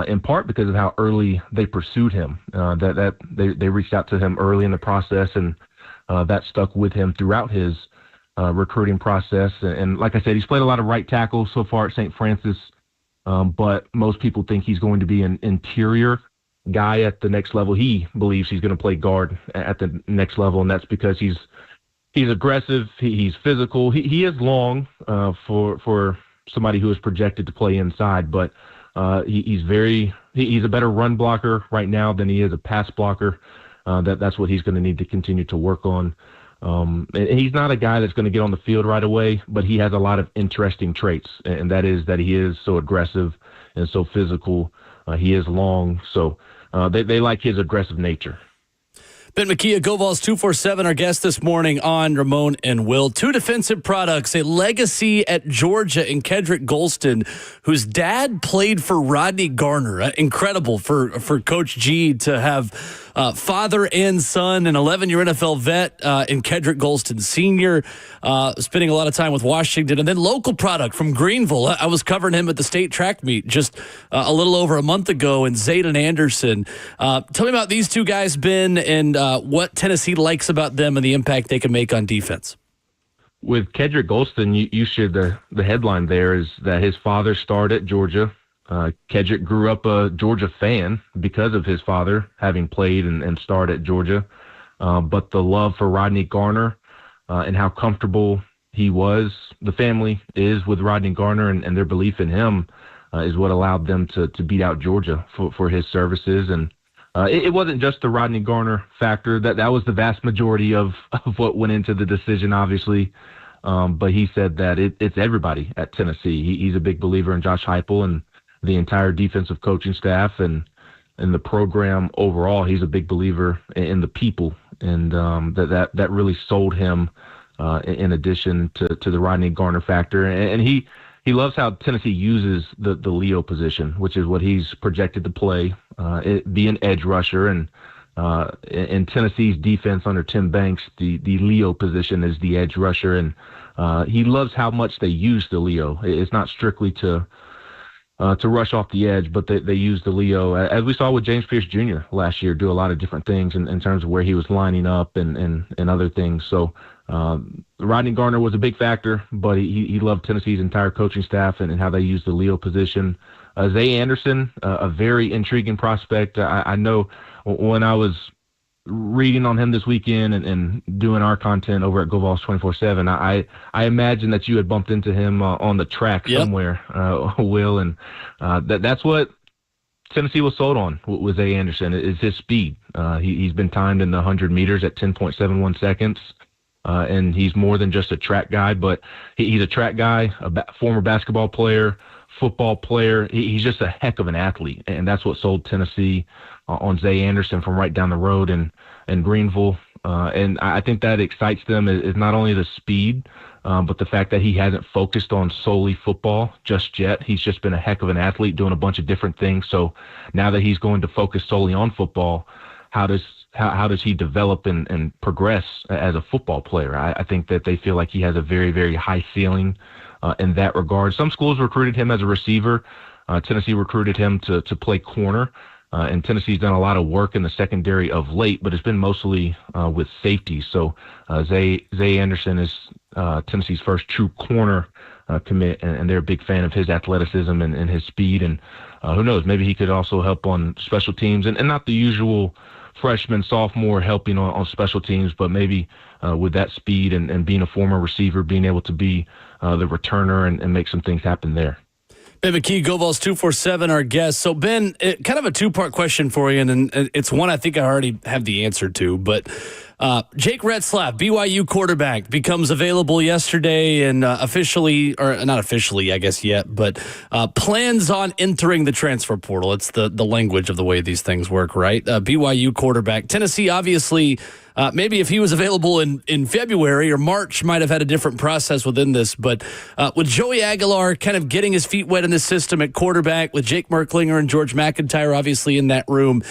in part because of how early they pursued him. They reached out to him early in the process, and that stuck with him throughout his recruiting process. And like I said, he's played a lot of right tackle so far at St. Francis, but most people think he's going to be an interior guy at the next level. He believes he's going to play guard at the next level, and that's because he's aggressive, he's physical. He is long for somebody who is projected to play inside, but he's a better run blocker right now than he is a pass blocker. That's what he's going to need to continue to work on. And he's not a guy that's going to get on the field right away, but he has a lot of interesting traits, and that is that he is so aggressive and so physical. He is long, so they like his aggressive nature. Ben McKee, Go Vols 247, our guest this morning on Ramon and Will. 2 defensive products, a legacy at Georgia in Kedrick Golston, whose dad played for Rodney Garner. Incredible for Coach G to have father and son, an 11-year NFL vet in Kedrick Golston Sr., spending a lot of time with Washington, and then local product from Greenville. I was covering him at the state track meet just a little over a month ago, and Zayden Anderson. Tell me about these two guys, Ben, and what Tennessee likes about them and the impact they can make on defense. With Kedrick Golston, you shared the headline there is that his father starred at Georgia. Kedrick grew up a Georgia fan because of his father having played and starred at Georgia. But the love for Rodney Garner and how comfortable the family is with Rodney Garner and their belief in him is what allowed them to beat out Georgia for his services. And it wasn't just the Rodney Garner factor. That was the vast majority of what went into the decision, obviously. But he said that it's everybody at Tennessee. He's a big believer in Josh Heupel and the entire defensive coaching staff and the program overall. He's a big believer in the people, and that really sold him in addition to the Rodney Garner factor. And he loves how Tennessee uses the Leo position, which is what he's projected to play, be an edge rusher. And in Tennessee's defense under Tim Banks, the Leo position is the edge rusher. And he loves how much they use the Leo. It's not strictly to rush off the edge, but they use the Leo, as we saw with James Pierce Jr. last year, do a lot of different things in terms of where he was lining up and other things. So Rodney Garner was a big factor, but he loved Tennessee's entire coaching staff and how they use the Leo position. Zay Anderson, a very intriguing prospect. I know when I was reading on him this weekend and doing our content over at Go Vols 24/7, I imagine that you had bumped into him on the track somewhere, Will, and that's what Tennessee was sold on with Zay Anderson is his speed. He's been timed in the 100 meters at 10.71 seconds. And he's more than just a track guy, but he's a track guy, former basketball player, football player. He's just a heck of an athlete, and that's what sold Tennessee on Zay Anderson from right down the road in Greenville. And I think that excites them is not only the speed, but the fact that he hasn't focused on solely football just yet. He's just been a heck of an athlete doing a bunch of different things. So now that he's going to focus solely on football, how does he develop and progress as a football player? I think that they feel like he has a very, very high ceiling in that regard. Some schools recruited him as a receiver. Tennessee recruited him to play corner. And Tennessee's done a lot of work in the secondary of late, but it's been mostly with safety. So Zay Anderson is Tennessee's first true corner commit, and they're a big fan of his athleticism and his speed. And who knows, maybe he could also help on special teams, and not the usual freshman, sophomore helping on special teams, but maybe with that speed and being a former receiver, being able to be the returner and make some things happen there. Ben McKee, Go Vols 247, our guest. So, Ben, kind of a two-part question for you, and it's one I think I already have the answer to, but Jake Retzlaff, BYU quarterback, becomes available yesterday and officially, or not officially, I guess yet, but plans on entering the transfer portal. It's the language of the way these things work, right? BYU quarterback. Tennessee, obviously, maybe if he was available in February or March, might have had a different process within this. But with Joey Aguilar kind of getting his feet wet in the system at quarterback, with Jake Merklinger and George McIntyre obviously in that room,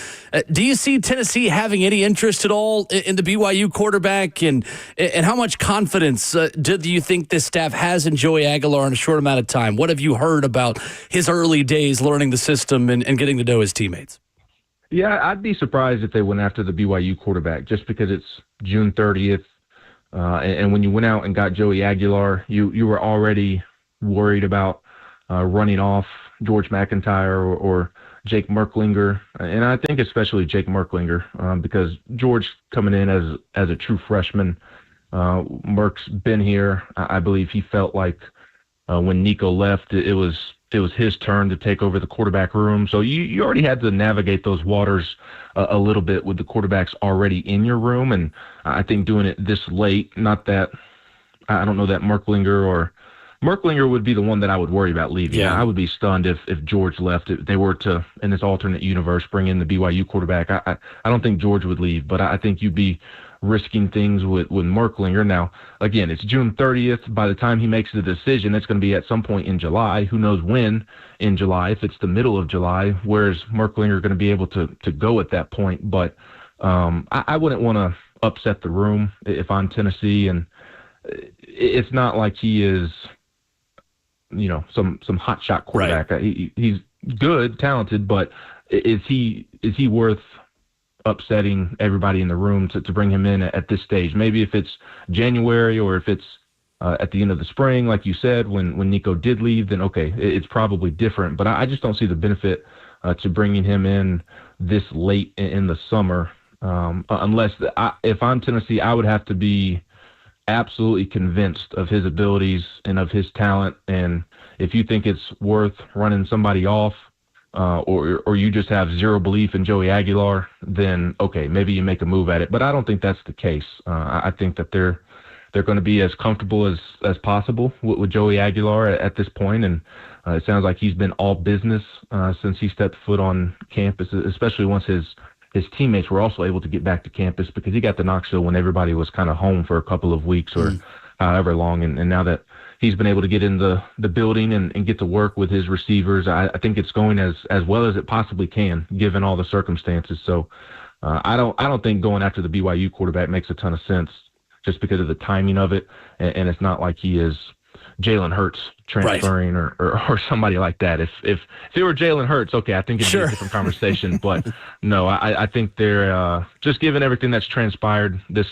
do you see Tennessee having any interest at all in the BYU quarterback? And how much confidence do you think this staff has in Joey Aguilar in a short amount of time? What have you heard about his early days learning the system and getting to know his teammates? Yeah, I'd be surprised if they went after the BYU quarterback just because it's June 30th. And when you went out and got Joey Aguilar, you were already worried about running off George McIntyre or Jake Merklinger. And I think especially Jake Merklinger because George coming in as a true freshman, Merk's been here. I believe he felt like when Nico left, it was his turn to take over the quarterback room. So you already had to navigate those waters a little bit with the quarterbacks already in your room. And I think doing it this late, not that I don't know that Merklinger would be the one that I would worry about leaving. Yeah. I would be stunned if George left. If they were to, in this alternate universe, bring in the BYU quarterback. I don't think George would leave, but I think you'd be risking things with Merklinger. Now, again, it's June 30th. By the time he makes the decision, it's going to be at some point in July. Who knows when in July? If it's the middle of July, where's Merklinger going to be able to go at that point? But I wouldn't want to upset the room if I'm Tennessee, and it's not like he is, some hotshot quarterback. Right. He's good, talented, but is he worth upsetting everybody in the room to bring him in at this stage? Maybe if it's January or if it's at the end of the spring, like you said, when Nico did leave, then okay, it's probably different. But I just don't see the benefit to bringing him in this late in the summer, unless if I'm Tennessee, I would have to be absolutely convinced of his abilities and of his talent. And if you think it's worth running somebody off, or you just have zero belief in Joey Aguilar, then okay, maybe you make a move at it. But I don't think that's the case. I think that they're going to be as comfortable as possible with Joey Aguilar at this point, and it sounds like he's been all business since he stepped foot on campus, especially once his teammates were also able to get back to campus, because he got to Knoxville when everybody was kind of home for a couple of weeks or however long, and now that he's been able to get in the building and get to work with his receivers, I think it's going as well as it possibly can, given all the circumstances. So I don't think going after the BYU quarterback makes a ton of sense, just because of the timing of it, and it's not like he is Jalen Hurts transferring, right, or somebody like that. If it were Jalen Hurts, okay, I think it'd be a different conversation. But no, I think they're just given everything that's transpired this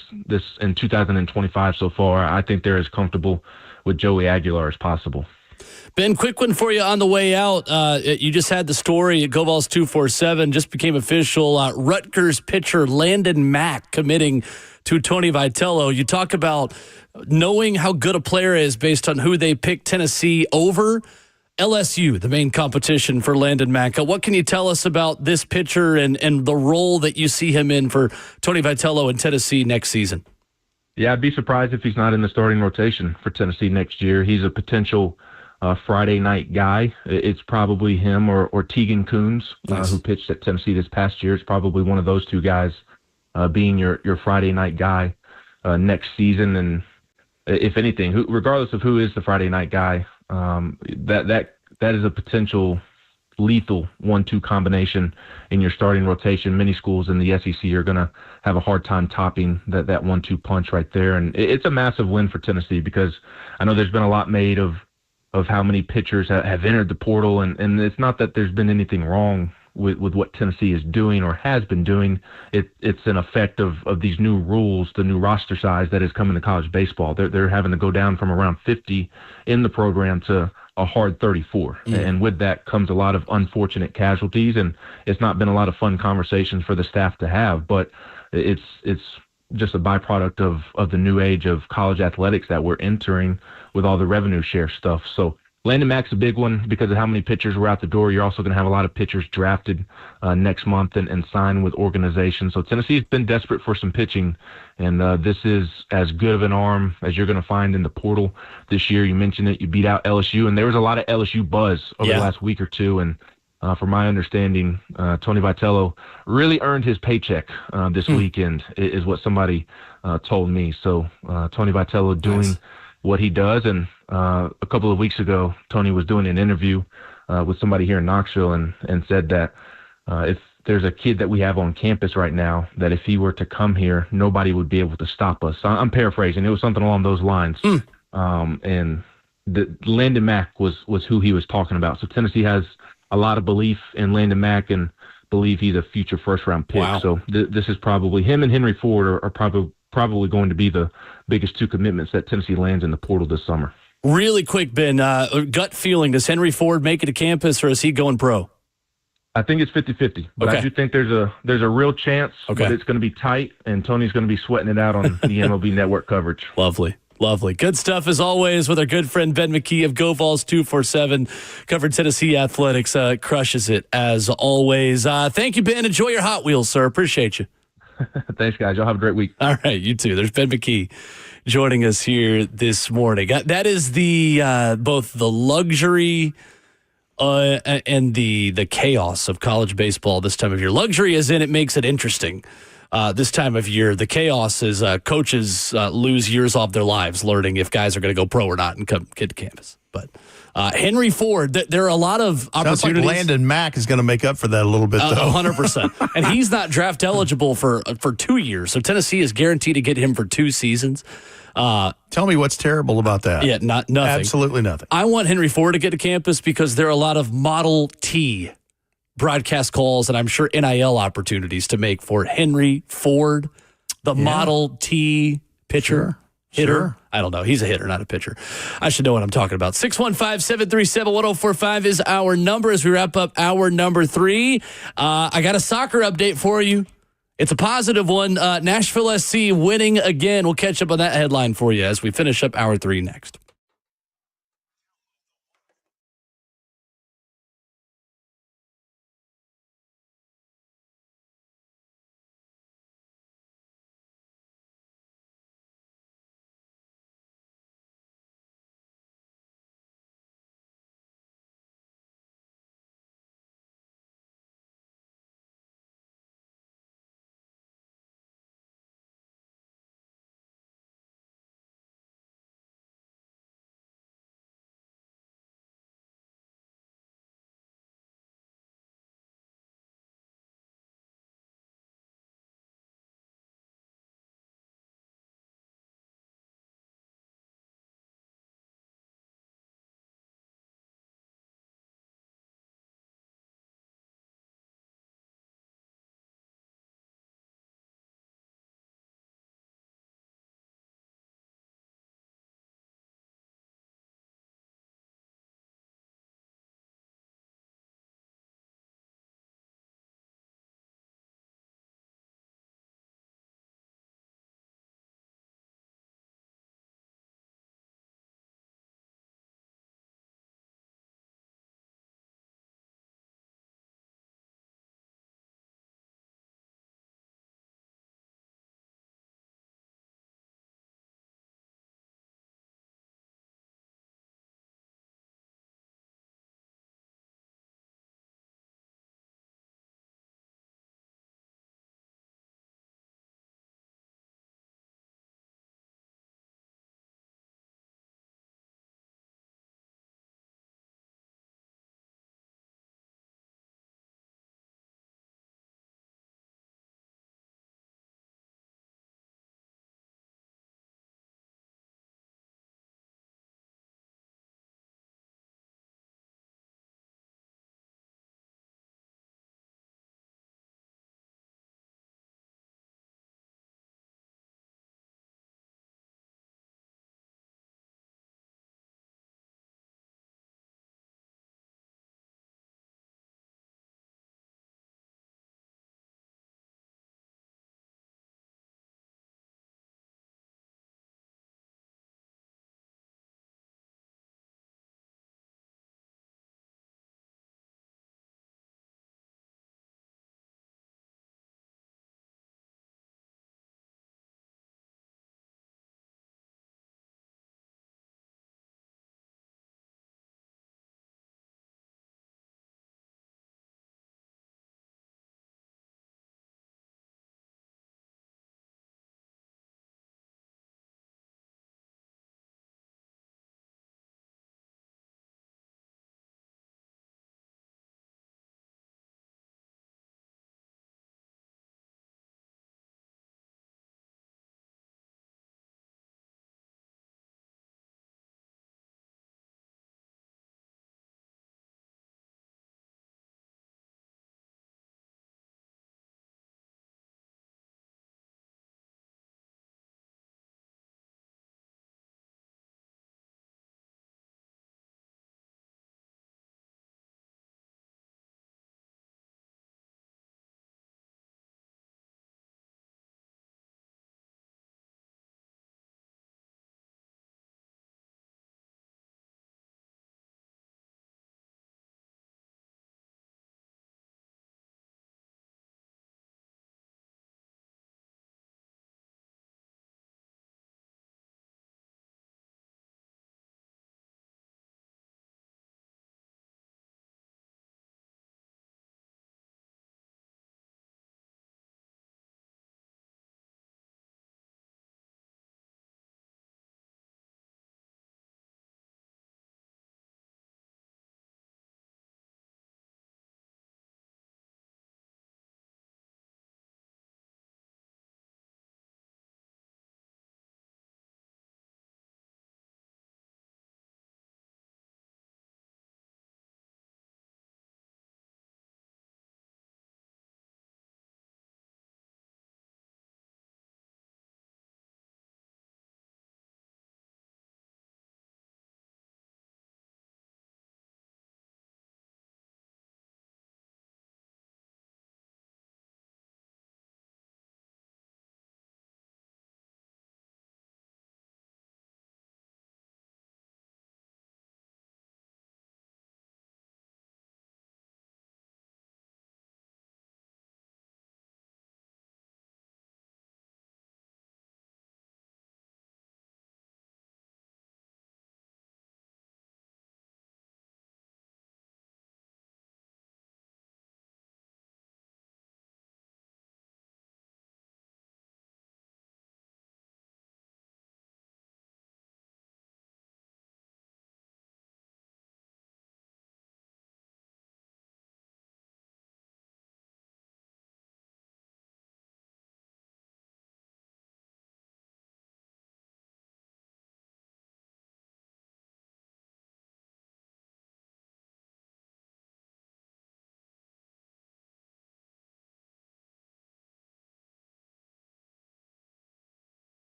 in 2025 so far, I think they're as comfortable with Joey Aguilar as possible. Ben, quick one for you on the way out. You just had the story at Go Vols 247, just became official. Rutgers pitcher Landon Mack committing to Tony Vitello. You talk about knowing how good a player is based on who they pick Tennessee over. LSU, the main competition for Landon Mack. What can you tell us about this pitcher and the role that you see him in for Tony Vitello in Tennessee next season? Yeah, I'd be surprised if he's not in the starting rotation for Tennessee next year. He's a potential Friday night guy. It's probably him or Tegan Coons, who pitched at Tennessee this past year. It's probably one of those two guys being your Friday night guy next season. And if anything, regardless of who is the Friday night guy, that is a potential lethal 1-2 combination in your starting rotation. Many schools in the SEC are going to have a hard time topping that 1-2 punch right there. And it's a massive win for Tennessee, because I know there's been a lot made of how many pitchers have entered the portal. And it's not that there's been anything wrong with what Tennessee is doing or has been doing. It's an effect of these new rules, the new roster size that is coming to college baseball. They're having to go down from around 50 in the program to a hard 34. And with that comes a lot of unfortunate casualties, and it's not been a lot of fun conversations for the staff to have, but it's just a byproduct of the new age of college athletics that we're entering with all the revenue share stuff. So Landon Mack's a big one because of how many pitchers were out the door. You're also going to have a lot of pitchers drafted next month and sign with organizations. So Tennessee's been desperate for some pitching, and this is as good of an arm as you're going to find in the portal this year. You mentioned it. You beat out LSU, and there was a lot of LSU buzz over the last week or two. And from my understanding, Tony Vitello really earned his paycheck this weekend, is what somebody told me. So Tony Vitello doing what he does. And a couple of weeks ago, Tony was doing an interview with somebody here in Knoxville and said that if there's a kid that we have on campus right now, that if he were to come here, nobody would be able to stop us. I'm paraphrasing. It was something along those lines. And Landon Mack was who he was talking about. So Tennessee has a lot of belief in Landon Mack and believe he's a future first-round pick. Wow. So this is probably him and Henry Ford are probably going to be the biggest two commitments that Tennessee lands in the portal this summer. Really quick, Ben, gut feeling, does Henry Ford make it to campus, or is he going pro? I think it's 50-50, but I do think there's a real chance, but it's going to be tight, and Tony's going to be sweating it out on the MLB Network coverage. Lovely. Good stuff as always with our good friend Ben McKee of Go Vols 247, covering Tennessee athletics. Crushes it as always. Thank you, Ben. Enjoy your Hot Wheels, sir. Appreciate you. Thanks, guys. Y'all have a great week. All right, you too. There's Ben McKee joining us here this morning. That is the both the luxury and the chaos of college baseball this time of year. Luxury is in it makes it interesting. this time of year. The chaos is coaches lose years off their lives learning if guys are going to go pro or not and get to campus. But Henry Ford, there are a lot of opportunities. Sounds like Landon Mack is going to make up for that a little bit, though. 100%. And he's not draft eligible for 2 years. So Tennessee is guaranteed to get him for 2 seasons. Tell me what's terrible about that. Yeah, nothing. Absolutely nothing. I want Henry Ford to get to campus because there are a lot of Model T broadcast calls and I'm sure NIL opportunities to make for Henry Ford, the Model T pitcher. Hitter? Sure. I don't know. He's a hitter, not a pitcher. I should know what I'm talking about. 615-737-1045 is our number as we wrap up hour number 3. I got a soccer update for you. It's a positive one. Nashville SC winning again. We'll catch up on that headline for you as we finish up hour 3 next.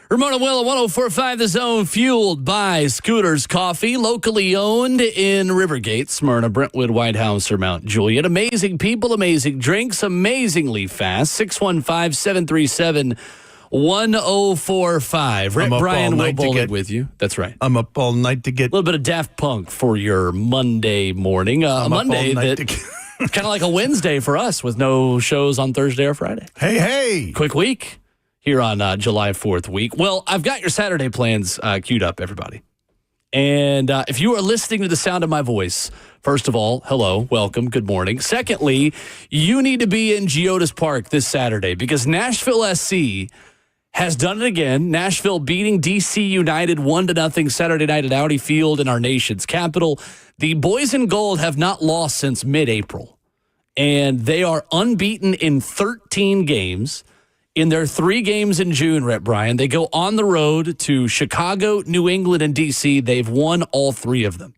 Ramon Will, 104.5 The Zone, fueled by Scooters Coffee, locally owned in Rivergate, Smyrna, Brentwood, White House, or Mount Juliet. Amazing people, amazing drinks, amazingly fast. 615-737-1045. Rip Brian Will Bowling with you. That's right. I'm up all night to get a little bit of Daft Punk for your Monday morning. A Monday that kind of like a Wednesday for us with no shows on Thursday or Friday. Hey. Quick week here on July 4th week. Well, I've got your Saturday plans queued up, everybody. And if you are listening to the sound of my voice, first of all, hello, welcome, good morning. Secondly, you need to be in Geodis Park this Saturday because Nashville SC has done it again. Nashville beating DC United 1-0 Saturday night at Audi Field in our nation's capital. The boys in gold have not lost since mid-April, and they are unbeaten in 13 games. In their 3 games in June, Rhett Bryan, they go on the road to Chicago, New England, and D.C. They've won all 3 of them.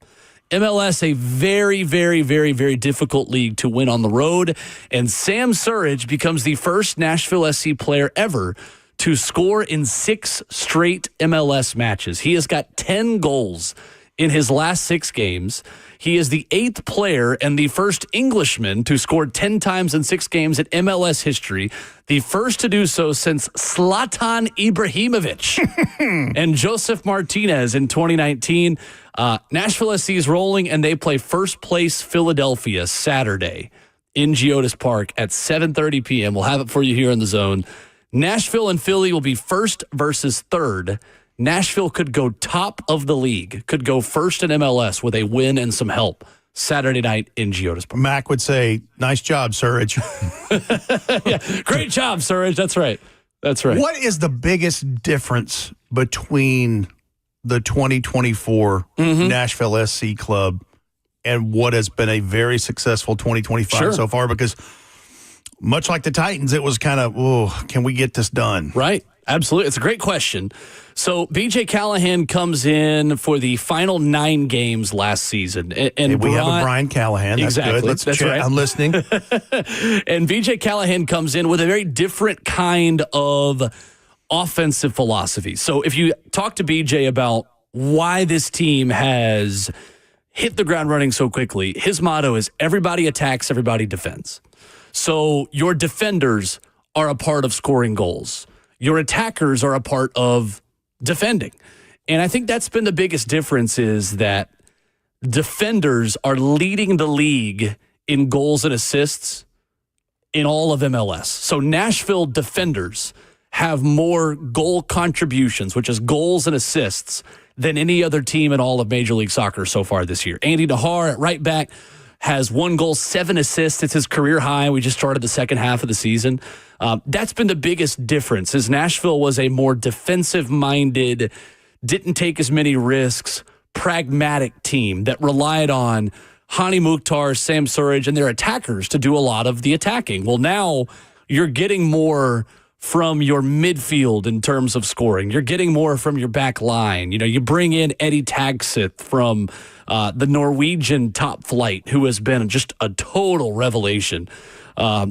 MLS, a very, very, very, very difficult league to win on the road. And Sam Surridge becomes the first Nashville SC player ever to score in 6 straight MLS matches. He has got 10 goals in his last 6 games. He is the 8th player and the first Englishman to score 10 times in 6 games in MLS history. The first to do so since Zlatan Ibrahimovic and Joseph Martinez in 2019. Nashville SC is rolling, and they play first place Philadelphia Saturday in Geodis Park at 7:30 p.m. We'll have it for you here in the Zone. Nashville and Philly will be first versus third. Nashville could go top of the league, could go first in MLS with a win and some help Saturday night in Geodis Park. Mac would say, nice job, Surridge. Yeah, great job, Surridge. That's right. That's right. What is the biggest difference between the 2024 Nashville SC club and what has been a very successful 2025 so far? Because much like the Titans, it was kind of, can we get this done? Right. Absolutely. It's a great question. So B.J. Callahan comes in for the final 9 games last season. And we have a Brian Callahan. That's exactly. good. Let's That's check. right. I'm listening. And B.J. Callahan comes in with a very different kind of offensive philosophy. So if you talk to B.J. about why this team has hit the ground running so quickly, his motto is everybody attacks, everybody defends. So your defenders are a part of scoring goals. Your attackers are a part of defending. And I think that's been the biggest difference is that defenders are leading the league in goals and assists in all of MLS. So Nashville defenders have more goal contributions, which is goals and assists, than any other team in all of Major League Soccer so far this year. Andy Nahar at right back has 1 goal, 7 assists. It's his career high. We just started the second half of the season. That's been the biggest difference is Nashville was a more defensive-minded, didn't take as many risks, pragmatic team that relied on Hani Mukhtar, Sam Surridge, and their attackers to do a lot of the attacking. Well, now you're getting more from your midfield in terms of scoring. You're getting more from your back line. You know, you bring in Eddie Tagseth from the Norwegian top flight, who has been just a total revelation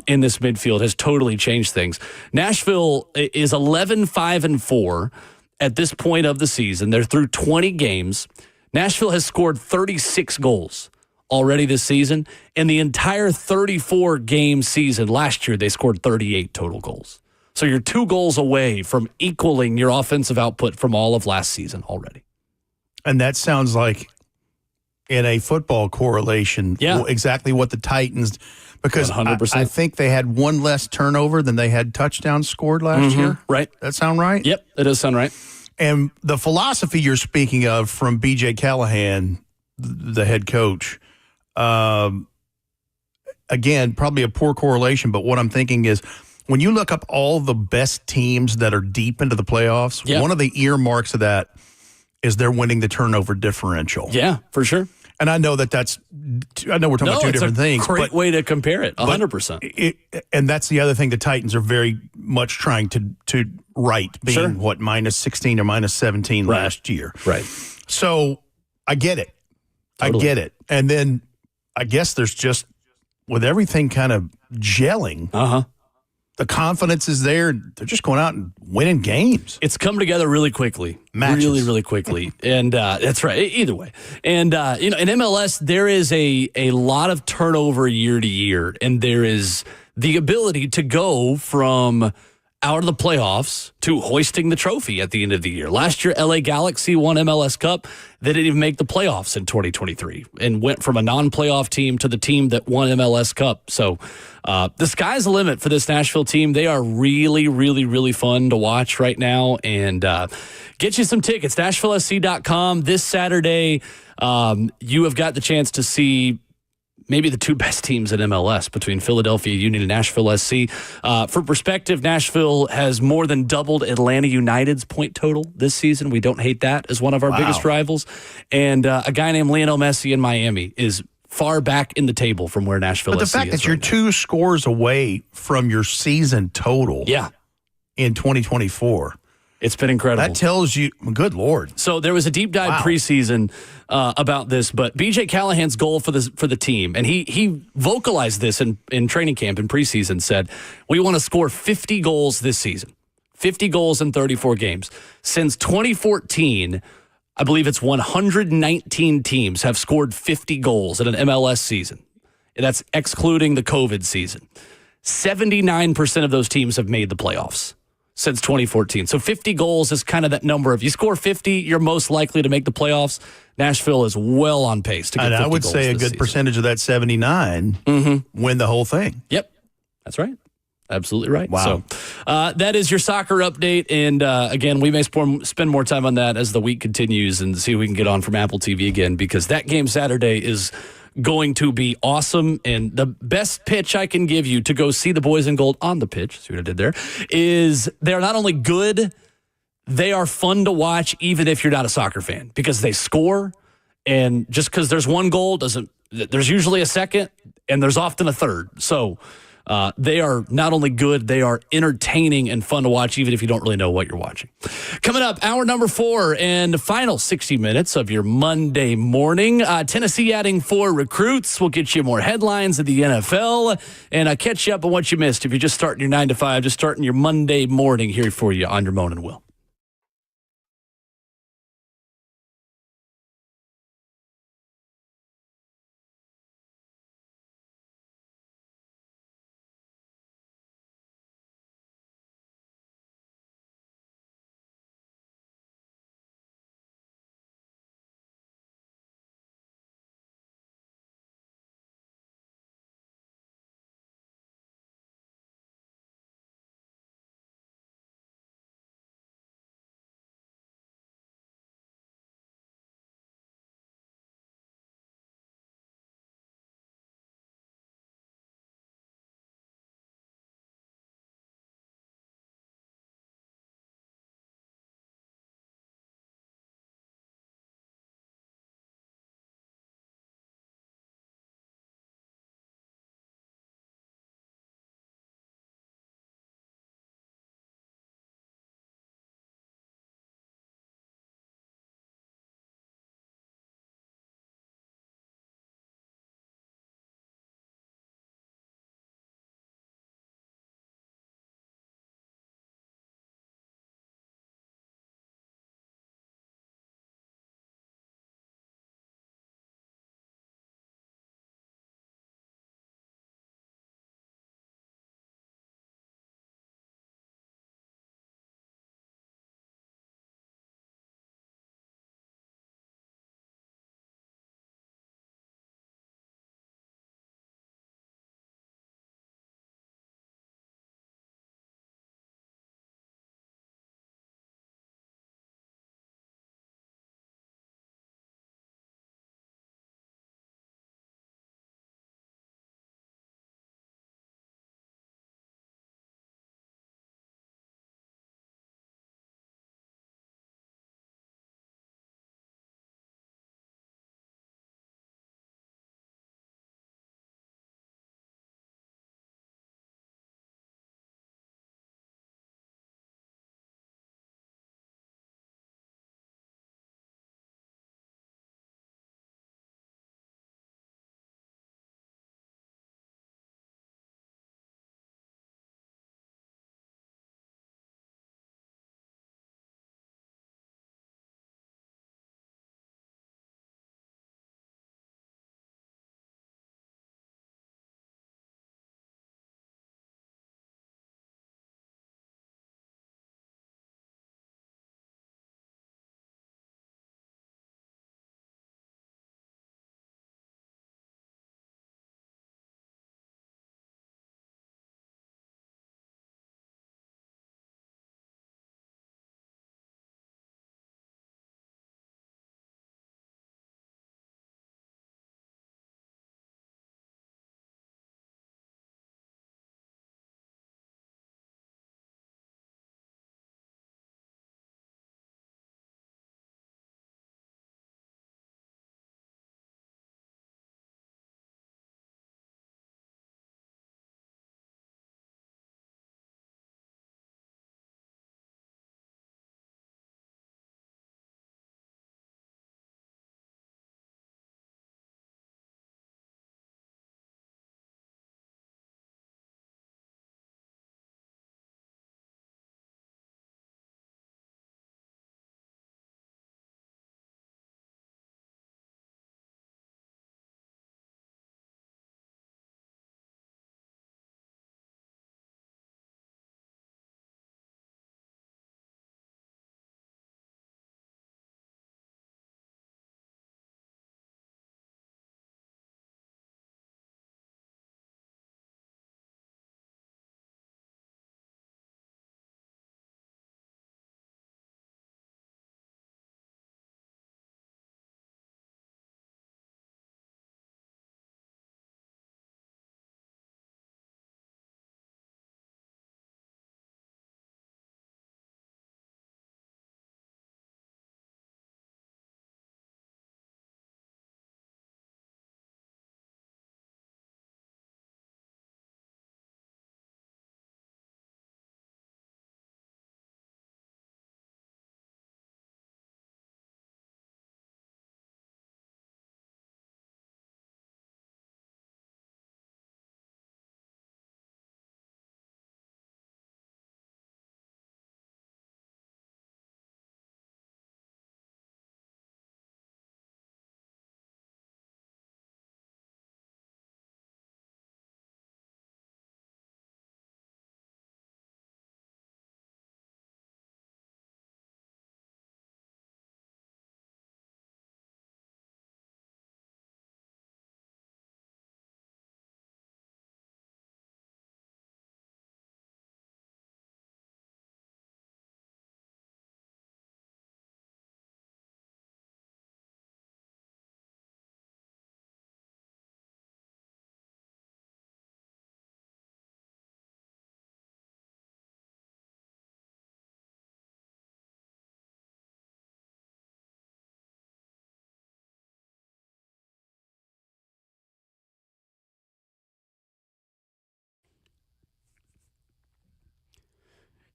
in this midfield, has totally changed things. Nashville is 11-5-4 at this point of the season. They're through 20 games. Nashville has scored 36 goals already this season. In the entire 34-game season last year, they scored 38 total goals. So you're 2 goals away from equaling your offensive output from all of last season already. And that sounds like in a football correlation, exactly what the Titans, because 100%. I think they had 1 less turnover than they had touchdowns scored last year. Right. That sound right? Yep, it does sound right. And the philosophy you're speaking of from B.J. Callahan, the head coach, again, probably a poor correlation, but what I'm thinking is when you look up all the best teams that are deep into the playoffs, one of the earmarks of that is they're winning the turnover differential. Yeah, for sure. And I know I know we're talking about 2 different things. It's a great way to compare it, 100%. And that's the other thing the Titans are very much trying to right, being -16 or -17 last year. Right. So I get it. Totally. I get it. And then I guess there's just, with everything kind of gelling, The confidence is there. They're just going out and winning games. It's come together really quickly. Matches. Really, really quickly. And that's right. Either way. And, in MLS, there is a lot of turnover year to year. And there is the ability to go from out of the playoffs to hoisting the trophy at the end of the year. Last year, LA Galaxy won MLS Cup. They didn't even make the playoffs in 2023 and went from a non-playoff team to the team that won MLS Cup. So the sky's the limit for this Nashville team. They are really, really, really fun to watch right now. And get you some tickets, NashvilleSC.com. This Saturday, you have got the chance to see maybe the two best teams in MLS between Philadelphia Union and Nashville SC. For perspective, Nashville has more than doubled Atlanta United's point total this season. We don't hate that as one of our biggest rivals. And a guy named Lionel Messi in Miami is far back in the table from where Nashville SC is. But the fact that you're 2 scores away from your season total in 2024. It's been incredible. That tells you, good Lord. So there was a deep dive preseason about this, but BJ Callahan's goal for the team, and he vocalized this in training camp in preseason, said, we want to score 50 goals this season. 50 goals in 34 games. Since 2014, I believe it's 119 teams have scored 50 goals in an MLS season. And that's excluding the COVID season. 79% of those teams have made the playoffs since 2014. So 50 goals is kind of that number. If you score 50, you're most likely to make the playoffs. Nashville is well on pace to get 50 goals. And I would say a good season. percentage of that 79 win the whole thing. Yep. That's right. Absolutely right. Wow. So that is your soccer update. And again, we may spend more time on that as the week continues and see if we can get on from Apple TV again, because that game Saturday is going to be awesome. And the best pitch I can give you to go see the boys in gold on the pitch, see what I did there, is they're not only good, they are fun to watch even if you're not a soccer fan, because they score. And just because there's one goal there's usually a second and there's often a third. So they are not only good, they are entertaining and fun to watch, even if you don't really know what you're watching. Coming up, hour number 4 and the final 60 minutes of your Monday morning. Tennessee adding 4 recruits. We'll get you more headlines of the NFL and catch you up on what you missed if you're just starting your 9 to 5, just starting your Monday morning here for you on Ramon Will.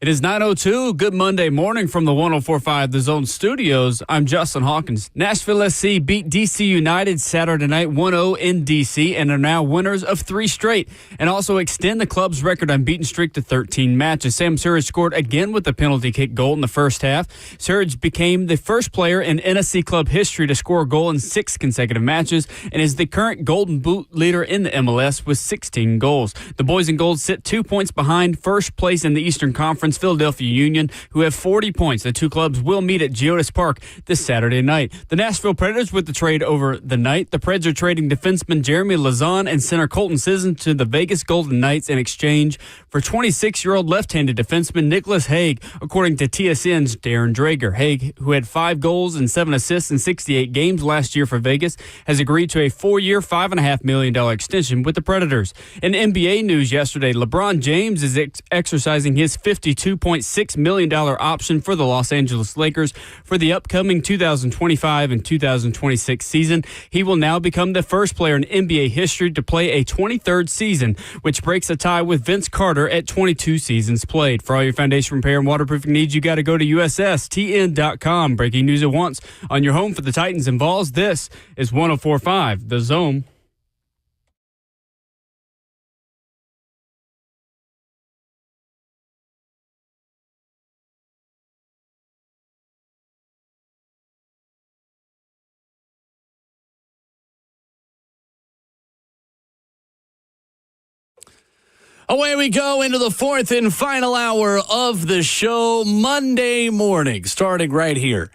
It is 9:02. Good Monday morning from the 104.5 The Zone Studios. I'm Justin Hawkins. Nashville SC beat DC United Saturday night 1-0 in DC and are now winners of 3 straight and also extend the club's record unbeaten streak to 13 matches. Sam Surridge scored again with the penalty kick goal in the first half. Surridge became the first player in NSC club history to score a goal in 6 consecutive matches and is the current Golden Boot leader in the MLS with 16 goals. The boys in gold sit 2 points behind first place in the Eastern Conference, Philadelphia Union, who have 40 points. The two clubs will meet at Geodis Park this Saturday night. The Nashville Predators with the trade over the night. The Preds are trading defenseman Jeremy Lauzon and center Colton Sisson to the Vegas Golden Knights in exchange for 26-year-old left-handed defenseman Nicholas Hague, according to TSN's Darren Drager. Hague, who had 5 goals and 7 assists in 68 games last year for Vegas, has agreed to a 4-year, $5.5 million extension with the Predators. In NBA news yesterday, LeBron James is exercising his $52.6 million option for the Los Angeles Lakers for the upcoming 2025 and 2026 season. He will now become the first player in NBA history to play a 23rd season, which breaks a tie with Vince Carter at 22 seasons played. For all your foundation repair and waterproofing needs, you got to go to USSTN.com. Breaking news at once on your home for the Titans and Vols. This is 104.5 The Zone. Away we go into the 4th and final hour of the show, Monday morning, starting right here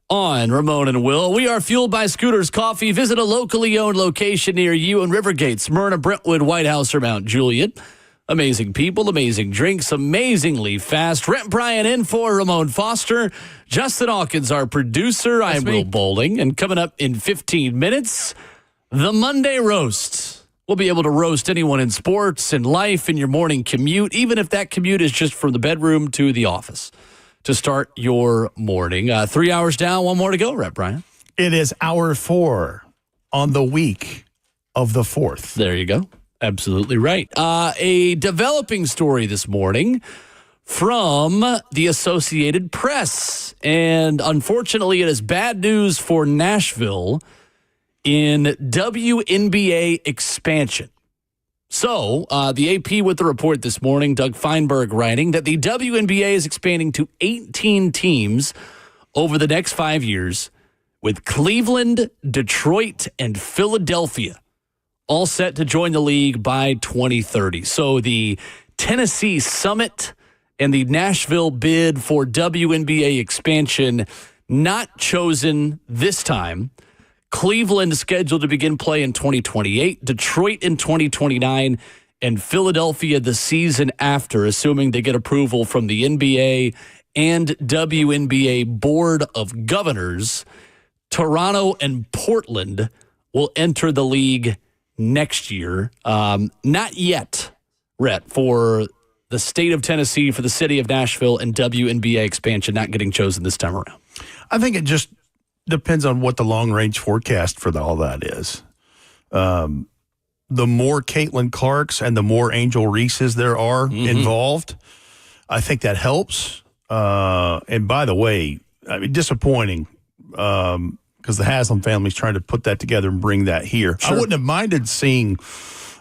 on Ramon and Will. We are fueled by Scooters Coffee. Visit a locally owned location near you in Rivergate, Smyrna, Brentwood, White House, or Mount Juliet. Amazing people, amazing drinks, amazingly fast. Rent Brian in for Ramon Foster. Justin Hawkins, our producer. I'm Will Bowling. And coming up in 15 minutes, the Monday Roast. We'll be able to roast anyone in sports and life in your morning commute, even if that commute is just from the bedroom to the office to start your morning. 3 hours down, 1 more to go, Rep Brian. It is hour 4 on the week of the 4th. There you go. Absolutely right. A developing story this morning from the Associated Press. And unfortunately, it is bad news for Nashville in WNBA expansion. So, the AP with the report this morning, Doug Feinberg writing that the WNBA is expanding to 18 teams over the next 5 years, with Cleveland, Detroit, and Philadelphia all set to join the league by 2030. So the Tennessee Summit and the Nashville bid for WNBA expansion not chosen this time. Cleveland is scheduled to begin play in 2028, Detroit in 2029, and Philadelphia the season after, assuming they get approval from the NBA and WNBA Board of Governors. Toronto and Portland will enter the league next year. Not yet, Rhett, for the state of Tennessee, for the city of Nashville, and WNBA expansion not getting chosen this time around. I think it just depends on what the long-range forecast for all that is. The more Caitlin Clarks and the more Angel Reeses there are involved, I think that helps. And by the way, I mean, disappointing because the Haslam family's trying to put that together and bring that here. Sure. I wouldn't have minded seeing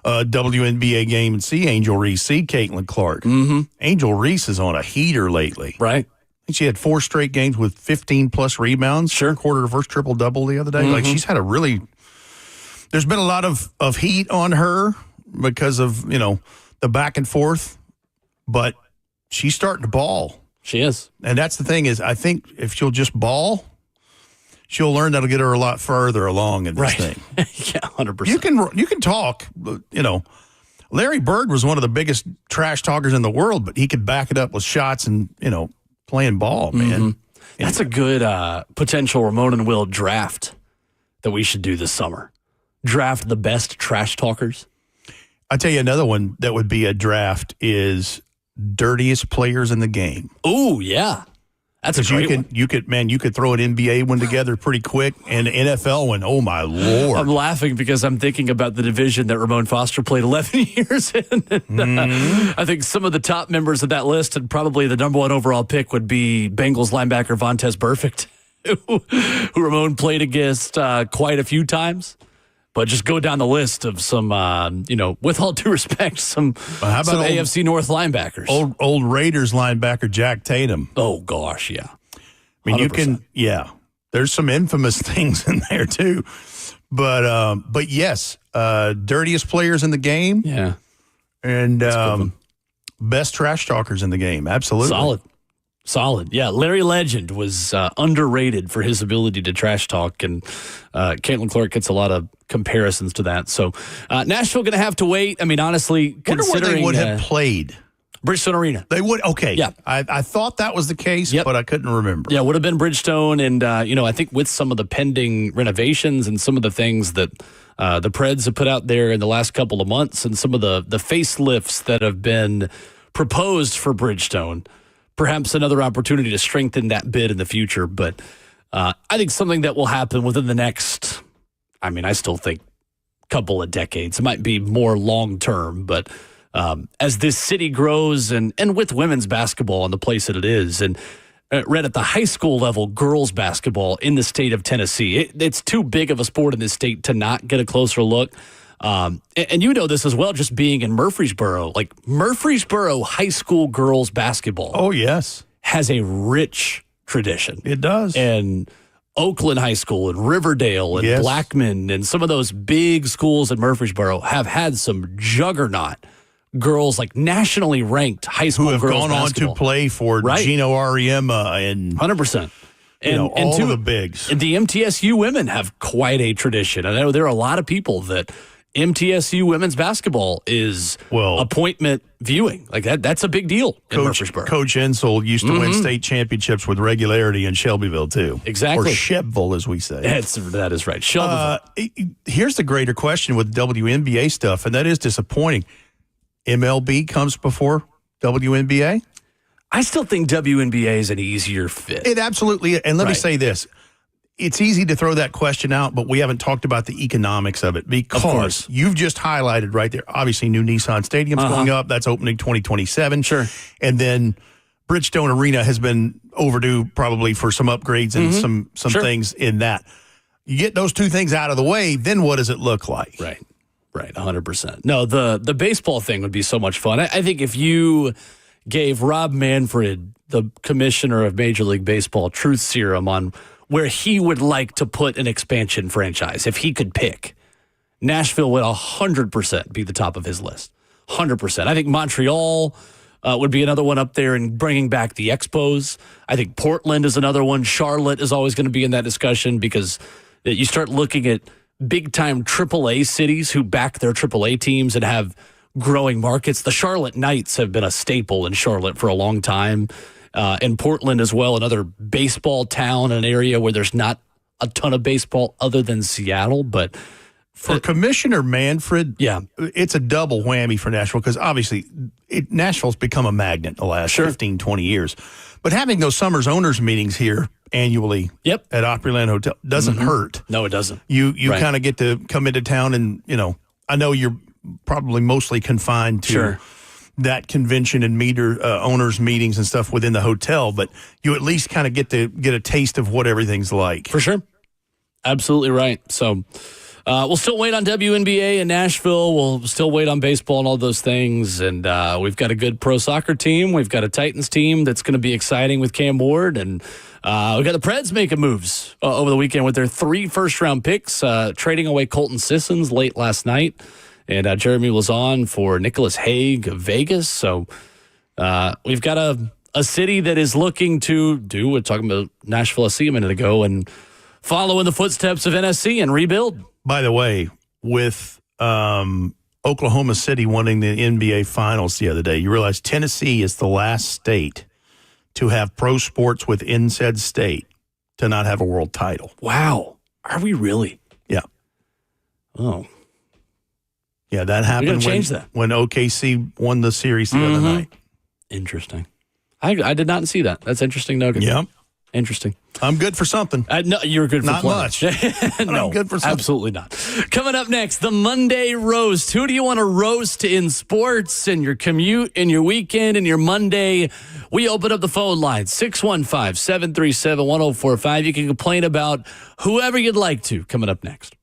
a WNBA game and see Angel Reese, see Caitlin Clark. Angel Reese is on a heater lately. Right. I think she had 4 straight games with 15-plus rebounds. Sure. Quarter of her first triple-double the other day. Like, she's had a really – there's been a lot of heat on her because of, you know, the back and forth. But she's starting to ball. She is. And that's the thing is I think if she'll just ball, she'll learn that'll get her a lot further along in this thing. Yeah, 100%. You can talk, you know. Larry Bird was one of the biggest trash talkers in the world, but he could back it up with shots and, you know, playing ball, man. That's a good potential Ramon and Will draft that we should do this summer. Draft the best trash talkers. I'll tell you another one that would be a draft is dirtiest players in the game. Ooh, yeah. That's a great one. You could throw an NBA one together pretty quick and an NFL one. Oh my Lord! I'm laughing because I'm thinking about the division that Ramon Foster played 11 years in. I think some of the top members of that list, and probably the number one overall pick, would be Bengals linebacker Vontaze Burfict, who Ramon played against quite a few times. But just go down the list of some, with all due respect, some AFC North linebackers. Old Raiders linebacker Jack Tatum. Oh, gosh, yeah. I mean, 100%. There's some infamous things in there, too. But yes, dirtiest players in the game. Yeah. And best trash talkers in the game. Absolutely. Solid. Yeah, Larry Legend was underrated for his ability to trash talk, and Caitlin Clark gets a lot of comparisons to that. So Nashville going to have to wait. I mean, honestly, considering where they would have played. Bridgestone Arena. They would? Okay. Yeah. I thought that was the case, but I couldn't remember. Yeah, would have been Bridgestone, and, I think with some of the pending renovations and some of the things that the Preds have put out there in the last couple of months and some of the facelifts that have been proposed for Bridgestone, perhaps another opportunity to strengthen that bid in the future. But I think something that will happen within the next, I still think a couple of decades. It might be more long-term, but as this city grows and with women's basketball and the place that it is, and read at the high school level, girls basketball in the state of Tennessee, it's too big of a sport in this state to not get a closer look. And you know this as well, just being in Murfreesboro. Like Murfreesboro high school girls basketball. Oh, yes. Has a rich tradition. It does. And Oakland High School and Riverdale and Blackman and some of those big schools in Murfreesboro have had some juggernaut girls, like nationally ranked high school girls basketball. Who have gone on to play for Gino Ariema and 100%. And all the bigs. And the MTSU women have quite a tradition. I know there are a lot of people that MTSU women's basketball is appointment viewing. Like that's a big deal in Murfreesboro. Coach Ensel used to win state championships with regularity in Shelbyville, too. Exactly. Or Shepville, as we say. That is right. Shelbyville. Here's the greater question with WNBA stuff, and that is disappointing. MLB comes before WNBA? I still think WNBA is an easier fit. It absolutely is. And let me say this. It's easy to throw that question out, but we haven't talked about the economics of it because you've just highlighted right there. Obviously, new Nissan Stadium's going up. That's opening 2027. Sure. And then Bridgestone Arena has been overdue probably for some upgrades and some things in that. You get those two things out of the way, then what does it look like? Right, 100%. No, the baseball thing would be so much fun. I think if you gave Rob Manfred, the commissioner of Major League Baseball, truth serum on where he would like to put an expansion franchise, if he could pick, Nashville would 100% be the top of his list. 100%. I think Montreal would be another one up there in bringing back the Expos. I think Portland is another one. Charlotte is always going to be in that discussion because you start looking at big-time AAA cities who back their AAA teams and have growing markets. The Charlotte Knights have been a staple in Charlotte for a long time. And Portland as well, another baseball town, an area where there's not a ton of baseball other than Seattle. But for Commissioner Manfred, it's a double whammy for Nashville because obviously Nashville's become a magnet the last 15, 20 years. But having those Summers owners meetings here annually at Opryland Hotel doesn't hurt. No, it doesn't. You kind of get to come into town and, I know you're probably mostly confined to that convention and owners meetings and stuff within the hotel, but you at least kind of get a taste of what everything's like. For sure. Absolutely right. So we'll still wait on WNBA in Nashville. We'll still wait on baseball and all those things. And we've got a good pro soccer team. We've got a Titans team that's going to be exciting with Cam Ward. And we've got the Preds making moves over the weekend with their 3 first-round picks, trading away Colton Sissons late last night. And Jeremy was on for Nicholas Haig of Vegas. So we've got a city that is looking to do, we're talking about Nashville SC a minute ago, and follow in the footsteps of NSC and rebuild. By the way, with Oklahoma City winning the NBA Finals the other day, you realize Tennessee is the last state to have pro sports within said state to not have a world title. Wow. Are we really? Yeah. Oh. Yeah, that happened when OKC won the series the other night. Interesting. I did not see that. That's interesting nugget. Yep. Interesting. I'm good for something. No, you're good for not plenty. much. No, I'm good for something. Absolutely not. Coming up next, the Monday roast. Who do you want to roast in sports, in your commute, in your weekend, in your Monday? We open up the phone line, 615-737-1045. You can complain about whoever you'd like to. Coming up next.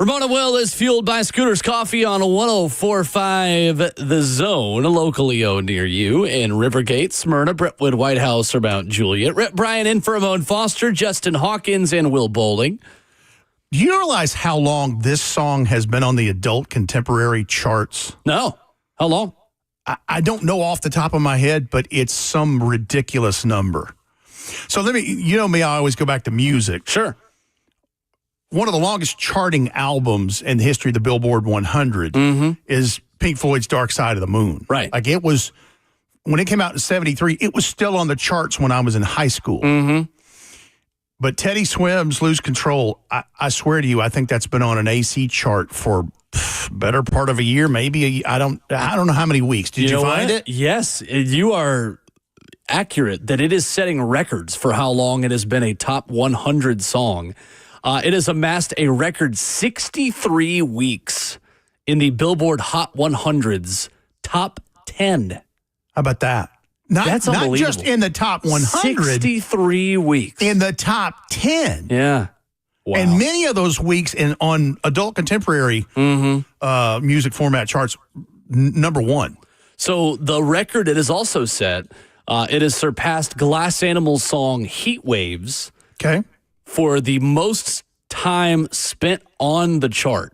Ramon Will is fueled by Scooters Coffee on 104.5 The Zone, locally owned near you in Rivergate, Smyrna, Brentwood, White House, or Mount Juliet. Rep Brian in for Ramon Foster, Justin Hawkins, and Will Bowling. Do you realize how long this song has been on the adult contemporary charts? No. How long? I don't know off the top of my head, but it's some ridiculous number. So you know me, I always go back to music. Sure. One of the longest charting albums in the history of the Billboard 100 is Pink Floyd's Dark Side of the Moon. Right. Like it was, when it came out in 73, it was still on the charts when I was in high school. But Teddy Swims' Lose Control, I swear to you, I think that's been on an AC chart for better part of a year, maybe. I don't know how many weeks. Did you find it? Yes, you are accurate that it is setting records for how long it has been a top 100 song. It has amassed a record 63 weeks in the Billboard Hot 100's top 10. How about that? That's unbelievable. Not just in the top 100. 63 weeks. In the top 10. Yeah. Wow. And many of those weeks on adult contemporary music format charts, number one. So the record it has also set, it has surpassed Glass Animal's song Heat Waves. Okay. For the most time spent on the chart.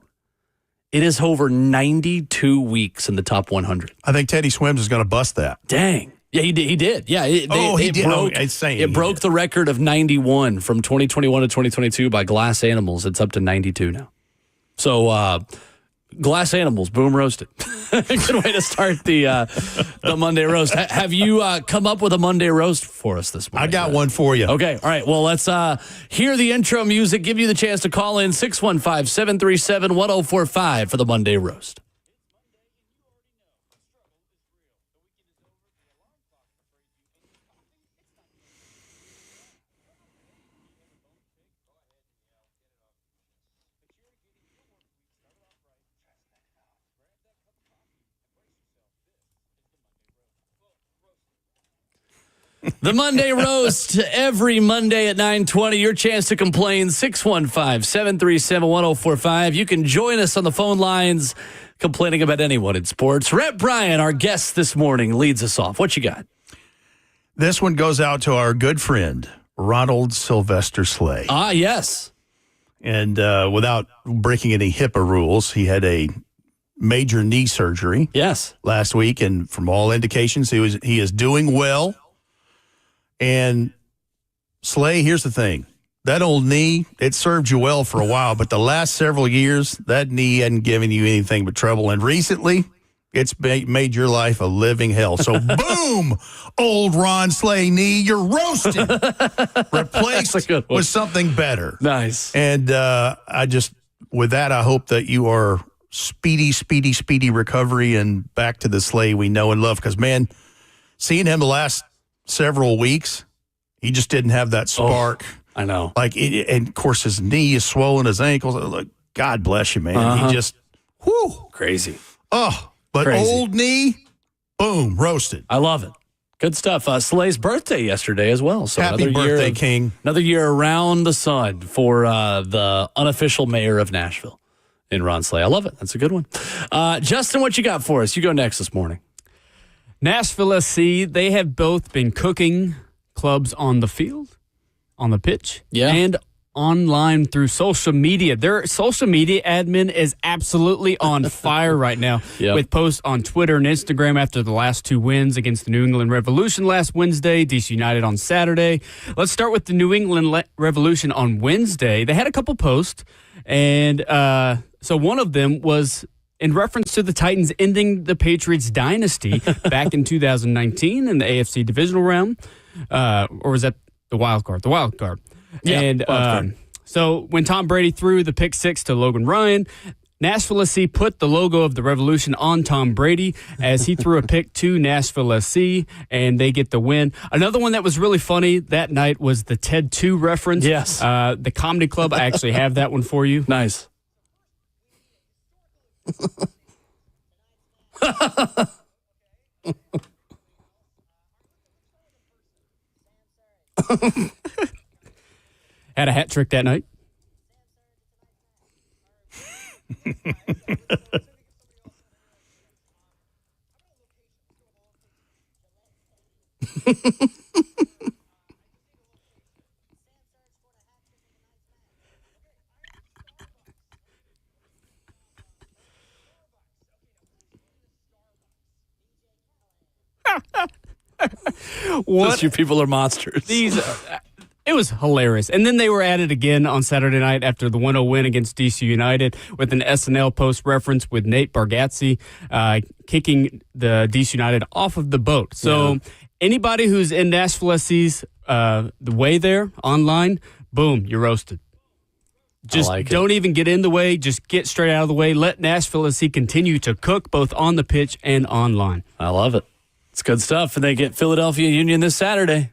It is over 92 weeks in the top 100. I think Teddy Swims is going to bust that. Dang. Yeah, he did. He did. Yeah. He did. It broke the record of 91 from 2021 to 2022 by Glass Animals. It's up to 92 now. So, Glass Animals, boom, roasted. Good way to start the Monday roast. Have you come up with a Monday roast for us this morning? I got one for you. Okay. All right. Well, let's hear the intro music. Give you the chance to call in 615-737-1045 for the Monday roast. The Monday Roast, every Monday at 9:20. Your chance to complain, 615-737-1045. You can join us on the phone lines complaining about anyone in sports. Rep Brian, our guest this morning, leads us off. What you got? This one goes out to our good friend, Ronald Sylvester Slay. Ah, yes. And without breaking any HIPAA rules, he had a major knee surgery. Yes. Last week, and from all indications, he is doing well. And Slay, here's the thing. That old knee, it served you well for a while, but the last several years, that knee hadn't given you anything but trouble. And recently, it's made your life a living hell. So, boom, old Ron Slay knee, you're roasted. Replaced with something better. Nice. And with that, I hope that you are speedy recovery and back to the Slay we know and love. Because, man, seeing him the last several weeks, he just didn't have that spark. I know. And of course, his knee is swollen, his ankles. Look, God bless you, man. He just, crazy. Oh, but crazy. Old knee, boom, roasted. I love it. Good stuff. Slay's birthday yesterday as well. So happy birthday, King. Another year around the sun for the unofficial mayor of Nashville in Ron Slay. I love it. That's a good one. Justin, what you got for us? You go next this morning. Nashville SC, they have both been cooking clubs on the field, on the pitch, and online through social media. Their social media admin is absolutely on fire right now with posts on Twitter and Instagram after the last two wins against the New England Revolution last Wednesday, DC United on Saturday. Let's start with the New England Revolution on Wednesday. They had a couple posts, and so one of them was in reference to the Titans ending the Patriots dynasty back in 2019 in the AFC divisional round. Or was that the wild card? The wild card. Yeah, and so when Tom Brady threw the pick six to Logan Ryan, Nashville SC put the logo of the Revolution on Tom Brady as he threw a pick to Nashville SC, and they get the win. Another one that was really funny that night was the Ted 2 reference. Yes. The Comedy Club, I actually have that one for you. Nice. Had a hat trick that night. Those you people are monsters. It was hilarious. And then they were at it again on Saturday night after the 1-0 win against DC United with an SNL post reference with Nate Bargatze kicking the DC United off of the boat. So anybody who's in Nashville SC's the way there online, boom, you're roasted. Just don't even get in the way. Just get straight out of the way. Let Nashville SC continue to cook both on the pitch and online. I love it. It's good stuff. And they get Philadelphia Union this Saturday.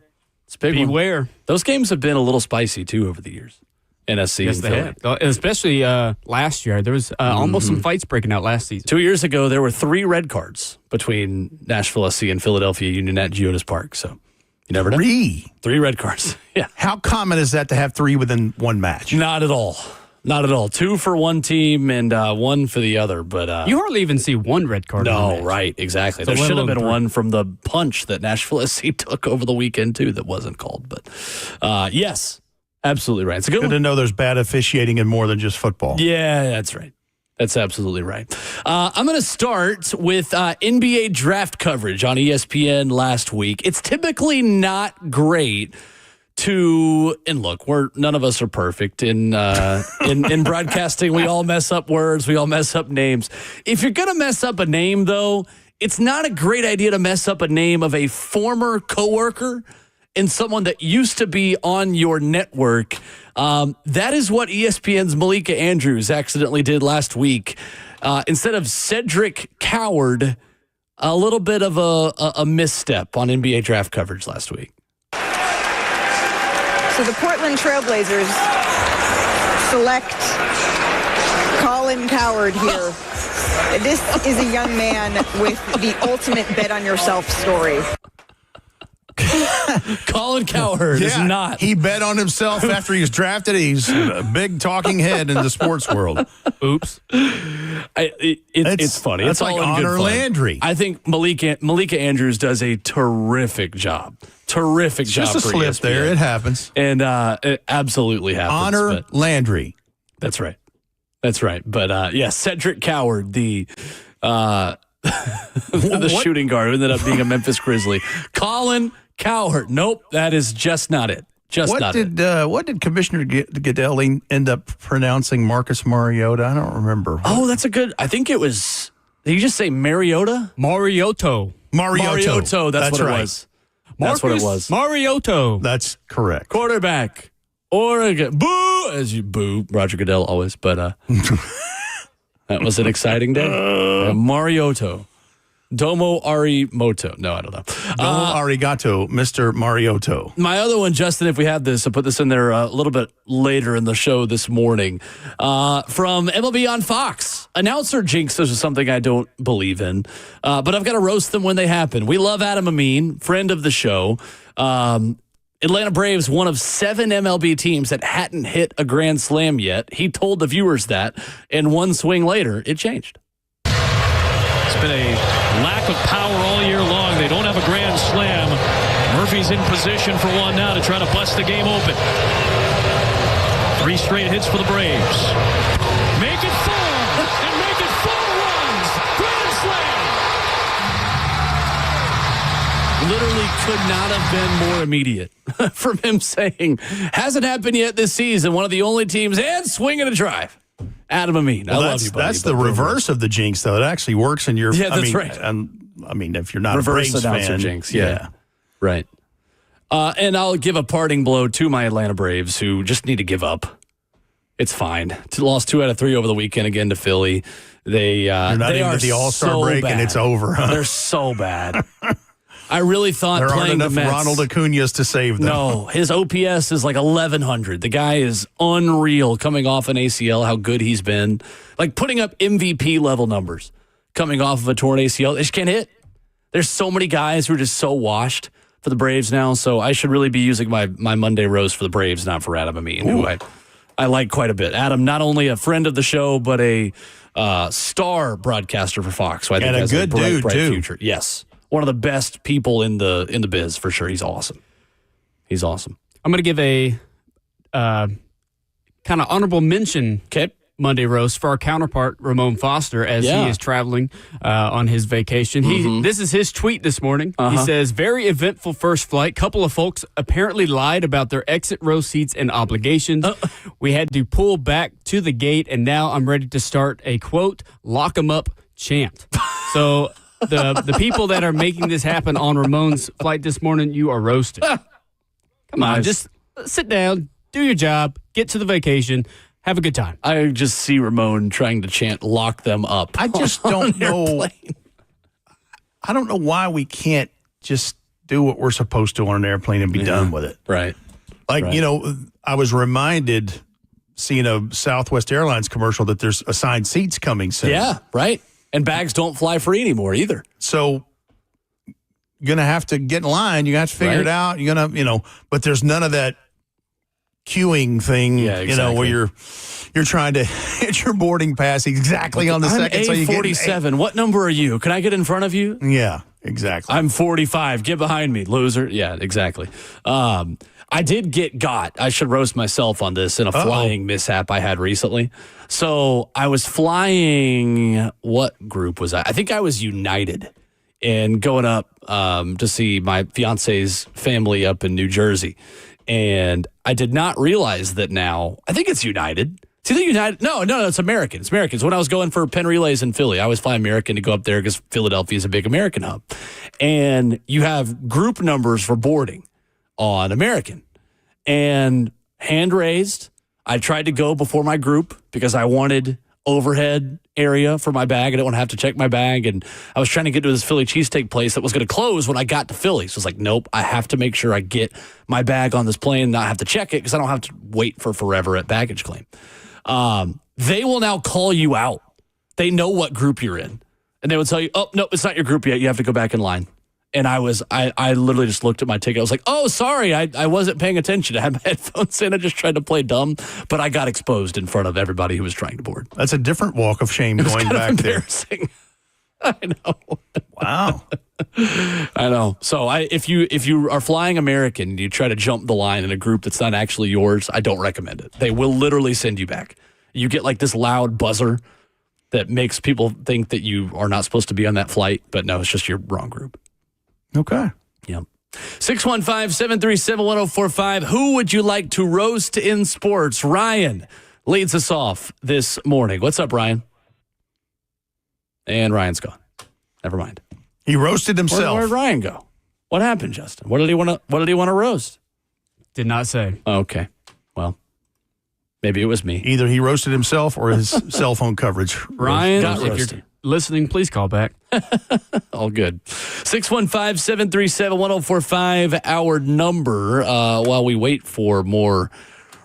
It's a big Beware. one. Those games have been a little spicy, too, over the years. NSC yes, they have. Especially last year. There was almost some fights breaking out last season. 2 years ago, there were 3 red cards between Nashville SC and Philadelphia Union at Geodis Park. So you never know. 3 red cards. Yeah. How common is that to have 3 within one match? Not at all. Not at all. 2 for one team and 1 for the other. But you hardly even see 1 red card. No, right, exactly. There should have been 1 from the punch that Nashville SC took over the weekend too that wasn't called. But yes, absolutely right. It's a good to know there's bad officiating in more than just football. Yeah, that's right. That's absolutely right. I'm going to start with NBA draft coverage on ESPN last week. It's typically not great. And look, none of us are perfect in broadcasting. We all mess up words. We all mess up names. If you're going to mess up a name, though, it's not a great idea to mess up a name of a former coworker and someone that used to be on your network. That is what ESPN's Malika Andrews accidentally did last week. Instead of Cedric Coward, a little bit of a misstep on NBA draft coverage last week. So the Portland Trailblazers select Colin Coward here. This is a young man with the ultimate bet on yourself story. Colin Coward is not. He bet on himself after he was drafted. He's a big talking head in the sports world. Oops. It's funny. That's it's like all in Honor good fun. Landry. I think Malika Andrews does a terrific job. Terrific job. Just a for slip ESPN. there. It happens. And it absolutely happens. Honor Landry. That's right. That's right. But Cedric Coward, the shooting guard who ended up being a Memphis Grizzly. Colin Coward. Nope, that is just not it. What did Commissioner Goodell end up pronouncing Marcus Mariota? I don't remember. Oh, that's a good. I think it was. Did you just say Mariota? Mariotto. That's what right. it was. That's what it was. Mariotto. That's correct. Quarterback. Oregon. Boo! As you boo, Roger Goodell always. But that was an exciting day. Mariotto. Domo Arimoto. No, I don't know. Domo arigato, Mr. Mariotto. My other one, Justin, if we have this, I'll put this in there a little bit later in the show this morning. From MLB on Fox. Announcer jinxes is something I don't believe in, but I've got to roast them when they happen. We love Adam Amin, friend of the show. Atlanta Braves, one of 7 MLB teams that hadn't hit a grand slam yet. He told the viewers that, and one swing later, it changed. It's been a lack of power all year long. They don't have a grand slam. Murphy's in position for one now to try to bust the game open. 3 straight hits for the Braves. Make it 4, and make it 4 runs. Grand slam. Literally could not have been more immediate from him saying, hasn't happened yet this season. One of the only teams, and swinging a drive. Adam Amin, I love you, buddy. That's the reverse of the jinx, though. It actually works in your. Yeah, that's right. I mean, if you're not reverse a Braves announcer fan, jinx, yeah. Right. And I'll give a parting blow to my Atlanta Braves, who just need to give up. It's fine. Lost 2 out of 3 over the weekend again to Philly. You're not into the All-Star break, and it's over. Huh? They're so bad. I really thought there playing aren't enough the Mets, Ronald Acuñas to save them. No, his OPS is like 1,100. The guy is unreal coming off an ACL, how good he's been. Like putting up MVP level numbers coming off of a torn ACL. They just can't hit. There's so many guys who are just so washed for the Braves now, so I should really be using my Monday roast for the Braves, not for Adam Amin, who I I like quite a bit. Adam, not only a friend of the show, but a star broadcaster for Fox. So I think and a good dude, bright too. Future. Yes. One of the best people in the biz, for sure. He's awesome. He's awesome. I'm going to give a kind of honorable mention Monday roast for our counterpart, Ramon Foster, as he is traveling on his vacation. This is his tweet this morning. He says, very eventful first flight. Couple of folks apparently lied about their exit row seats and obligations. We had to pull back to the gate, and now I'm ready to start a, quote, lock 'em up chant. So the people that are making this happen on Ramon's flight this morning, you are roasted. Come on, just sit down, do your job, get to the vacation. Have a good time. I just see Ramon trying to chant, lock them up. I just don't know. I don't know why we can't just do what we're supposed to on an airplane and be done with it. Right. Like, I was reminded seeing a Southwest Airlines commercial that there's assigned seats coming soon. Yeah, right. And bags don't fly free anymore either. So you're going to have to get in line. You're going to have to figure it out. You're going to, but there's none of that queuing thing, where you're trying to hit your boarding pass exactly on the second. I'm A47. What number are you? Can I get in front of you? Yeah, exactly. I'm 45. Get behind me, loser. Yeah, exactly. I did get got. I should roast myself on this in a flying mishap I had recently. So I was flying, what group was I? I think I was United and going up to see my fiance's family up in New Jersey. And I did not realize that now, I think it's United. It's either United. No, it's American. It's American. So when I was going for Penn Relays in Philly, I always fly American to go up there because Philadelphia is a big American hub. And you have group numbers for boarding on American. And hand raised, I tried to go before my group because I wanted overhead area for my bag. I didn't want to have to check my bag. And I was trying to get to this Philly cheesesteak place that was going to close when I got to Philly. So I was like, nope, I have to make sure I get my bag on this plane and not have to check it because I don't have to wait for forever at baggage claim. They will now call you out. They know what group you're in. And they would tell you, oh, no, it's not your group yet. You have to go back in line. And I literally just looked at my ticket. I was like, oh, sorry, I wasn't paying attention. I had my headphones in. I just tried to play dumb, but I got exposed in front of everybody who was trying to board. That's a different walk of shame going back there. I know. Wow. I know. So if you are flying American and you try to jump the line in a group that's not actually yours, I don't recommend it. They will literally send you back. You get like this loud buzzer that makes people think that you are not supposed to be on that flight, but no, it's just your wrong group. Okay. Yep. 615-737-1045. Who would you like to roast in sports? Ryan leads us off this morning. What's up, Ryan? And Ryan's gone. Never mind. He roasted himself. Where'd Ryan go? What happened, Justin? What did he want to roast? Did not say. Okay. Well, maybe it was me. Either he roasted himself or his cell phone coverage. Ryan, if you're listening, please call back. All good. 615-737-1045, our number. While we wait for more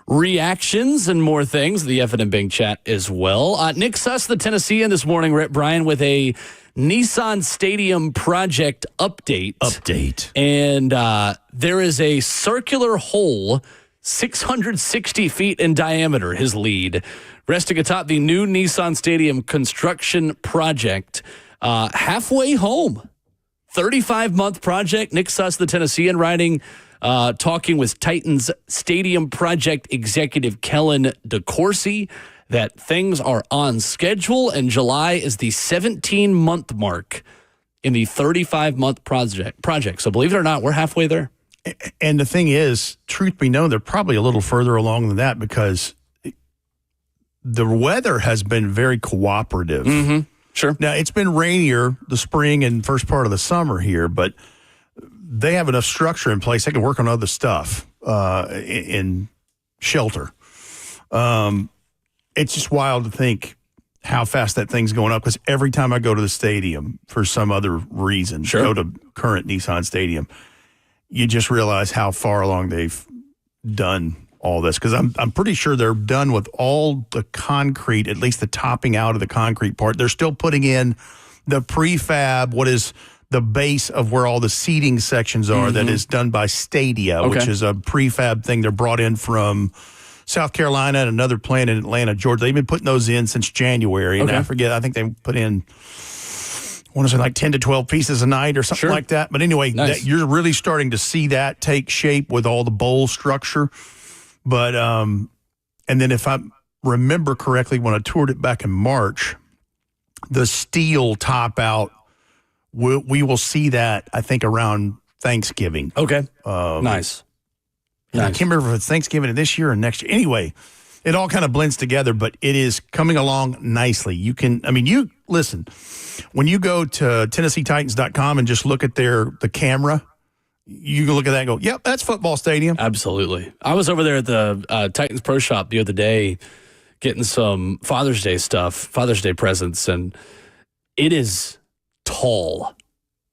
reactions and more things, the F and Bing chat as well. Nick Suss, the Tennessean, this morning, Rhett Bryan, with a Nissan Stadium project update. And there is a circular hole 660 feet in diameter, his lead, resting atop the new Nissan Stadium construction project. Halfway home. 35-month project. Nick Suss, the Tennessean, talking with Titans Stadium project executive Kellen DeCourcy that things are on schedule, and July is the 17-month mark in the 35-month project. So believe it or not, we're halfway there. And the thing is, truth be known, they're probably a little further along than that because the weather has been very cooperative. Mm-hmm. Sure. Now, it's been rainier the spring and first part of the summer here, but they have enough structure in place. They can work on other stuff in shelter. It's just wild to think how fast that thing's going up because every time I go to the stadium for some other reason, go to current Nissan Stadium, you just realize how far along they've done all this, because I'm pretty sure they're done with all the concrete, at least the topping out of the concrete part. They're still putting in the prefab, what is the base of where all the seating sections are, that is done by Stadia, which is a prefab thing they're brought in from South Carolina and another plant in Atlanta, Georgia. They've been putting those in since January. And I think they put in, I want to say like 10 to 12 pieces a night or something like that. But anyway, you're really starting to see that take shape with all the bowl structure. But, and then if I remember correctly, when I toured it back in March, the steel top out, we will see that, I think, around Thanksgiving. Okay. Nice. I can't remember if it's Thanksgiving of this year or next year. Anyway, it all kind of blends together, but it is coming along nicely. You listen, when you go to TennesseeTitans.com and just look at the camera, you can look at that and go, yep, that's football stadium. Absolutely. I was over there at the Titans Pro Shop the other day getting some Father's Day stuff, Father's Day presents, and it is tall.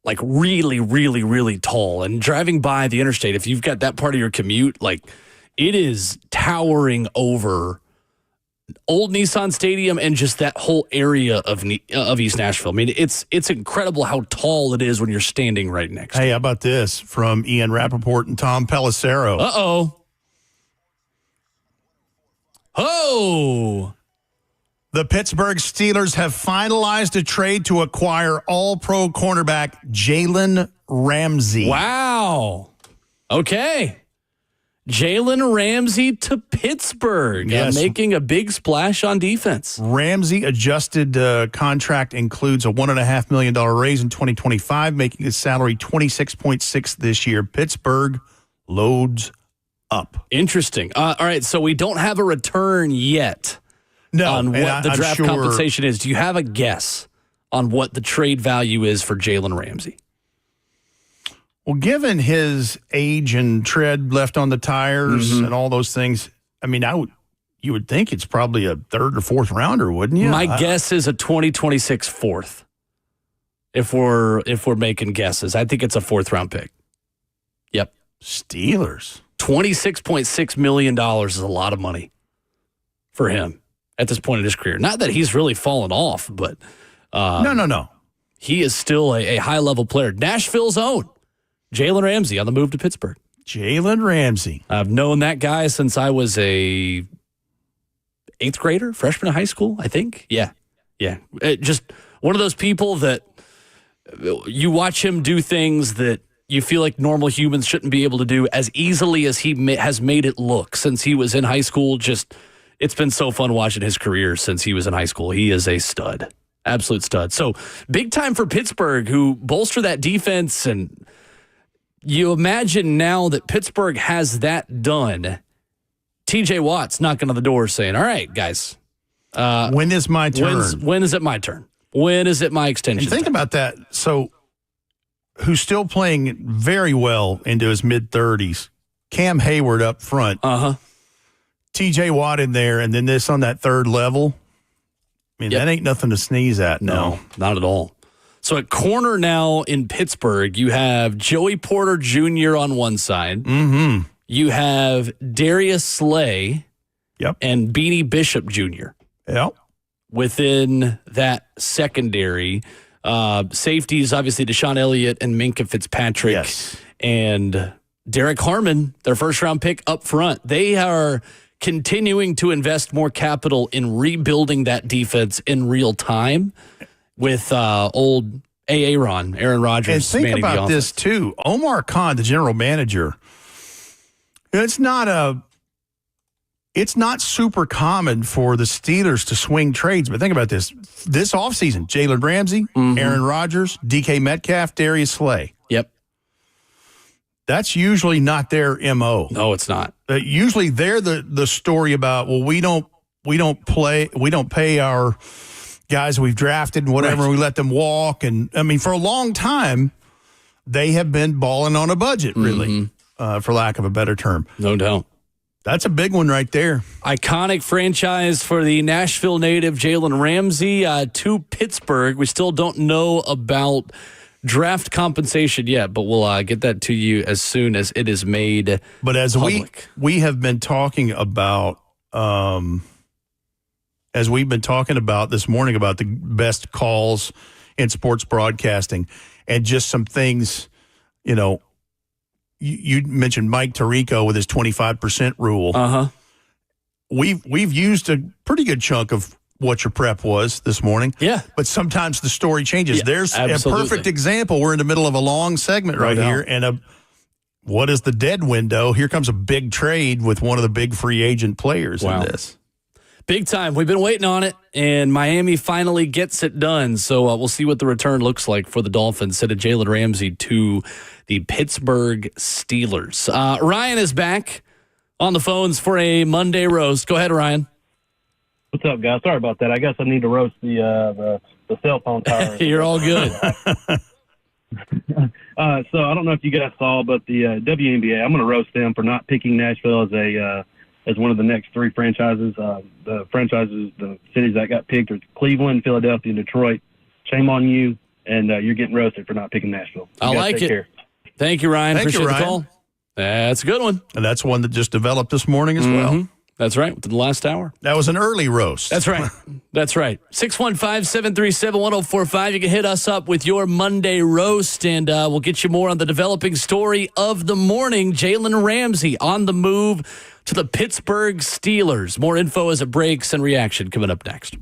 Like really, really, really tall. And driving by the interstate, if you've got that part of your commute, like it is towering over old Nissan Stadium and just that whole area of East Nashville. I mean, it's incredible how tall it is when you're standing right next to it. Hey, how about this from Ian Rappaport and Tom Pelissero? Oh! The Pittsburgh Steelers have finalized a trade to acquire all-pro cornerback Jalen Ramsey. Wow. Okay. Jalen Ramsey to Pittsburgh. Yes. Making a big splash on defense. Ramsey adjusted contract includes a $1.5 million raise in 2025, making his salary $26.6 this year. Pittsburgh loads up. Interesting. All right, so we don't have a return yet. No, on what the draft compensation is. Do you have a guess on what the trade value is for Jalen Ramsey? Well, given his age and tread left on the tires and all those things, I mean, you would think it's probably a third or fourth rounder, wouldn't you? My guess is a 2026 fourth. If we're making guesses, I think it's a fourth round pick. Yep. Steelers. $26.6 million is a lot of money for him at this point in his career. Not that he's really fallen off, but no. He is still a high-level player. Nashville's own Jalen Ramsey on the move to Pittsburgh. Jalen Ramsey. I've known that guy since I was a 8th grader, freshman in high school, I think. Yeah. Just one of those people that you watch him do things that you feel like normal humans shouldn't be able to do as easily as he has made it look since he was in high school. It's been so fun watching his career since he was in high school. He is a stud, absolute stud. So big time for Pittsburgh, who bolster that defense. And you imagine now that Pittsburgh has that done, TJ Watt's knocking on the door saying, all right, guys. When is my turn? When is it my turn? When is it my extension? And think about that. So who's still playing very well into his mid-30s, Cam Hayward up front. TJ Watt in there, and then this on that third level. I mean, that ain't nothing to sneeze at. No, not at all. So at corner now in Pittsburgh, you have Joey Porter Jr. on one side. Mm-hmm. You have Darius Slay. Yep. And Beanie Bishop Jr. Yep. Within that secondary, safeties, obviously Deshaun Elliott and Minkah Fitzpatrick. Yes. And Derek Harmon, their first-round pick up front. They are continuing to invest more capital in rebuilding that defense in real time with old Aaron Rodgers. And think about this, too. Omar Khan, the general manager, it's not super common for the Steelers to swing trades, but think about this. This offseason, Jalen Ramsey, Aaron Rodgers, DK Metcalf, Darius Slay. Yep. That's usually not their MO. No, it's not. Usually they're the story about, well, we don't pay our guys we've drafted and whatever, we let them walk. And I mean, for a long time, they have been balling on a budget, really, for lack of a better term. No doubt. That's a big one right there. Iconic franchise for the Nashville native Jalen Ramsey to Pittsburgh. We still don't know about draft compensation yet, but we'll get that to you as soon as it is made But as public. we have been talking about, as we've been talking about this morning about the best calls in sports broadcasting and just some things, you mentioned Mike Tirico with his 25% rule. we've used a pretty good chunk of what your prep was this morning. Yeah. But sometimes the story changes. Yeah, There's absolutely. a perfect example. We're in the middle of a long segment right here, and what is the dead window? Here comes a big trade with one of the big free agent players in this. Big time. We've been waiting on it, and Miami finally gets it done. So we'll see what the return looks like for the Dolphins. Sent Jalen Ramsey to the Pittsburgh Steelers. Ryan is back on the phones for a Monday roast. Go ahead, Ryan. What's up, guys? Sorry about that. I guess I need to roast the cell phone tower. You're all good. So I don't know if you guys saw, but the WNBA, I'm going to roast them for not picking Nashville as one of the next three franchises. The cities that got picked are Cleveland, Philadelphia, and Detroit. Shame on you, and you're getting roasted for not picking Nashville. I like it. Care. Thank you, Ryan. Thank you, Appreciate Ryan. the call. That's a good one. And that's one that just developed this morning as well. That's right, within the last hour. That was an early roast. That's right. That's right. 615-737-1045. You can hit us up with your Monday roast, and we'll get you more on the developing story of the morning. Jalen Ramsey on the move to the Pittsburgh Steelers. More info as it breaks and reaction coming up next.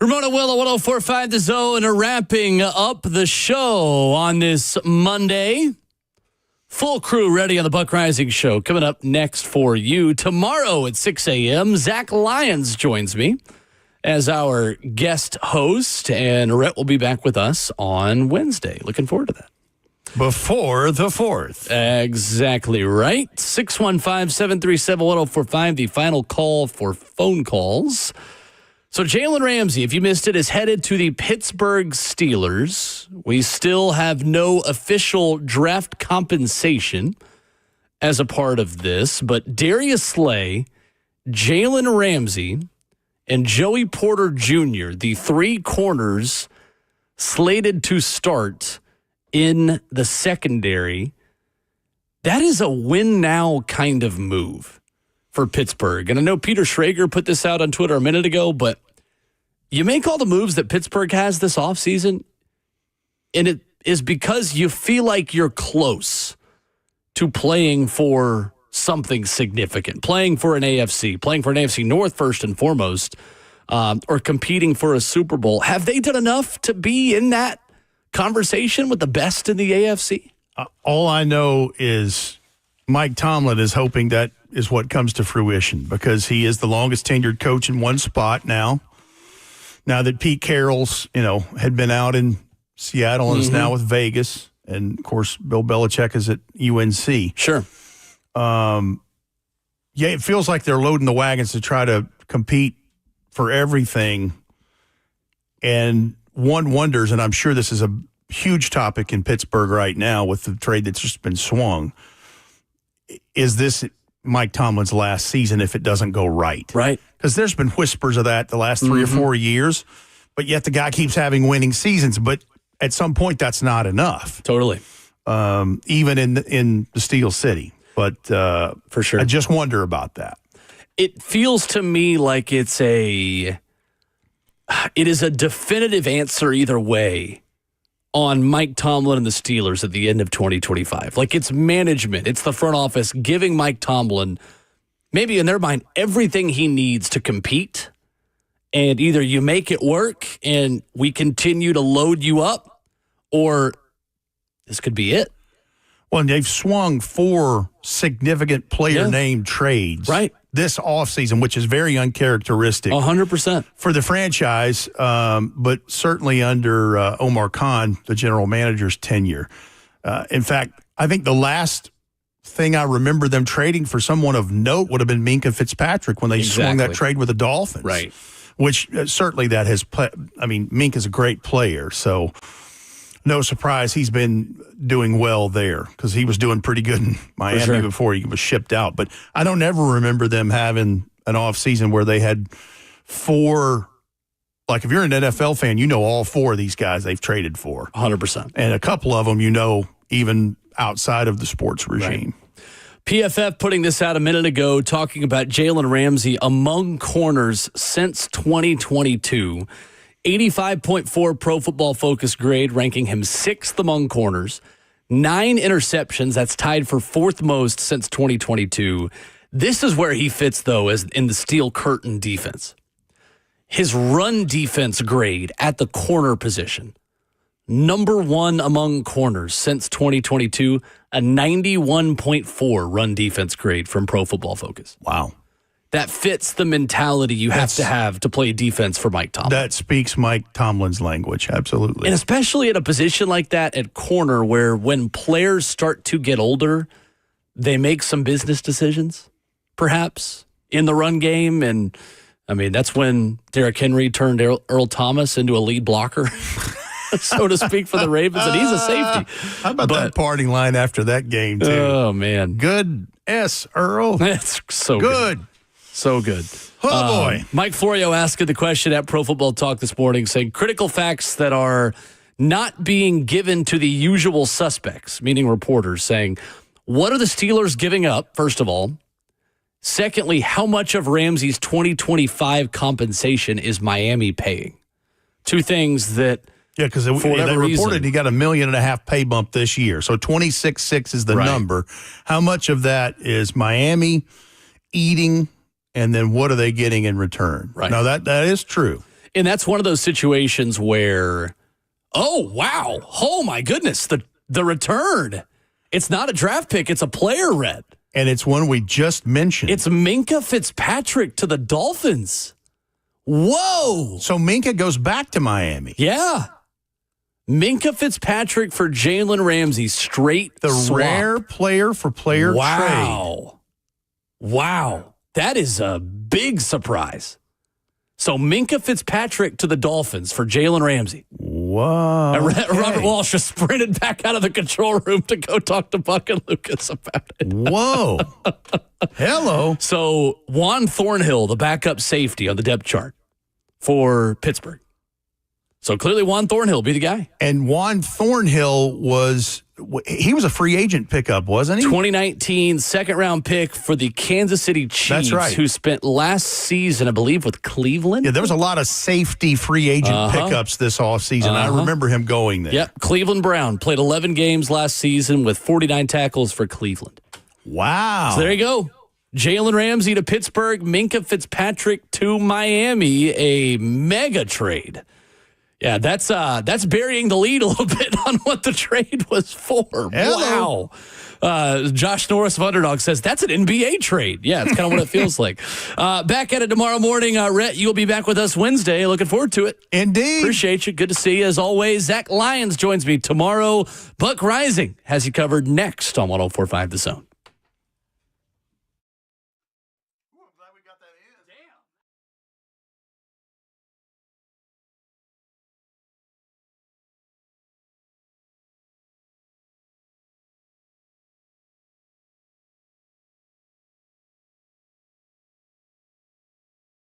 Ramon Will at 104.5 The Zone, wrapping up the show on this Monday. Full crew ready on the Buck Rising Show. Coming up next for you tomorrow at 6 a.m., Zach Lyons joins me as our guest host, and Rhett will be back with us on Wednesday. Looking forward to that. Before the 4th. Exactly right. 615-737-1045, the final call for phone calls. So Jalen Ramsey, if you missed it, is headed to the Pittsburgh Steelers. We still have no official draft compensation as a part of this, but Darius Slay, Jalen Ramsey, and Joey Porter Jr., the three corners slated to start in the secondary, that is a win now kind of move for Pittsburgh. And I know Peter Schrager put this out on Twitter a minute ago, but you make all the moves that Pittsburgh has this offseason, and it is because you feel like you're close to playing for something significant, playing for an AFC North first and foremost, or competing for a Super Bowl. Have they done enough to be in that conversation with the best in the AFC? All I know is Mike Tomlin is hoping that is what comes to fruition, because he is the longest tenured coach in one spot now. Now that Pete Carroll's, had been out in Seattle and is now with Vegas, and of course Bill Belichick is at UNC. Sure. It feels like they're loading the wagons to try to compete for everything. And one wonders, and I'm sure this is a huge topic in Pittsburgh right now with the trade that's just been swung, is this Mike Tomlin's last season if it doesn't go right? Right. Because there's been whispers of that the last 3 or 4 years, but yet the guy keeps having winning seasons. But at some point, that's not enough. Totally. Even in the Steel City. But for sure, I just wonder about that. It feels to me like it is a definitive answer either way on Mike Tomlin and the Steelers at the end of 2025. Like, it's management, it's the front office giving Mike Tomlin, maybe in their mind, everything he needs to compete. And either you make it work and we continue to load you up, or this could be it. Well, and they've swung 4 significant player name trades this offseason, which is very uncharacteristic. 100%. For the franchise, but certainly under Omar Khan, the general manager's tenure. In fact, I think the last thing I remember them trading for someone of note would have been Minkah Fitzpatrick when they swung that trade with the Dolphins. Right. Which certainly that has Minkah's a great player, so no surprise he's been doing well there, because he was doing pretty good in Miami before he was shipped out. But I don't ever remember them having an offseason where they had 4, like if you're an NFL fan, all 4 of these guys they've traded for. 100%. And a couple of them, even outside of the sports regime. Right. PFF putting this out a minute ago, talking about Jalen Ramsey among corners since 2022. 85.4 Pro Football Focus grade, ranking him 6th among corners. 9 interceptions. That's tied for 4th most since 2022. This is where he fits, though, as in the steel curtain defense. His run defense grade at the corner position. Number 1 among corners since 2022, a 91.4 run defense grade from Pro Football Focus. Wow. That fits the mentality you have to play defense for Mike Tomlin. That speaks Mike Tomlin's language, absolutely. And especially at a position like that at corner, where when players start to get older, they make some business decisions, perhaps, in the run game. And, that's when Derrick Henry turned Earl Thomas into a lead blocker, so to speak, for the Ravens, and he's a safety. How about that parting line after that game, too? Oh, man. Good S, Earl. That's so good. So good. Oh, boy. Mike Florio asked the question at Pro Football Talk this morning, saying critical facts that are not being given to the usual suspects, meaning reporters, saying, what are the Steelers giving up, first of all? Secondly, how much of Ramsey's 2025 compensation is Miami paying? 2 things that... Yeah, because they reported he got $1.5 million pay bump this year. So 26.6 is the number. How much of that is Miami eating, and then what are they getting in return? Right. Now, that is true. And that's one of those situations where, oh, wow. Oh, my goodness. The return. It's not a draft pick. It's a player, Rhett. And it's one we just mentioned. It's Minkah Fitzpatrick to the Dolphins. Whoa. So Minkah goes back to Miami. Yeah. Minkah Fitzpatrick for Jalen Ramsey. Straight The swap. rare player for player trade. Wow. That is a big surprise. So Minkah Fitzpatrick to the Dolphins for Jalen Ramsey. Whoa. Robert Walsh just sprinted back out of the control room to go talk to Buck and Lucas about it. Whoa. Hello. So Juan Thornhill, the backup safety on the depth chart for Pittsburgh. So clearly Juan Thornhill be the guy. And Juan Thornhill was a free agent pickup, wasn't he? 2019 second-round pick for the Kansas City Chiefs. That's right. Who spent last season, I believe, with Cleveland. Yeah, there was a lot of safety free agent pickups this offseason. I remember him going there. Yep, Cleveland Brown played 11 games last season with 49 tackles for Cleveland. Wow. So there you go. Jalen Ramsey to Pittsburgh, Minkah Fitzpatrick to Miami, a mega trade. Yeah, that's burying the lead a little bit on what the trade was for. Hello. Wow. Josh Norris of Underdog says that's an NBA trade. Yeah, it's kind of what it feels like. Back at it tomorrow morning. Rhett, you'll be back with us Wednesday. Looking forward to it. Indeed. Appreciate you. Good to see you as always. Zach Lyons joins me tomorrow. Buck Rising has you covered next on 104.5 The Zone.